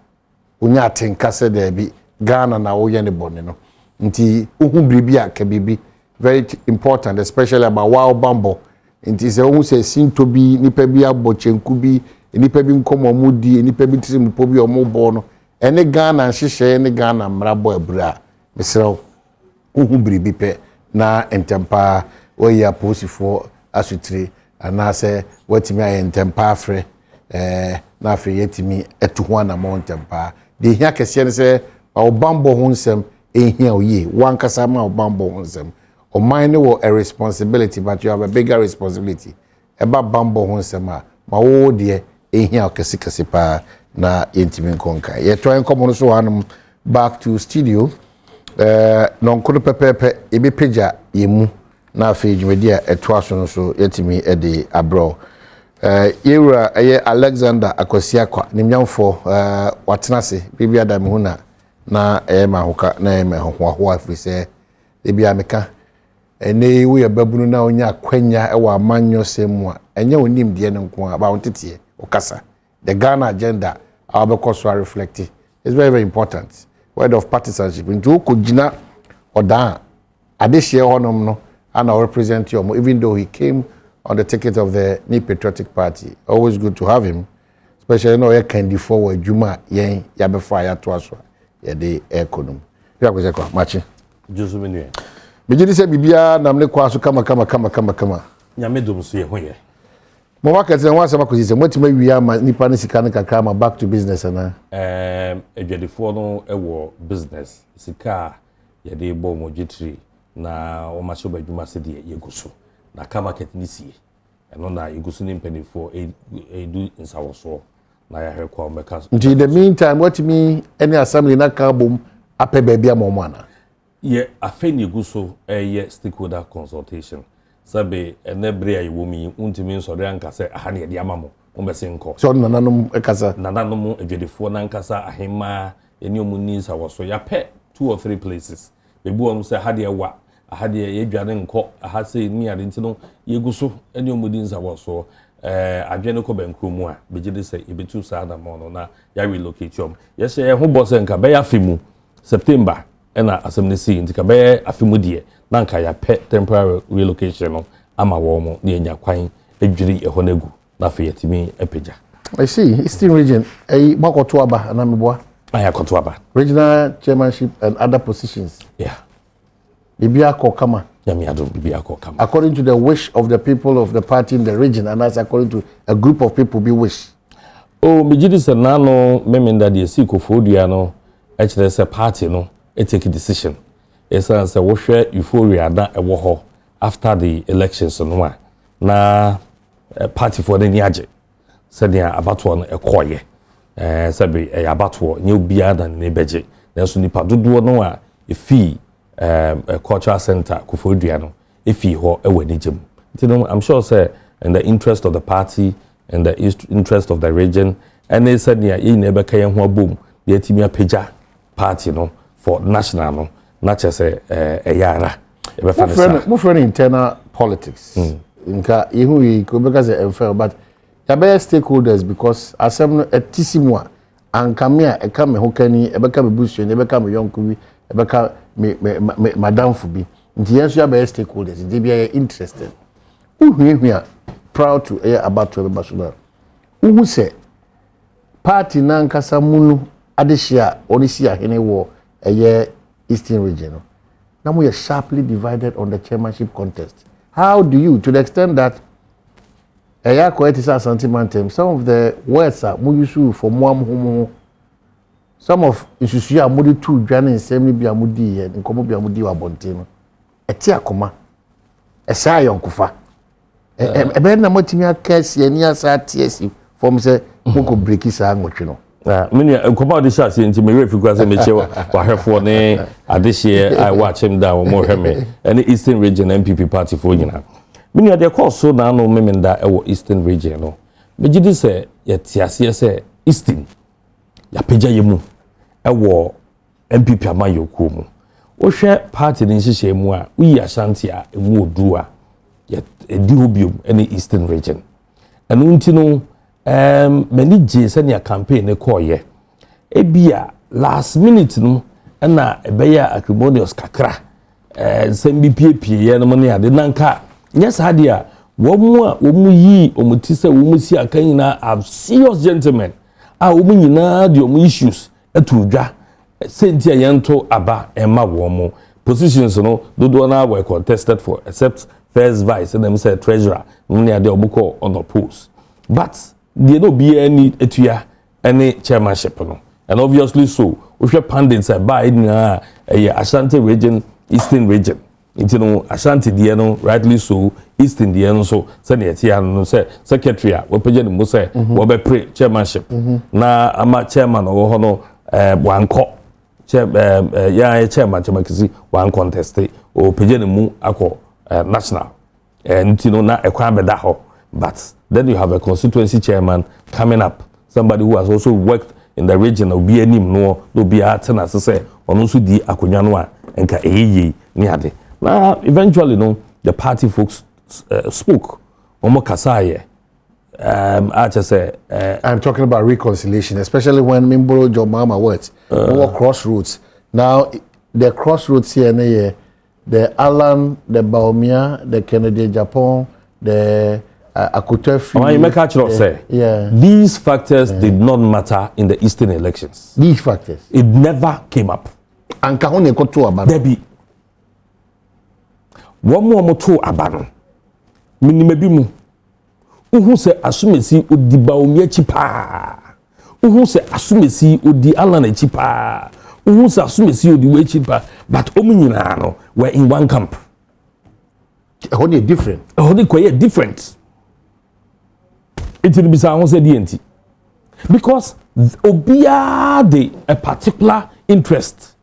Speaker 6: Unya tenka se de bi Ghana na wo ye ne bone no nti uhu bribi a ka bibi very important especially about wild bambo nti se uhu se sinto bi nipa bi abochenku bi nipa bi nkomo mudi nipa bi tirim po bi omo no ene Ghana hihye ene Ghana mrabo abura mesrew uhu bribi pe na entempa oya posifo asutire ana se watimi aye entempa afre na afei yetimi etu ho na mountain pa de hia kese ne se obambo ho nsem ehia oye wankasa ma obambo ho nsem o mine wo a responsibility but you have a bigger responsibility eba bambo ho nsem ma wo de ehia kese pa na yentimi nkonka ye to enkomo no so hanum back to studio non kono pepepe ebi peja yemu na afei dwumedi a eto aso no so yetimi de abro yewura Alexander Akosiakwa nimnyamfo watenase bibia da me huna na mahoka na ho afise bibia meka ene wo ye babunu na onya kwanya wa amanyo semu a enya onim de ne nko a ba wontete okasa the Ghana agenda abekoso reflect is very very important word of partisanship nti ko gina odan adehye honom no and I represent you even though he came on the ticket of the New Patriotic Party. Always good to have him, especially you know he can do forward Juma yen ya be fire to us ya de economy. Ya ko zekwa machi.
Speaker 9: Josu menu.
Speaker 6: Bijidi se bibia na mle kwa so kama.
Speaker 9: Nyame dom so ye ho ye.
Speaker 6: Mo market na wansa makozi se motima wiya ma nipa ne sika ne kakra ma back to business na.
Speaker 9: Edwadefo no ewo business sika ya de bo mo gitri na o ma so badwuma se de ye guso. Na ka market ni sie eno na igusu ni mpanifo edu nsawoso na ya hekwa meka.
Speaker 6: In the meantime what me any assembly na ka bom ape baabi amomo ana
Speaker 9: ye afeni igusu ye stakeholder consultation sabe enebre ayi womi untimi nsore ankase ahane ye amamo ombese nko
Speaker 6: so nananum ekasa
Speaker 9: nananum edwedefo na ankasa ahema eni omuni nsawoso ya pe 2 or 3 places bebu onu se hade ewa ahade ye dwane nko ahase ni ade ntino yeguso ene omudi nsawoso adwene ko bankromu a begide se ebetu sada mono na ya relocate yom yes ye ho boss nka be ya fimu September ena asemnesi ntika be afimu die na nka ya pe temporary relocation no ama wo mo na enya kwan edwiri ehonegu na fe yetimi epeja.
Speaker 6: I see Eastern region makoto aba na meboa
Speaker 9: ayakoto aba
Speaker 6: regional chairmanship and other positions.
Speaker 9: Yeah.
Speaker 6: Bibia Kokama.
Speaker 9: Bibia Kokama.
Speaker 6: According to the wish of the people of the party in the region, and that's according to a group of people be wish.
Speaker 9: Oh, Mijidi said, no, memenda the Sikofobia no, actually, as a party no, take a decision. It's a washer euphoria that a war after the elections no na party for the Niaje. Said they are about one a choir. Sabi a abattoir, new beer than Nebeje. There's only Padudo no a fee. A cultural center Kufodriano if he ho ewenijim. I'm sure say in the interest of the party and the interest of the region and they said near in never came boom the Timia Peja party no for national no not just a yara.
Speaker 6: Move for internal politics. Inka ihu because unfair but yabe stakeholders because asem a tisimwa and kamia e kame hokani e beka bebusu e beka me yonkuwi e beka madam Fubi. Nti yenso ya be stakeholders nti bia interested. Uhuehua proud to air about to basuna. Uhu se party na nkasa munu adehia onisia hene wo eye Eastern region. Now we are sharply divided on the chairmanship contest. How do you, to the extent that some of the words are muyu for muam some of isusu amudi two dwane nsem bi amudi ye nkomo bi amudi wa bonte no eti akoma esa yonkufa ebe na motimi akasi ani asa tiesi from say moko breaki sa ngotwe no
Speaker 9: mini nkomo de sha se nti me refi kwa se me chewa wa hwefo ne adehye I watch him down mo hweme any Eastern Region MPP party for nyina mini de call so na no memenda e wo Eastern Region no begidi se yetiase se Eastern ya peja yemu ewo MPP amayoku mu wo hwe party ni nhihye mu a uyi ashanti a emu odu a ya edi hobium any Eastern Region anu nti no many je se ne campaign ne koye ebia last minute no na ebeya acrimonious kakra sembi piepie ye no ne ade nanka nyesa hade a wo mu yi omutise wo mu si akan na a serious gentlemen a wo nyina de omu issues etudwa sentia yento aba ema wo mu positions no dodo na were contested for except first vice and them say treasurer no ne ade obuko on the post but they no be any etuya any chairmanship no. And obviously so we share pundits by Ashanti region, Eastern region. You know, Ashanti no rightly so, Eastern no so Senator no say secretary we page mo say we be pre chairmanship. Na ama chairman or hono one co chairman chairman one contest or page mu akọ national. And you know na ekwan be da ho. But then you have a constituency chairman coming up, somebody who has also worked in the region of BNM no be aten as say on also di akonya no a enka eyi ni ade. Now eventually no the party folks spoke omo kasaye I just say
Speaker 6: I'm talking about reconciliation, especially when Mimboro Jomama words over crossroads. Now the crossroads here the Alan, the Baumia, the Kennedy Japan, the Akutefi.
Speaker 9: You make a say.
Speaker 6: Yeah.
Speaker 9: These factors did not matter in the Eastern elections.
Speaker 6: These factors.
Speaker 9: It never came up.
Speaker 6: And kahone ko to abano.
Speaker 9: Debi. One more to abano. Minimebi mu. Uhu se asumesi odi Baumia chipa. Uhu se asumesi odi Alan chipa. Uhu se asumesi odi we chipa. But omunyina no were in one camp.
Speaker 6: Honey different.
Speaker 9: Honey quite different. It will be someone said DNT. Because obia de a particular interest.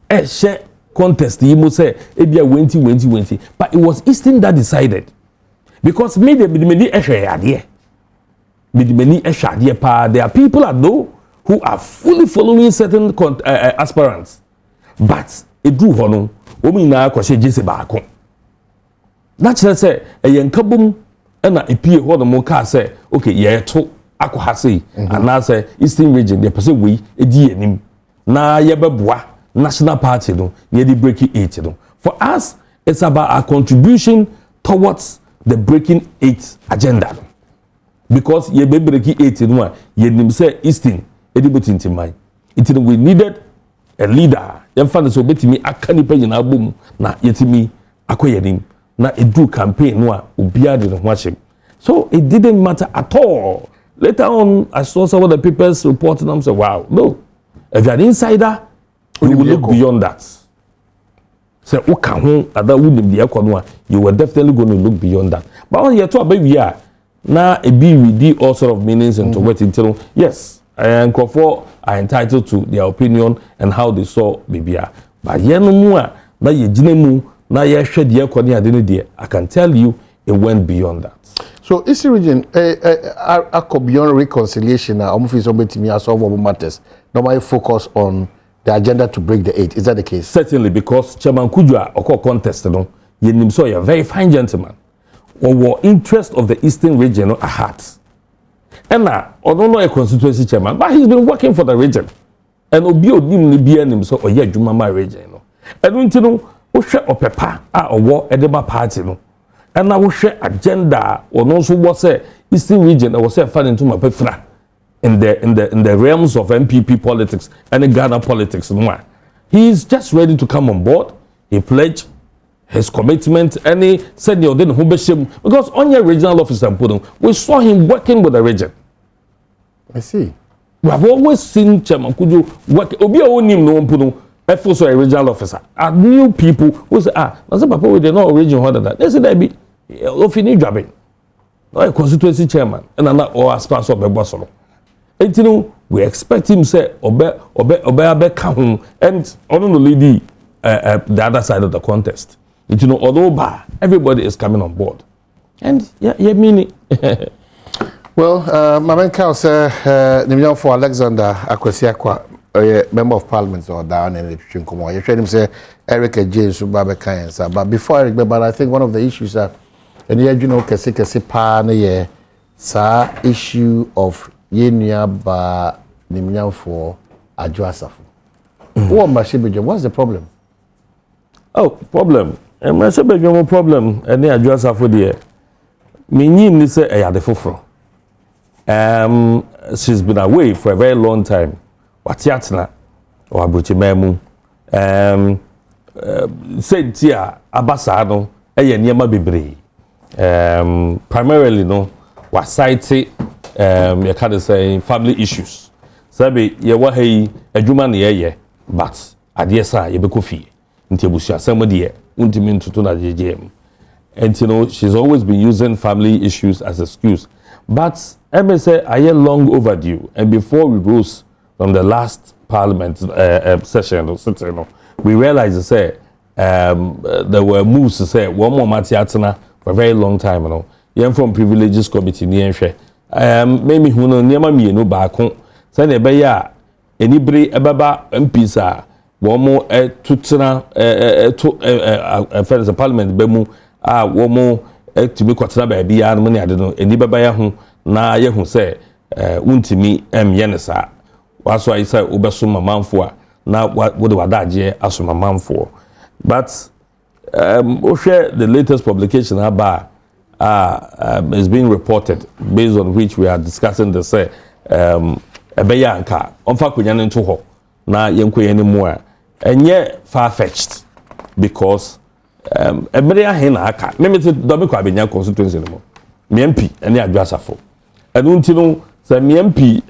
Speaker 9: A share contest, you must say, ebia 20. But it was Eastern that decided. Because me the many there are people I know who are fully following certain aspirants. But it drew hono, women na kwashe jese baako. Naturally say a yankabum ena epie ho no mo ka say okay ye to akwa sei and I say Eastern region the person we edi anim na ye beboa national party no ye di breaking 8 no. For us it's about our contribution towards the breaking 8 agenda no. Because ye be breaking 8 no ye nim say Eastern edi botinti man it we needed a leader ye fa so betimi aka nipa nyina bom na yetimi akoyanim na edu campaign no a obia de no hwachim. So it didn't matter at all. Later on I saw some of the papers reporting them say wow no if you're an insider you will look beyond that. Say uka ho ada wunim de ekono a you were definitely going to look beyond that. But on here to about we are na ebi we did all sort of meanings into what into yes and Nkofo are entitled to their opinion and how they saw bibia. But ye no mu a na ye gine mu na ye hwe de ekoni ade no de I can tell you it went beyond that.
Speaker 6: So Eastern region beyond reconciliation almost betimi solve matters. Normally focus on the agenda to break the 8. Is that the case?
Speaker 9: Certainly, because Chairman Kujua oko contest no ye nim so a very fine gentleman. Or interest of the Eastern region at heart. And now, although a constituency chairman, but he's been working for the region. And obi odim ni bia nim so oye adwuma ma region no. And unti no wo hwe opepa a owo edema party no. And now we share agenda or no so what say Eastern region or say fan into my pefra in the realms of MPP politics and the Ghana politics no. He is just ready to come on board. He pledged his commitment and he said you didn't because on your regional office we saw him working with the region.
Speaker 6: I see.
Speaker 9: We have always seen Chairman Kujo work obi onim no mpuno efo a regional officer. Are new people who say na say papa we dey no region order that. They say that be ofini dwabe. No a constituency chairman and na or sponsor be boss no. Etinu we expect him say obe ka ho and on the lady the other side of the contest. You know, although everybody is coming on board. And yeah, mean it.
Speaker 6: Well, Mamen Kao say the for Alexander Akwesiakwa, member of parliament or down in the Chinkomo. You him say Eric James Babe Kayensa. But before Eric, but I think one of the issues are and you know kesi pa na ye sa issue of yenya ba nimnyam for Adwoasafo. What's the problem?
Speaker 9: Oh, problem. And I say no problem. And they address her for the meaning is a fofro. She's been away for a very long time. What's yatna or abuchi memu? Said tia abasano a niema bebre. Primarily no was cited you can say family issues. Sabi ye wa hey adwuma na ye but ade sa ye be kofi. Nti abusua somebody untimi ntutu na jejem. And you know she's always been using family issues as an excuse. But say I am long overdue, and before we rose from the last parliament session, we realized say there were moves to say one more Matiatana for a very long time. You know, you're from privileges committee near maybe who know near me no back home. Send a beya anybody ababa MPs one more tutana a parliament bemu one more to me kwatena baby and money I don't know any baba hu na ye hu say untimi yenesa was why I say obesuma manfo na what wadaje asuma manfo but share the latest publication about is being reported based on which we are discussing the say ebeya nka onfa kunyane nto ho na yenkoye ni mu a enye far fetched because emere ahe na aka memete dobe kwa benya constituency no MP ene adwasafo enu nti no se MP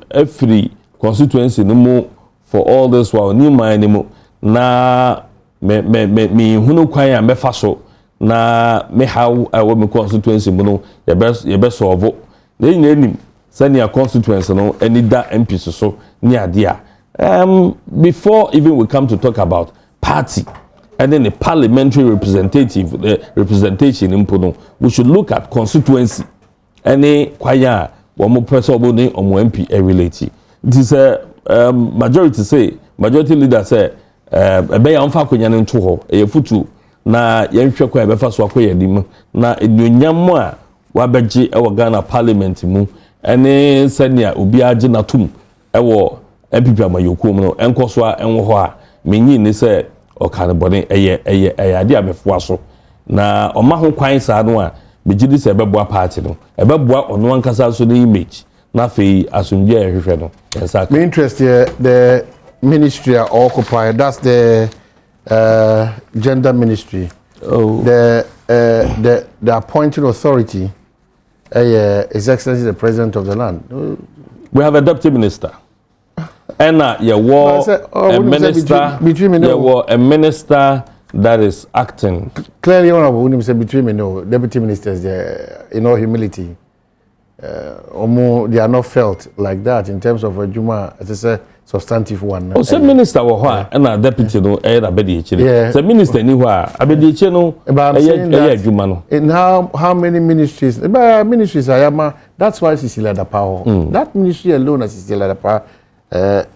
Speaker 9: every constituency no mu for all this while ni man ni mu na me hunu kwan a mefa so na me how I me constituency mu no ye be solve na enim senior constituency no any da MP so ni ade a before even we come to talk about party and then the parliamentary representation in Pono, we should look at constituency. Any kwaya one person obo MP relate. This majority leader say ebe ya mfa kwanya nto ho e futu na yenhwe kwa ebe fa so akoya dim na enunyam a wabeje e wo Ghana parliament mu ene senior obi age natum e wo MPP amayoku mu no enkoso a enwo ho a menyi ni say o kan bone eye ade amefo so na o ma ho kwan sa no a begidi se beboa party no ebeboa ono ankasa so the image na fei asumje ehwehwe no exactly.
Speaker 6: Me interest here the ministry are occupied, that's the gender ministry.
Speaker 9: Oh.
Speaker 6: The appointing authority His Excellency the President of the land.
Speaker 9: We have a deputy minister. And a minister a minister that is acting.
Speaker 6: Clearly, Honorable, when you say between me, no, deputy ministers, in all humility, they are not felt like that in terms of a Juma, as a substantive one.
Speaker 9: Oh, some minister were and a deputy no, yeah. The minister knew Abedi no,
Speaker 6: in how many ministries? Ministries I am. That's why Cecilia the power. That ministry alone, as Cecilia the power. Workload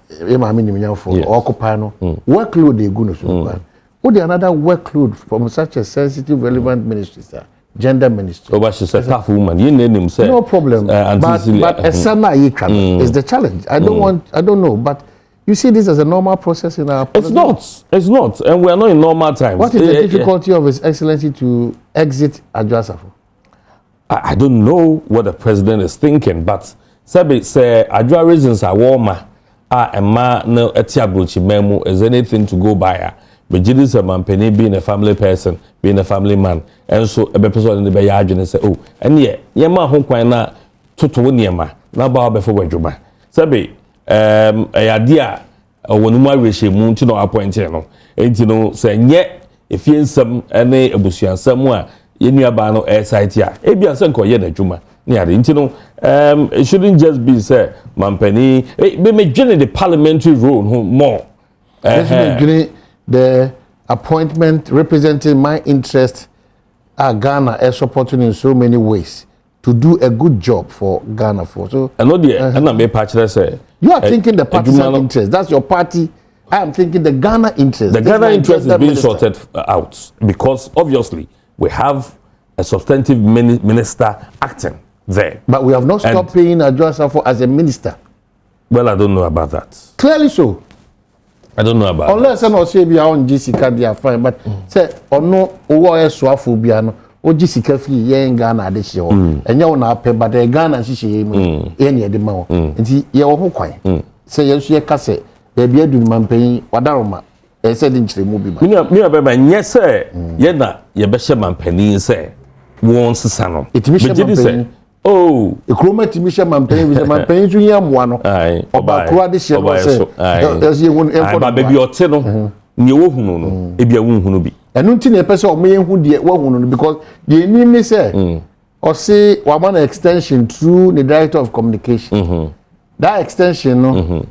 Speaker 6: they go to would another workload from such a sensitive relevant ministry, sir? Gender ministry.
Speaker 9: Oh, but she's a tough woman. You name him, sir.
Speaker 6: No problem. But a sana is the challenge. I don't know, but you see this as a normal process in our
Speaker 9: politics? It's not, and we are not in normal times.
Speaker 6: What is the difficulty of His Excellency to exit Adjasafo?
Speaker 9: I don't know what the president is thinking, but say Adwa reasons are warmer. Emma no etiabrochi memo is anything to go by. But Jesus a man penny being a family person, being a family man, and so a person in the bayard and say, oh, and yet, Yama home quina to Niema, now bow before Wajuma. Sabi, a idea when my wish moon to no appointment, and you know, say, yet, if you some any abusian somewhere, in your bano air site ya, Abia Sanko Yena Juma. Yeah, you know, it shouldn't just be say Mampeni. They may generate the parliamentary role more.
Speaker 6: The appointment representing my interest Ghana is supporting in so many ways to do a good job for Ghana for. So
Speaker 9: I know say
Speaker 6: you are thinking the party's interest. That's your party. I am thinking the Ghana interest.
Speaker 9: The Ghana interest is being sorted out because obviously we have a substantive minister acting there.
Speaker 6: But we have not stopped paying Adjasafo as a minister.
Speaker 9: Well, I don't know about that.
Speaker 6: Clearly so.
Speaker 9: I don't know about
Speaker 6: unless I not say be on Jessica they are fine, but say or no owo eswafo bia no o Jessica fi yen Ghana de hye ho. Enya wo na pay but the Ghana hye mu. E na de ma ho. Nti ye wo ho kwan. Say ye so ye ka say be bia dun mampan wadaroma. E say din kire mu bi ma.
Speaker 9: Me abeba nye say ye na ye be hye mampani say won sesa no.
Speaker 6: It be hye
Speaker 9: oh
Speaker 6: ekroma timi hye mampanyin so hia moa no oba kro ade hye no se yesi ehun enfo
Speaker 9: ba baby ote no ne wo hunu no e bia wo hunu bi
Speaker 6: enu nti na pese o me hu de wo hunu no because the name say or say we want an extension through the director of communication that extension no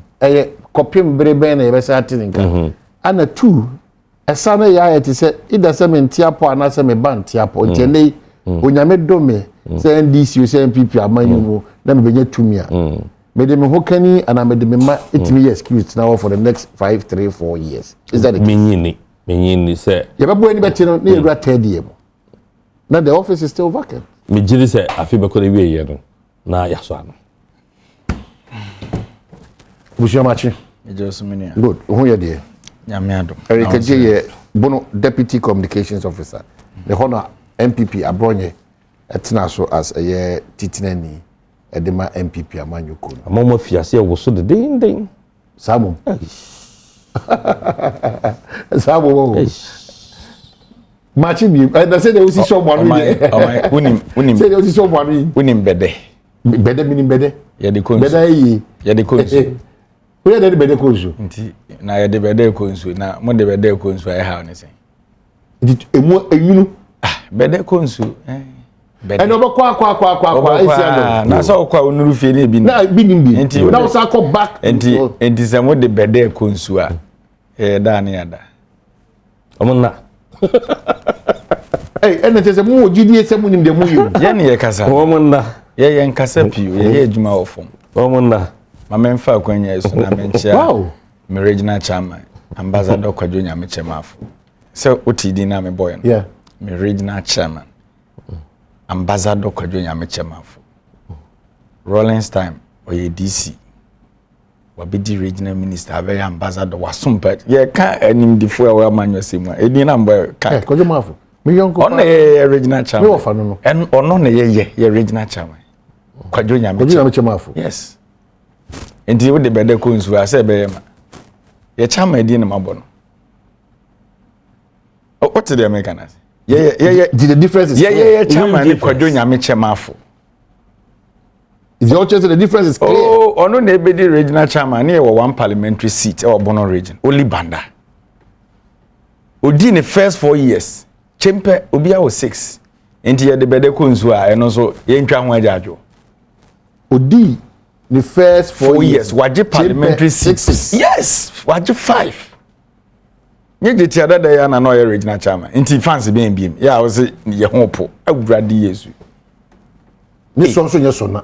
Speaker 6: kopim brebe na yebesa atininka and a two esana ya yeti say either say me ntiapo ana say me ban ntiapo ntene onyame dome say NDC say MPP amanyu na me benye tumia me de me hokani and me de me ma itimi excuse now for the next 5 3 4 years is that
Speaker 9: menyini say
Speaker 6: yebabo ani beti no na yewura third year now the office is still vacant
Speaker 9: me jiri say afi be ko de wie ye no na ya so ano
Speaker 6: Bushamachi
Speaker 16: Ejosumini
Speaker 6: good who you there
Speaker 16: nyame ado
Speaker 6: Erika J Bono deputy communications officer the honor MPP abronye etina so as a titinani edema MPP amanyuko
Speaker 9: amamo fiase wo so de den
Speaker 6: Samu Samu Machi bi na say they usi show manu
Speaker 16: unim
Speaker 6: say they usi show manu
Speaker 16: unim bede
Speaker 6: minim bede
Speaker 16: ye de konsu
Speaker 6: bede yi
Speaker 16: ye de konsu
Speaker 6: we de bede konsu
Speaker 16: nti na ye de bede konsu na mo de bede konsu ai ha ne sen
Speaker 6: nti emu enwunu
Speaker 16: bede konsu
Speaker 6: bede eno kwa esi ando
Speaker 16: na so kwa onuru fie ne bi
Speaker 6: na bi nim bi nti na so akọ back
Speaker 16: nti se mo de bede konsu a da ne ada
Speaker 9: omuna
Speaker 6: ena tese mu ogidie se mu nim de mu yi
Speaker 16: ye ne ye kasa
Speaker 9: omuna
Speaker 16: ye nkasa pio ye adwuma ofom
Speaker 9: omuna
Speaker 16: mamemfa kwanya eso na menchia wow me regional chairman ambassador Kwadwo Nyamechemafo so otidi na me boy no
Speaker 6: yeah
Speaker 16: me regional chairman ambassador Kwadwo Nyamechemafo Rollins time oye DC wabedi regional minister abe ambassador wasumpa ye ka animdifo a wa manyo semu edi na mbo ka
Speaker 6: Kwadwo Mafo me yonko
Speaker 16: on regional chairman
Speaker 6: me wofa no
Speaker 16: en ono ne ye regional chairman Kwadwo
Speaker 6: Nyamechemafo
Speaker 16: yes enti wo de bede ko nsu ase be ma ye chama di na mabo no what did they make us
Speaker 6: the difference is
Speaker 16: yeah chama ni Kwadwo Nyamechemafo
Speaker 6: is the also the difference is clear
Speaker 16: ono na be di regional chairman na wo one parliamentary seat e Bono region only banda odi ne first 4 years chempe obi a 6 enti ye de bede ko nsu a eno so ye ntwa ho ajajo
Speaker 6: odi the first 4 years
Speaker 16: waje parliamentary seats yes waje 5 nye tiada da ya na no ye regional chairman nti fans be mbiem ya wo se ye hopo awurade yesu
Speaker 6: ni so nye so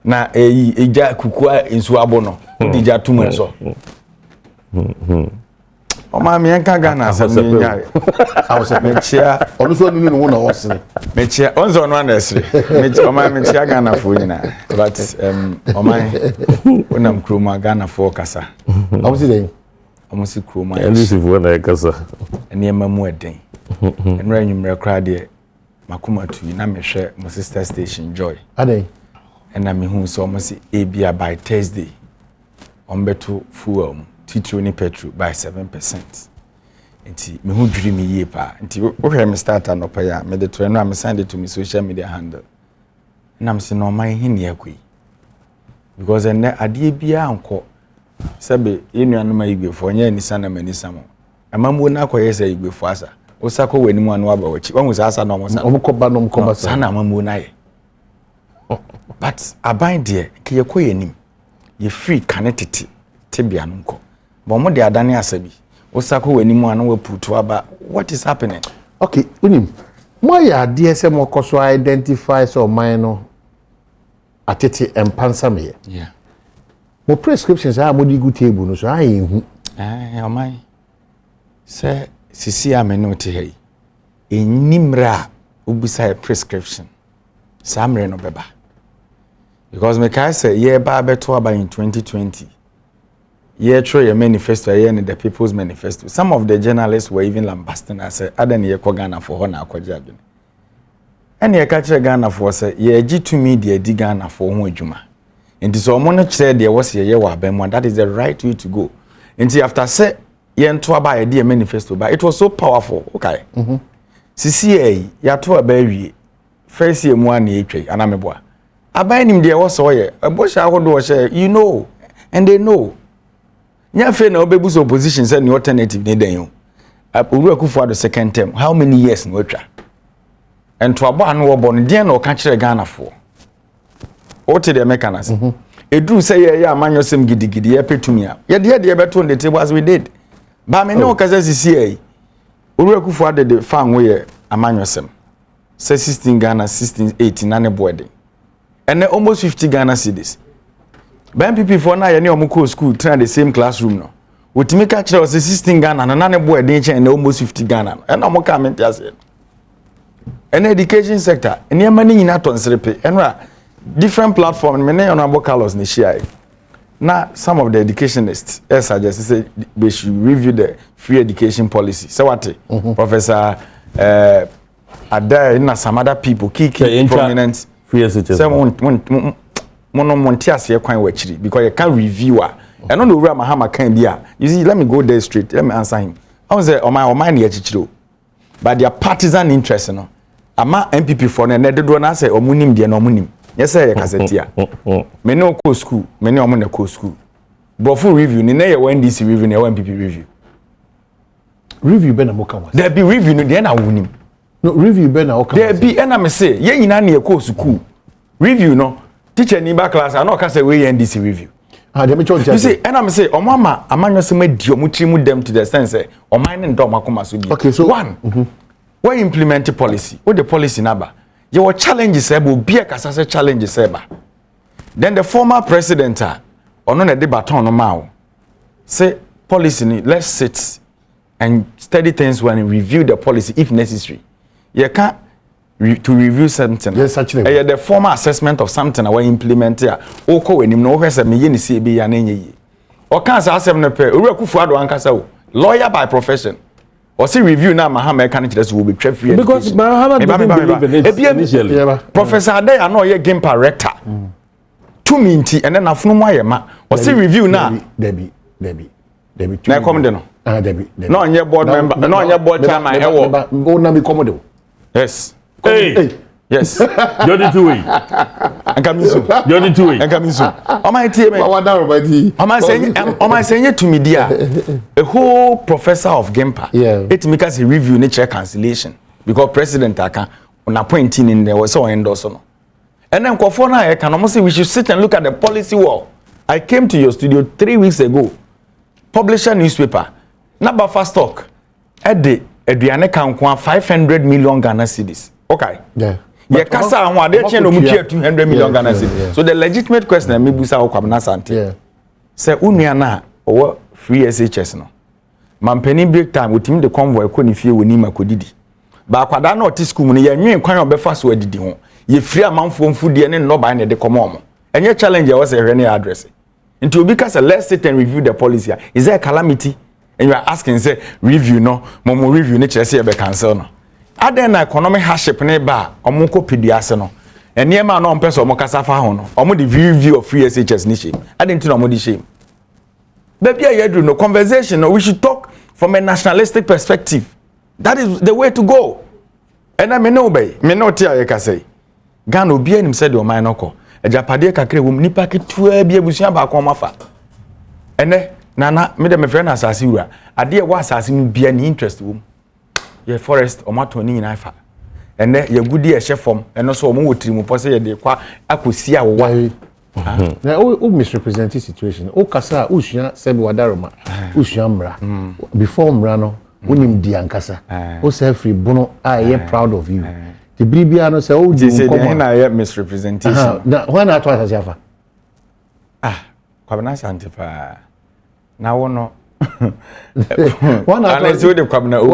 Speaker 16: na eja kukua ensu abo no odi ja tumu so o ma mi enka Ghana asem ni nyaare
Speaker 6: awose mechia onu so ninu no na wose
Speaker 16: mechia onzo no na esre o ma mechia Ghana fo nyina but o ma onam kroma Ghana fo kasa
Speaker 6: awose dey
Speaker 16: amusi kroma
Speaker 9: NDC fo na kasa
Speaker 16: ene mamu eden enra nwumre kra de makoma tu na mehwe mo sister station Joy
Speaker 6: adey
Speaker 16: ena me hu so mo se ebia by Thursday ombeto fuel titro ni petrol by 7%. Nti me hu dwiri me yie pa. Nti wo hwe me starter no pa ya me de to no am send it to me social media handle. Na me se no man hi ne akui. Because ene ade bia anko sebe enuanu ma igbefo nya ni sana mani samo. Amambo na akoye se igbefo asa. Osako wani mu anu aba wachi. Wangu sa asa no mo sa.
Speaker 6: Omkoba no mkoba sa.
Speaker 16: Sana amambo na ye. But aban de ke ye koyenim. Ye free kanetiti tibia no nko. But mo de adane asabi. Osako wani mu anu waputu aba. What is happening?
Speaker 6: Okay, unim. Mo ya de se mo koso identify so man no atete empansa me.
Speaker 16: Yeah.
Speaker 6: Mo prescriptions are mo di good table no so ayi hu.
Speaker 16: Omai. Se sisi ameno te hei. Enimra ubisa prescription. Samre no beba. Because me kai say ye ba beto aba in 2020. Ye throw your manifesto ye in the People's Manifesto. Some of the journalists were even lambasting and say adan ye ko Ghana for ho na akwaje adwene. And ye ka kire Ghana for say ye gi to media di Ghana for ho adwuma. Nti so omo no kire de was ye wa abem, that is the right way to go. Nti after say ye nto aba ye di manifesto, but it was so powerful. Okay. CCA ya to aba wie first year mu ani etwe anameboa aban nim de wo so ye ebosha ahodo wo you know and they know nya fe na obebu so opposition say the alternative ne den yo Owura Akufo-Addo second term how many years no atwa and to abo anu wo bo no den na o ka kire Ghana fo o te de mechanism edru say ye amanyosem gidigidi ye petumi a ye de beto on the table as we did ba me no kaza sisi ai Owura Akufo-Addo de fan we ye amanyosem say 16 Ghana 16 18 na ne boarding and almost 50 Ghana cedis ba MPP for na ye ne omo school train the same classroom no wotimi ka kire was 16 Ghana na ne boarding chain almost 50 Ghana and omo ka ment ase and education sector ene mani nyina tonsrepe enra different platform many honorable Carlos ni share na some of the educationists suggest say they should review the free education policy so what Professor Ada na some other people key prominent
Speaker 9: free education
Speaker 16: say montias kwan wachiri because you can review and no ura mahama kan bia you see let me go there straight let me answer him I was say o my na chichiro but their partisan interest no ama MPP for na dedo na say omunim de na omunim yes say kasetia me no go school me no na go school but full review ni na ye NDC review na MPP
Speaker 6: review be na mo kan was
Speaker 16: there be review no de na wonim
Speaker 6: no review be na o kan
Speaker 16: there be na me say ye nyina na ye go school review no teacher ni ba class I no ka say we NDC review
Speaker 6: they me
Speaker 16: you see and I'm say omama amanyosema di omutirimu dem to the sense say oman ne ndom akoma so bi
Speaker 6: okay so
Speaker 16: one we implement the policy what the policy number your challenges able be a kasa challenges eba then the former president ono na de baton no ma say policy ni let's sit and study things when review the policy if necessary you can to review something
Speaker 6: yes actually
Speaker 16: the former assessment of something I implement here oko wenim no hwese me yeni se bi ya na enye o kan sa asem no pe Owura Akufo-Addo ankasa o lawyer by profession or see review na Mahama can just will be trade free
Speaker 9: because Mahama didn't believe in initially
Speaker 16: Professor Adaya no ye Gimpa rector 2 minti and then afunu mo ayema or see review na
Speaker 6: Debbie
Speaker 16: na come de no
Speaker 6: Debbie
Speaker 16: no onye board member no onye board chairman e wo
Speaker 6: o na be come de
Speaker 16: yes
Speaker 9: hey
Speaker 16: yes
Speaker 9: you're the two way
Speaker 16: Ankamisu
Speaker 9: you're the two way
Speaker 16: Ankamisu o my tie me o my say to media a whole professor of Gimpa it make us review nature cancellation because president aka on appointing in there was so endorse no and then kwofo na e can almost say we should sit and look at the policy wall. I came to your studio 3 weeks ago publisher newspaper na bafa stock ede aduane kan kwa 500 million Ghana cedis okay ye kasa ho ade che no mutua 200 million Ghana cedis so the legitimate question me busa okwabna sante say unua na owo free SHS no mampani break time otimi the convoy ko ni fie woni makodidi ba kwada na oti school no ye nwen kwan obefa so adidi ho ye free amanfo mfudie ne no ba ne de komo omo enye challenge was a hwene address into obi kasa let's sit and review the policy is there a calamity and you are asking say review no momo review ne kire say e be cancel no aden na economic hardship ne ba omo ko peduase no eniema no ompeso omo kasa fa ho no omo the review of free SHS ni shame aden ti no omo di shame baby I do no conversation no we should talk from a nationalistic perspective that is the way to go and I me no be me no tia ye ka say Ghana obi anim said o man no ko ejapade kakre wom nipa ketua bi abusua ba ko mafa ene nana me de me friend asase wura ade e wa asase mu bia ni interest wom ye forest o mato ni nyina fa ene ye gudi e hye eno so o mo wotiri mu pose ye de kwa akosi a wo wa
Speaker 6: na o misrepresent situation o kasa usua sebi wadaroma usua mra before mra no wonim di ankasa o say free bono I am proud of you the bribia no say o
Speaker 16: di come na ye misrepresentation
Speaker 6: na when na twa asase afa
Speaker 16: kwabena sante pa na wono wana to de kwabena o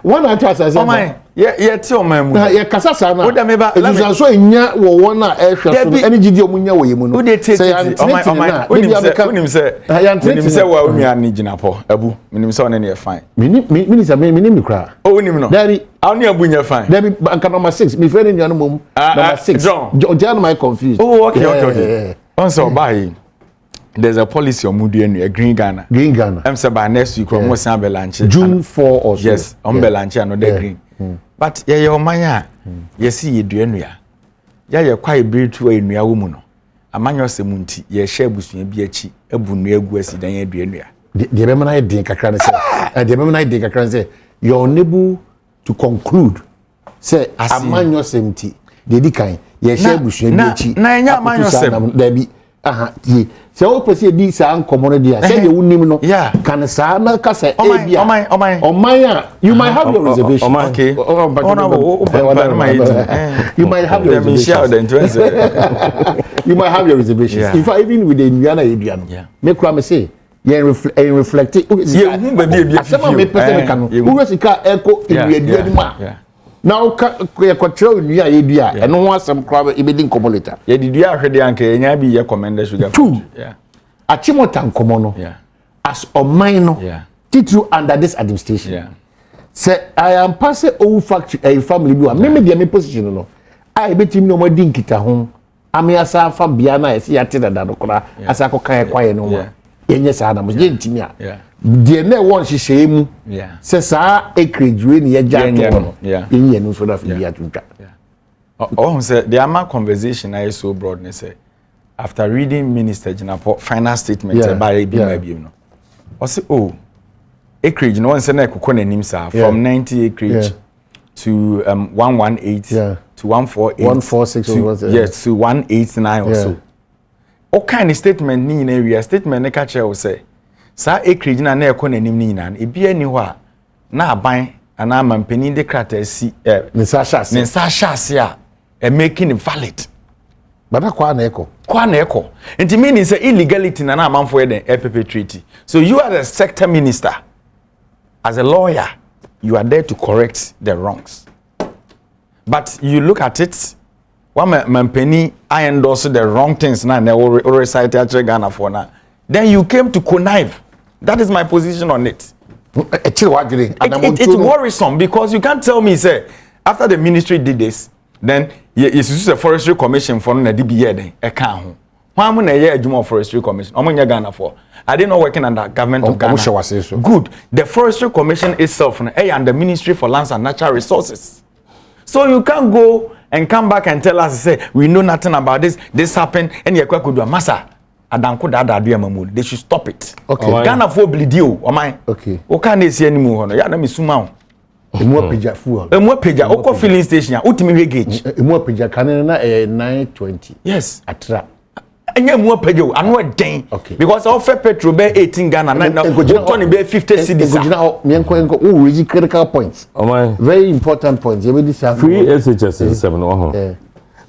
Speaker 6: wana to asase afa
Speaker 16: ye ti o mamu
Speaker 6: ye kasa sa na o so enya wo wona e hwe so eni gidi o munya wo yemu no
Speaker 16: say onim se wa onua ni ginapo abu minim se one ne fine
Speaker 6: minim kra
Speaker 16: onim no
Speaker 6: dari
Speaker 16: awni abunya fine
Speaker 6: dari anka number 6 mi friend nua no mom number 6 John my confused
Speaker 16: okay on so bye there's a policy on Mudu a Green Ghana.
Speaker 6: Green Ghana.
Speaker 16: I'm saying by next week, almost Belanche.
Speaker 6: June 4 or so.
Speaker 16: Yes, on Belanche and the green. But yeah, your mania, you see, you do any. Yeah, you're quite brave to a new woman. A man your semunti, ye share bush and be a cheap, a bunny guessy than you do any.
Speaker 6: The women I think I can say, the women I think I can say, you're unable to conclude. Say, a man your semunti, the decay, ye share bush and be a cheap. Nine man yourself, there be. So person this uncommon idea. Say you wouldn't even know. Yeah. Can sana kasa you might have your reservation.
Speaker 16: Okay.
Speaker 6: You might have your reservations. You might have your reservations. In fact, even with the Indiana Adrian, make what I say. You reflect it. Yeah, who was the car echo in the now, control new idea, and no one some crab immediately comolator.
Speaker 16: Yeah, did you hear the uncle? And be your commander sugar. Two. Yeah.
Speaker 6: A Chimotan Comono. Yeah. As a minor. Yeah. Titu under this administration. Yeah. Say, I am passing old factory a family. You are maybe a position. No, I bet him no more dinkita home. I mean, as I found Biana, I see a tender than as I could quiet no more. Yes, I was getting yeah. The next one she shame. Yeah. Says acreage when you are yeah. In your news for that. Yeah.
Speaker 16: Oh, said the amount conversation I so broad. Say after reading Minister Jinapo final statement by BMB, I say, oh, acreage no one said I could call him from 90 acreage to 118 to 148 146 yes to 189 or so. What kind of statement ni in area statement ne catch will say. Sa acreage na ekɔ nanim ni nyina e bia ni hɔ a na aban ana mampani de krata si
Speaker 6: ne sa
Speaker 16: hyase a making it valid
Speaker 6: but na kwa na
Speaker 16: ekɔ nti meaning say illegality na amanfo e perpetrate. So you are the sector minister, as a lawyer you are there to correct the wrongs, but you look at it one mampani I endorse the wrong things na recite Ghana for now, then you came to connive. That is my position on it. It's worrisome because you can't tell me, say, after the ministry did this, then you use a forestry commission for the DBA. I can't. Why am I a forestry commission? I'm in Ghana for. I didn't know working under government of Ghana. Good. The forestry commission itself and the Ministry for Lands and Natural Resources. So you can't go and come back and tell us, say, we know nothing about this. This happened, and you could do a massa. They should stop it. Okay. Ghana for bledio. Okay. O can't see any more. Ya na misuma.
Speaker 6: Emu peja fuel.
Speaker 16: Emu peja. Oko filling station. Ultimate gauge.
Speaker 6: Emu peja kanena 920.
Speaker 16: Yes.
Speaker 6: Atra.
Speaker 16: Enya emu peja. Anu den. Okay. Because offer petrol be 18 Ghana. Na turn be 50 cedis.
Speaker 6: Mienko who raise critical points. Very important points. You be
Speaker 9: free SHS 7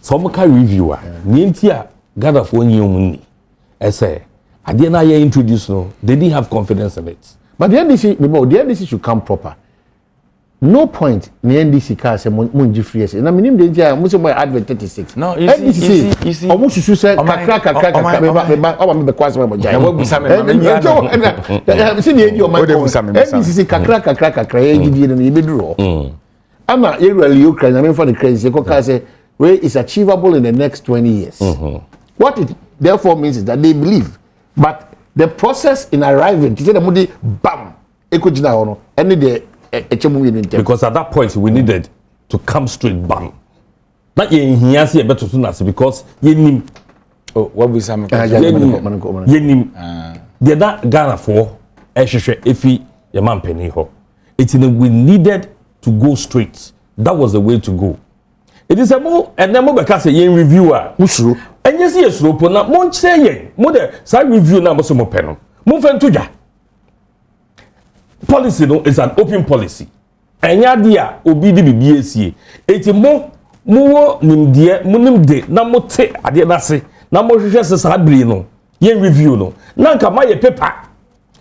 Speaker 9: Some kind reviewer. Nintia Ghana for nyomuni. I say, I didn't introduce no. They didn't have confidence in it.
Speaker 6: But the NDC should come proper. No point. The NDC can say Munji free. And I mean, the most of my advert 36. No, you see. Almost you say, crack. I'm not really Ukraine. I mean, for the crazy, where is achievable in the next 20 years. What it therefore means is that they believe, but the process in arriving, bam,
Speaker 9: because at that point we needed to come straight bam. Not here see a better sooner because yenim.
Speaker 16: Oh, what we say?
Speaker 9: Yenim. They're not Ghana for if your man penny ho. It's in we needed to go straight. That was the way to go. It is a more and then more because a yen reviewer. And yes, yes, Ropo, na mon saying, mother, side review number some pen. Move to ya. Policy no is an open policy. And ya dear, obedi BBAC. It's more nimdia, munim de, namote, adianase, namo just a no. Yen review no. Nanka my paper.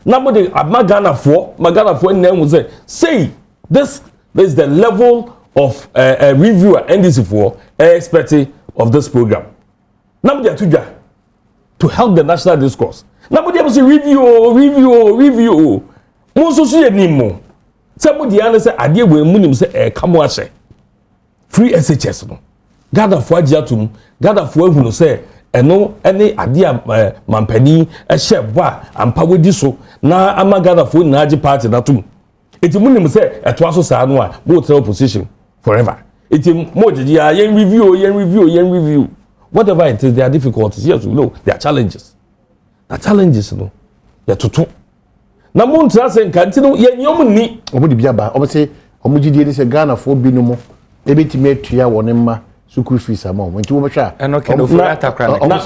Speaker 9: Nobody at Magana for name say this is the level of reviewer NDC for expecting of this program. Nobody to help the national discourse. Nobody able to review. Most of you anymore. Somebody else say idea we munim say come free SHS no. Gather for agiatum, gather for who say eno ene ade mampani ehye boa ampa wodi so na amagada fo na agi party na tum eti munim se eto aso saa no a mo tell position forever eti mo jeje ya yen review whatever it is there are difficulties yes we know there are challenges no ya tutu na mo ntra se nkanti no ye nyom ni
Speaker 6: omo di biaba omo se omo gidie ni se Ghana fo bi no mo ebetime atua woni ma school fees ama mo nti wo behwa
Speaker 9: na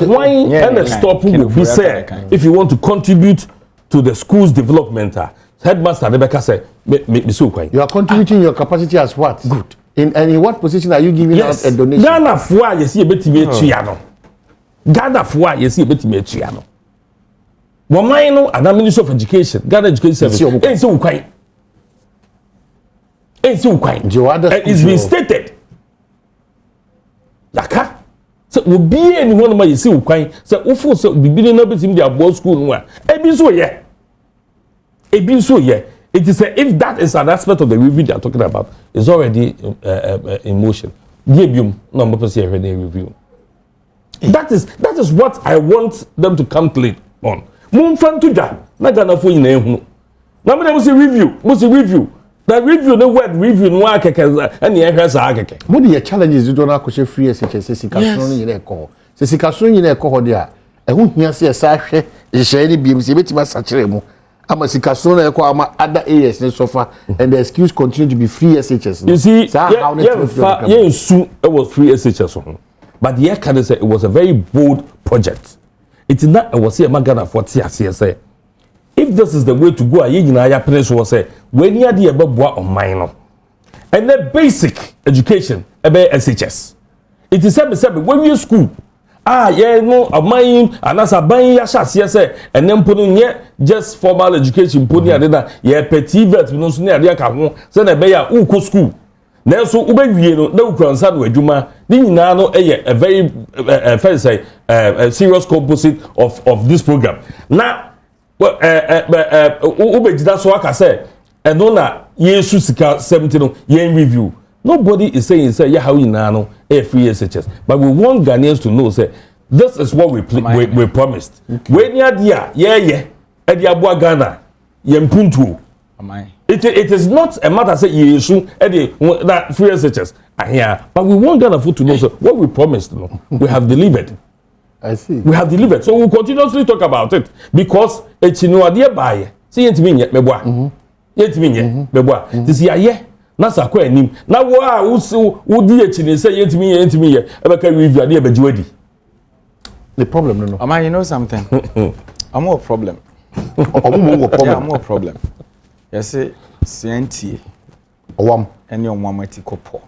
Speaker 9: why and stop will be say if you want to contribute to the school's development headmaster Rebecca say me so kwan
Speaker 6: you are contributing your capacity as what
Speaker 9: good
Speaker 6: in what position are you giving out a donation
Speaker 9: Ghana fo a yesi ebetime atua no Ghana fo a yesi ebetime atua no woman no and Ministry of Education Ghana Education Service ense ukwan it's been stated yaka so obi eni ho no ma yesi ukwan so ofo so bibiri na betim dia board school no a ebi so ye it is if that is an aspect of the review they are talking about is already in motion no mo person here review that is what I want them to come clean on mum fan to ja na Ghana fo nyina ehunu na me dem say review the review no word review no akeke and e hwe sa akeke
Speaker 6: mo the challenges you don't akoshe free SHS sikaso no nyina ekọ se sikaso nyina ekọ ho de a ehu hia se sa hwe hye ni biem se betima sachire mu ama sikaso na ekọ ama other AS ne sofa and the excuse continue to be free SHS
Speaker 9: you see it was free SHS but the can say it was a very bold project it is not it was here Ghana for TSA if this is the way to go aye nyina ya peninsula was say when you dey eboa on mine no and the basic education ebe SHS it is said when you school no amine anasa ban ya hye say and then put in just formal education put in na ye petivet no so na ade aka ho say na be ya uko school na so ubewie no na ukransa no adwuma ni nyina no a very serious composite of this program na ubejida so aka say eno na yesu sika 70 no yen review nobody is saying say how you know free SHS but we want Ghanaians to know say this is what we promised when you dia e dia aboa Ghana yempuntu it is not a matter say yesu that free SHS here but we want Ghana to know so what we promised no we have delivered.
Speaker 6: I see.
Speaker 9: We have delivered. So we'll continuously talk about it because it's no idea by. See it mean yet meboa. Yet mean yet meboa. This year na sakwa anim. Na wo a wo di echi say yet mean ye ebeka review ade ebejiwadi.
Speaker 6: The problem no.
Speaker 16: Am you know something? I'm more problem. I'm more problem. You see CNT
Speaker 6: owam
Speaker 16: any omamati kopo.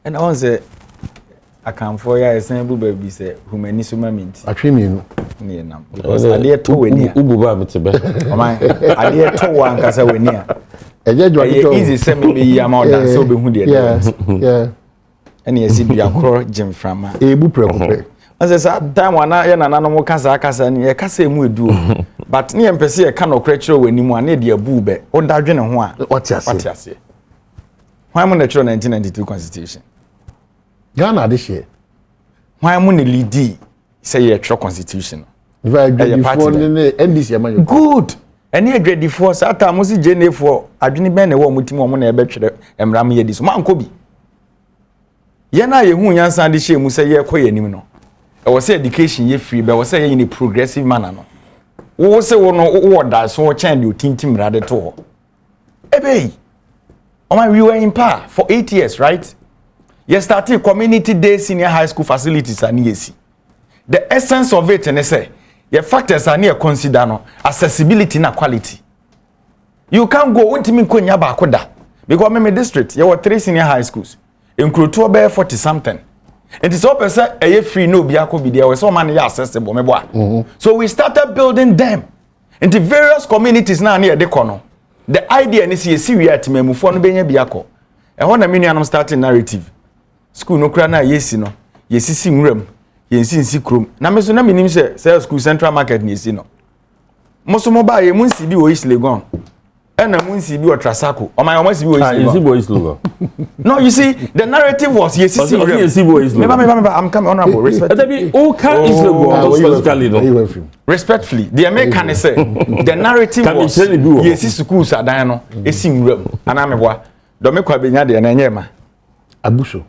Speaker 16: And I want say I can for ya ensemble baby say humani suma minti
Speaker 6: atwemi
Speaker 16: no nam because ade to we nia
Speaker 9: ubu ba betebe
Speaker 16: oman ade to wa nkasa we nia
Speaker 6: eje jwadi to
Speaker 16: easy say me be ya ma odan say obehu de
Speaker 6: yeah
Speaker 16: and yes bi akro jim frama
Speaker 6: ebu prekope
Speaker 16: ase sa time wana ya nana no kasa ni ya kasa emu edu but ne empese ya ka no krekere we nimu ane de abu be o dadwene ho a otiase why mo na 1992 constitution
Speaker 6: Ghana this year.
Speaker 16: Why am I lead say your constitution?
Speaker 6: If I agree before NDC
Speaker 16: good. Any agree before Sata Musi Jene for Adwini Ben e wo mutim wo na ebetwere emram ye di so man ko bi. Ye na ye hu yansan de hye mu say ye koye nim no. E wo say education ye free be wo say ye in a progressive manner no. Wo say wo no wo da so wo chan de otintim rade to ho. Ebe. We were in power for 8 years, right? You started community day senior high school facilities and EAC. The essence of it and say your factors are near consider no accessibility na quality. You can't go with me konya ba koda because me district there were 3 senior high schools include 2 be 40 something. It is all person a free no be akobi there was so many accessible me boy. So we started building them into various communities na near the corner. The idea is see we at me mufo no benya biako. E ho na me nuanom starting narrative. School no kra na yesi no yesisi nwuram yensinsi krom na me so na menim se school central market ni esi no mo so mo ba ye mun si bi o East Legon And a munsi be or Trasaco. Or my almost be
Speaker 9: boys logo.
Speaker 16: No, you see, the narrative was yes,
Speaker 9: boys
Speaker 16: I'm coming honorable. Respectfully, the American say the narrative was yes, schools are dying. It's in room. And I'm a boy. Domeko Benya de Nanyema.
Speaker 6: Abusho.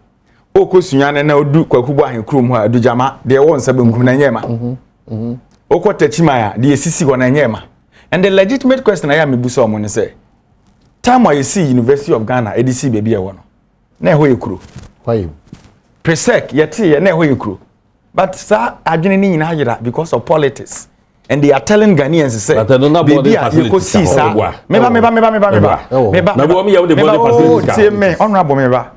Speaker 16: Oko Sunyana na odu kwakuba hin krum ha du jama de won sabem kum Nanyema. Oko Techimaya de esisi go Nanyema. And the legitimate question I am mebuso omo ne say time I see University of Ghana EDC baby e wono. Na ho yekuro.
Speaker 6: Why?
Speaker 16: Presec yete na ho yekuro. But sir adwene ni nyina yira because of politics. And they are telling Ghanaians say baby you go see sir. Meba. Na bo me ya wo de body facilities. Me honorable meba.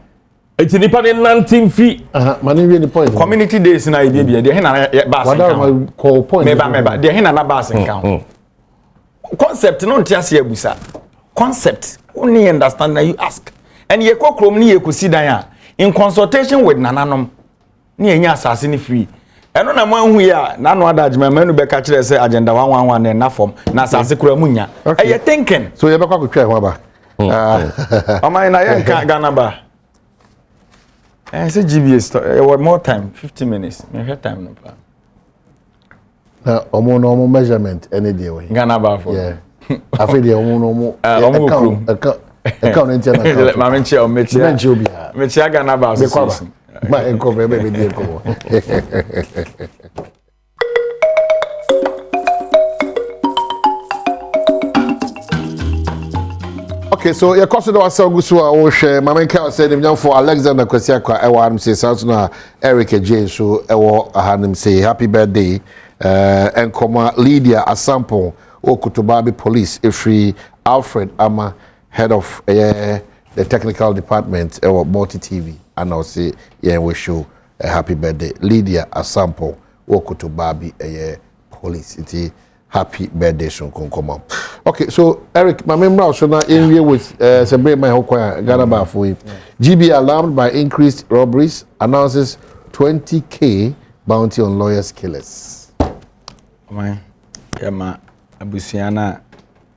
Speaker 9: Eti nipa de 19 feet.
Speaker 6: Mani we the point.
Speaker 16: Community days na ebia de he na bass.
Speaker 6: What call point?
Speaker 16: Meba. De he na bass nkan. Concept no ntiase abusa. Concept only understand that you ask. And ye kokrom ni ye kusi dan a in consultation with nananom ni enya asase ni free. Eno na man hu ya na no adagema manu be ka kire say agenda 111 na form na asase kura munya. You thinking.
Speaker 6: So ye be kwa kutwa ho ba.
Speaker 16: Amai na ye nka Ghana ba. Say GBS what more time 50 minutes. Me hear time no plan.
Speaker 6: Na omo measurement any day we.
Speaker 16: Ghana ba for.
Speaker 6: Yeah. Afi de omo account enter na account.
Speaker 16: Ma menche o meche Ghana ba so.
Speaker 6: Ma enko be dey enko. Okay, so your consider ourselves go so o hwe mamenka say dem for Alexander Kwesiakwa e wa am say sounds na Eric J so e wo ahanim say happy birthday and comma Lydia Asampo Okutubabi Police Ifri Alfred Ama head of the technical department or Multi TV and I'll say yeah we show a happy birthday Lydia Asampo Okutubabi Police it happy birthday son come. Okay, so Eric, my memory also now in here with Sabre my Hokwaya Ghana ba for him. GB alarmed by increased robberies announces 20K bounty on lawyers killers.
Speaker 16: My yama abusiana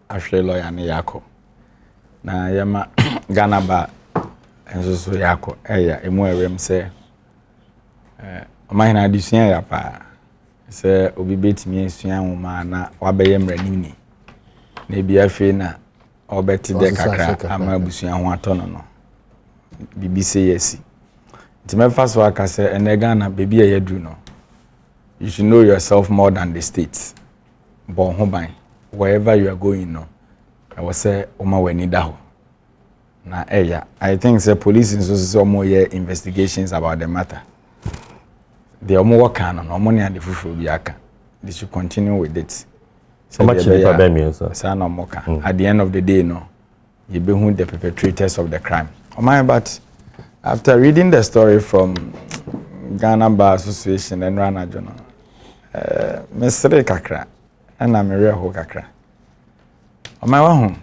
Speaker 16: ahwe lawyer ne yako. Na yama Ghana ba enso so yako emu ewem se na adisuan ya pa se obi betimi asuan nwoma na wabeye mranimni na bia fe na obeti de kakra ama abusuan ho atono no bibi se yesi ntimefa so aka se enega na bebi e yadru no you should know yourself more than the state bon ho ban wherever you are going no I was say oma weni da ho na I think the police so more investigations about the matter. They are more can on money and the fufu biaka. They should continue with it. So at the end of the day, no, you be who the perpetrators of the crime. But after reading the story from Ghana Bar Association and Rana Journal, Mr. Kakra, and I'm a real Kakra. On my home,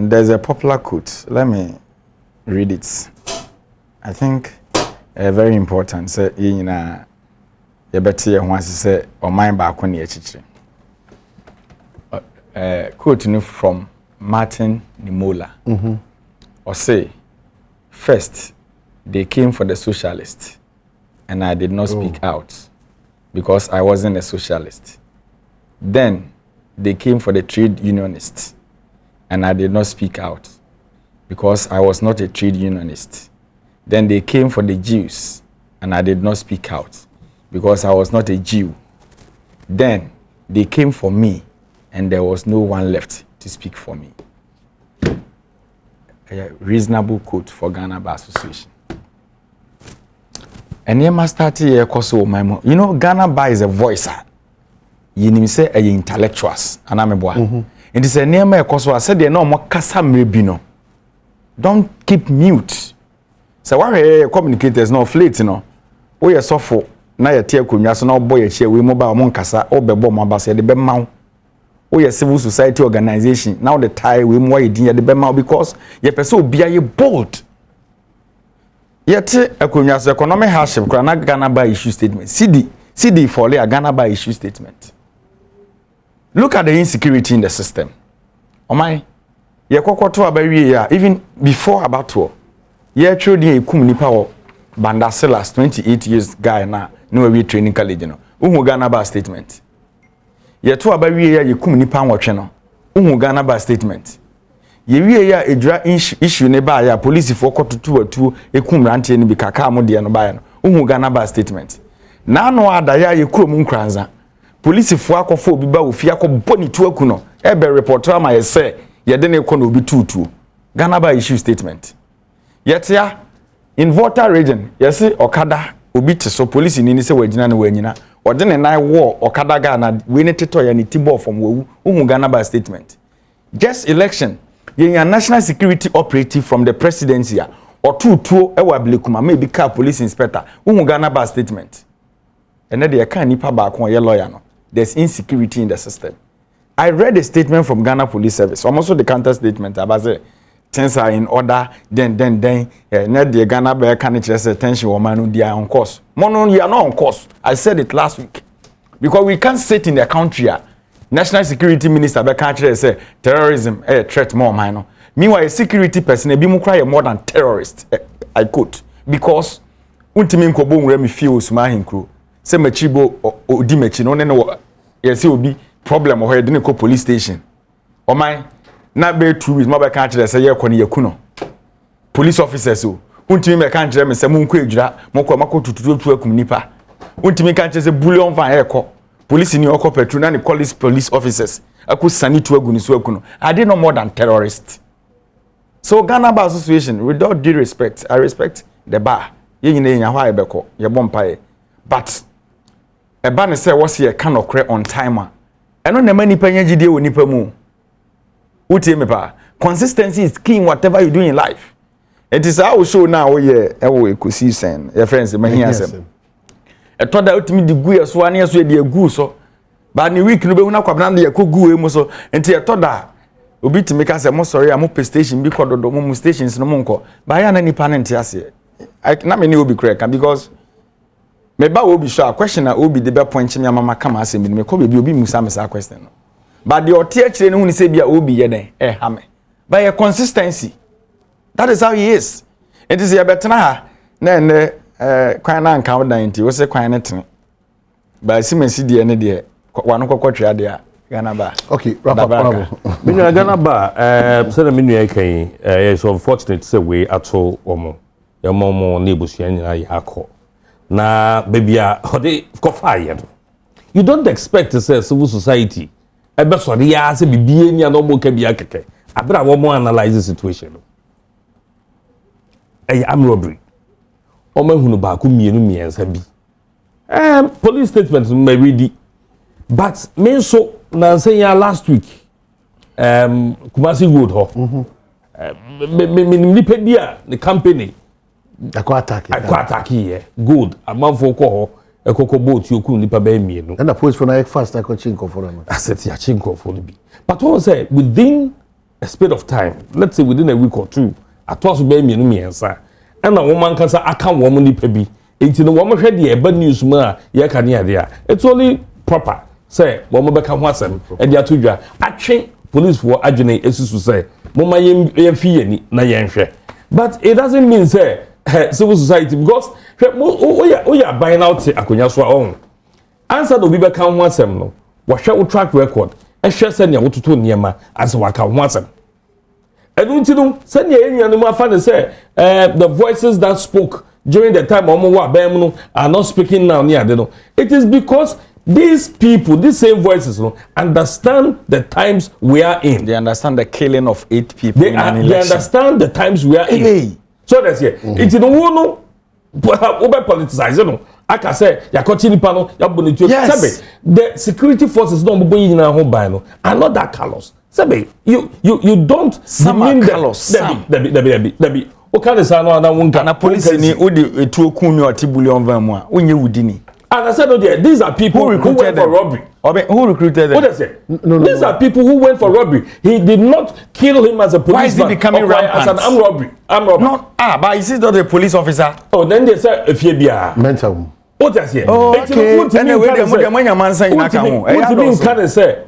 Speaker 16: there's a popular quote. Let me read it. I think very important. Say you know, you better once say or mind back on the quote from Martin Niemöller. Or say, first they came for the socialists, and I did not speak out because I wasn't a socialist. Then they came for the trade unionists, and I did not speak out because I was not a trade unionist. Then they came for the Jews, and I did not speak out because I was not a Jew. Then they came for me, and there was no one left to speak for me. A reasonable quote for Ghana Bar Association. And you must start here because you know Ghana Bar is a voice. You need to say a intellectuals, and I'm a boy. It is a name because I said they no more kasa mrebino. Don't keep mute. So why communicators no fleet no. We are so for na ya tie konwa so na boy eche we mobile mon kasa obebo mo abase de be ma. We are civil society organization. Now the tie we more edin de be ma because ye person obia ye bold. Yet akonwa so economic hardship kra na Ghana Bar issue statement. CD for a Ghana Bar issue statement. Look at the insecurity in the system. Omai, ye kokoto abawie ya, even before abato, ye tro di ekum nipa wo Bandasilas 28 years guy na we training college no. Uhu Ghana ba statement. Ye to abawie ya yekum nipa nwotwe no. Uhu Ghana ba statement. Ye wie ya edra issue ne ba ya police for kototu atu ekum rantie ne bi kaka mo de no ba ya no. Uhu Ghana ba statement. Na no ada ya ye krom nkranza. Police fo akofo obi ba ofia ko boni tu aku no. Ebe reporter ma ye say ye de ne ko no obi tutu. Ghana ba issue statement. Yetia in Volta region, yes, Okada obi te so police ni se wagina na wanyina. Ode ne nai war Okada Ghana we ne teto ya ni tibo from wewu. Uhu Ghana ba statement. Just election, ye national security operative from the presidency or tuo ewa blekuma maybe car police inspector. Uhu Ghana ba statement. And then they can nipa ba kon ye lawyer no. There's insecurity in the system. I read a statement from Ghana Police Service. Almost the counter statement about say things are in order. Then net the Ghana be can say attention woman they are on course. Mono you are not on course. I said it last week. Because we can't sit in the country. National Security Minister be can say terrorism a threat more minor. Meanwhile a security person be mu cry more than terrorist. I quote because untimi nkobo nwre me feel suma hinkru. Se machibo odi machi no ne yesi obi problem o de ne ko police station. O man na be 2 weeks mo be kan kire se ye ko ne yaku no. Police officers o untimi me kan kire me se munko edwura moko makotututu akum nipa. Untimi kan kire se bullion van e ko. Police ni oko patrol na ne police officers aku sani tu agu ni so aku no. Are they no more than terrorists? So Ghana Bar Association, with all due respect, I respect the bar. Ye nyina nya hwa e be ko ye bompae. But a ban say was here kind of on timer. I know the many penny gide wo nipa mu. Utie me pa. Consistency is key in whatever you do in life. It is our show now we ekosi sen. Your friends me here sem. E to da utimi di gu yeso ane yeso di gu so. Ba ni week no be huna kwabna de yakogu e mu so. Enti e to da obi timi ka say mo sorry am pe station bi kododo mo stations no mo nko. Ba ya na nipa na ase. Na me ni obi correct because me ba obi sure question na obi de be point me amama kama asem me ko be obi musa me sa question no but the otie kire ne hu ni se bia obi ye den ha me by a consistency that is how he is. It is ya betena ha na kwan na nka wodan nti wo se kwan ne tene ba simensi de ne de wano kokotwa de a Ghana Bar.
Speaker 6: Okay, wrap up.
Speaker 9: Minya Ghana Bar say na menu e kan it's unfortunate say we ato omo ya momo na ebusuan nyina ya akọ na baby ode ko fire. You don't expect to say civil society ebe so de ya say bibie nia no mo ka bia keke abra wo mo analyze the situation no am robbery o ma hunu ba ko mienu miensa bi police statement may read but me so na say ya last week Kumasi Road ho me nipa bia the company attack here good amanfo ko ho ekoko boat yoku nipa ba mienu
Speaker 6: and the police for na fast I can chinko for them
Speaker 9: asset ya chinko for be but what say within a space of time let's say within a week or two atwas ba mienu miensa and na woman kasa aka wo mo nipa bi enti no wo mo hwe de eba news mu a ye ka ne ade a it's only proper say wo mo beka ho asem e de atodwa atwe police for adwene esusu say mo ma ye fi yani na ye nhwe but it doesn't mean say civil society because we are buying out akonya so on answer do be be kan ho asem no wo hwe wo track record e hwe se ne wototo niema as wa kan ho asem edunti no se ne enyan no afa ne say the voices that spoke during the time omo wa bam no are not speaking now near they know it is because these people these same voices no understand the times we are in.
Speaker 16: They understand the killing of 8 people
Speaker 9: they understand the times we are in. So that's here. It's in the one over politicized, no. I can say, Yakotini Pano, Yabonito. Yes. The security forces don't be in our home by no. Are not that callous. Sabe, you don't.
Speaker 16: Some are callous.
Speaker 9: Debbie. O can say no na won
Speaker 16: kana police ni odi etu okun mi otibulion van mu a onye wudini.
Speaker 9: And I said, no, these are people who went for robbery.
Speaker 16: Who recruited them?
Speaker 9: What does it? No, these are people who went for robbery. He did not kill him as a policeman.
Speaker 16: Why is he becoming rampant?
Speaker 9: As an armed robbery.
Speaker 16: But is he not a police officer?
Speaker 9: Oh, then they said, if you be a
Speaker 6: mental.
Speaker 9: What is here?
Speaker 16: Okay. Anyway, the mansan in account.
Speaker 9: What do you mean? Say,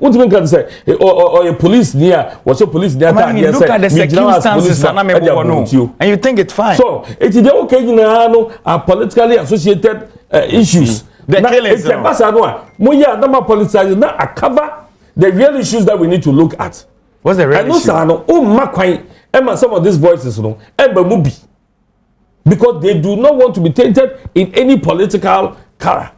Speaker 9: or a police near, what's a police near?
Speaker 16: Look at the circumstances, and you think it's fine.
Speaker 9: So, it is okay, you know, are politically associated issues.
Speaker 16: The killings.
Speaker 9: It's a Basanoa. Moya, number politicized, now I cover the real issues that we need to look at.
Speaker 16: What's the real issue?
Speaker 9: I know, oh, Makwai, Emma, some of these voices, you know, Emma Mubi. Because they do not want to be tainted in any political color.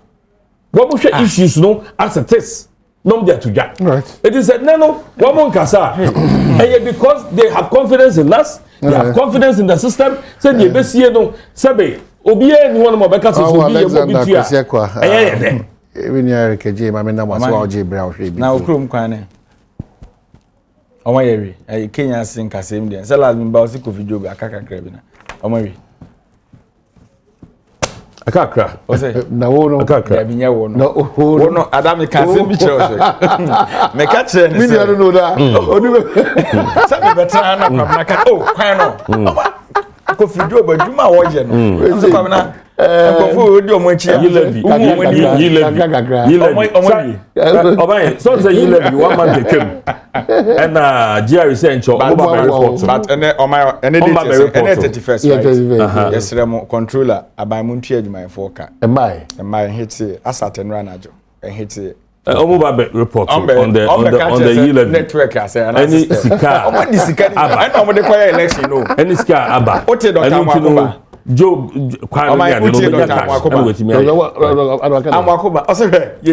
Speaker 9: What we share issues, you know, as a test. No, they are to jack. Right. It is a no, one more kasa. And because they have confidence in us, they have confidence in the system. Say the best year, no, Sabe, Obia, and one more because it's
Speaker 6: Alexander Kosiakwa. Even here, KJ, my name was Waji Brown.
Speaker 16: Now, Krum Kwane. Omayeri, a Kenya sing Kasim, and Salah Mbausi Kofi Job, a Kaka Krebina. Omari.
Speaker 9: Akakra.
Speaker 6: No,
Speaker 9: Akakra.
Speaker 16: No, Adam can't see me. Me catch it.
Speaker 6: Me, I don't know that.
Speaker 16: Some better. Oh, Kano. Kofi Job, but you might watch it. Kofi Job, when
Speaker 9: you so say you levy 1 month came. And GR sent your
Speaker 16: but and then 31st. Yes, Remo controller about Muntia my forecast.
Speaker 6: Am I
Speaker 16: hit as at and ranajo and hit it.
Speaker 9: Report on the
Speaker 16: network. I say,
Speaker 9: any Sika.
Speaker 16: I know what the election. No,
Speaker 9: any Sika Abba.
Speaker 16: What did Dr.
Speaker 9: Joe,
Speaker 16: you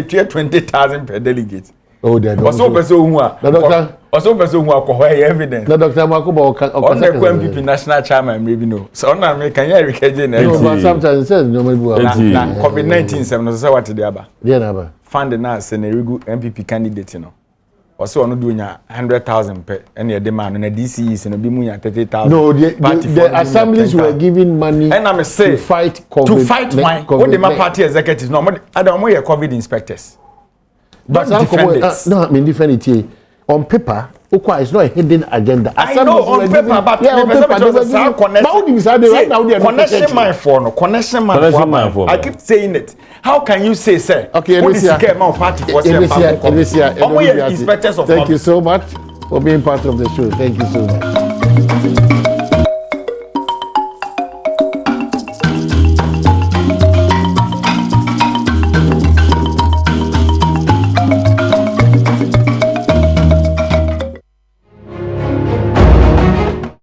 Speaker 16: 20,000 per delegate.
Speaker 6: Oh, there
Speaker 16: also person who are evidence.
Speaker 6: No, Dr. Makuba
Speaker 16: or MPP national chairman, maybe no. So, now me can you recognize
Speaker 6: sometimes it says no
Speaker 16: COVID-19 7 so what the aba.
Speaker 6: Yeah,
Speaker 16: funding us and a MPP candidate, you know. Also, no doing 100,000 per any demand and a DCs and a bimuya 30,000.
Speaker 6: No, the assemblies were giving money
Speaker 16: and I'm say
Speaker 6: to fight COVID.
Speaker 16: To fight my what the party executives no I don't want your COVID inspectors.
Speaker 6: But no, I mean different on paper. Okay, it's not a hidden agenda.
Speaker 16: I know on paper, but yeah, on paper, connection my phone. I keep saying it. How can you say, sir?
Speaker 6: Okay, thank you so much for being part of the show. Thank you so much.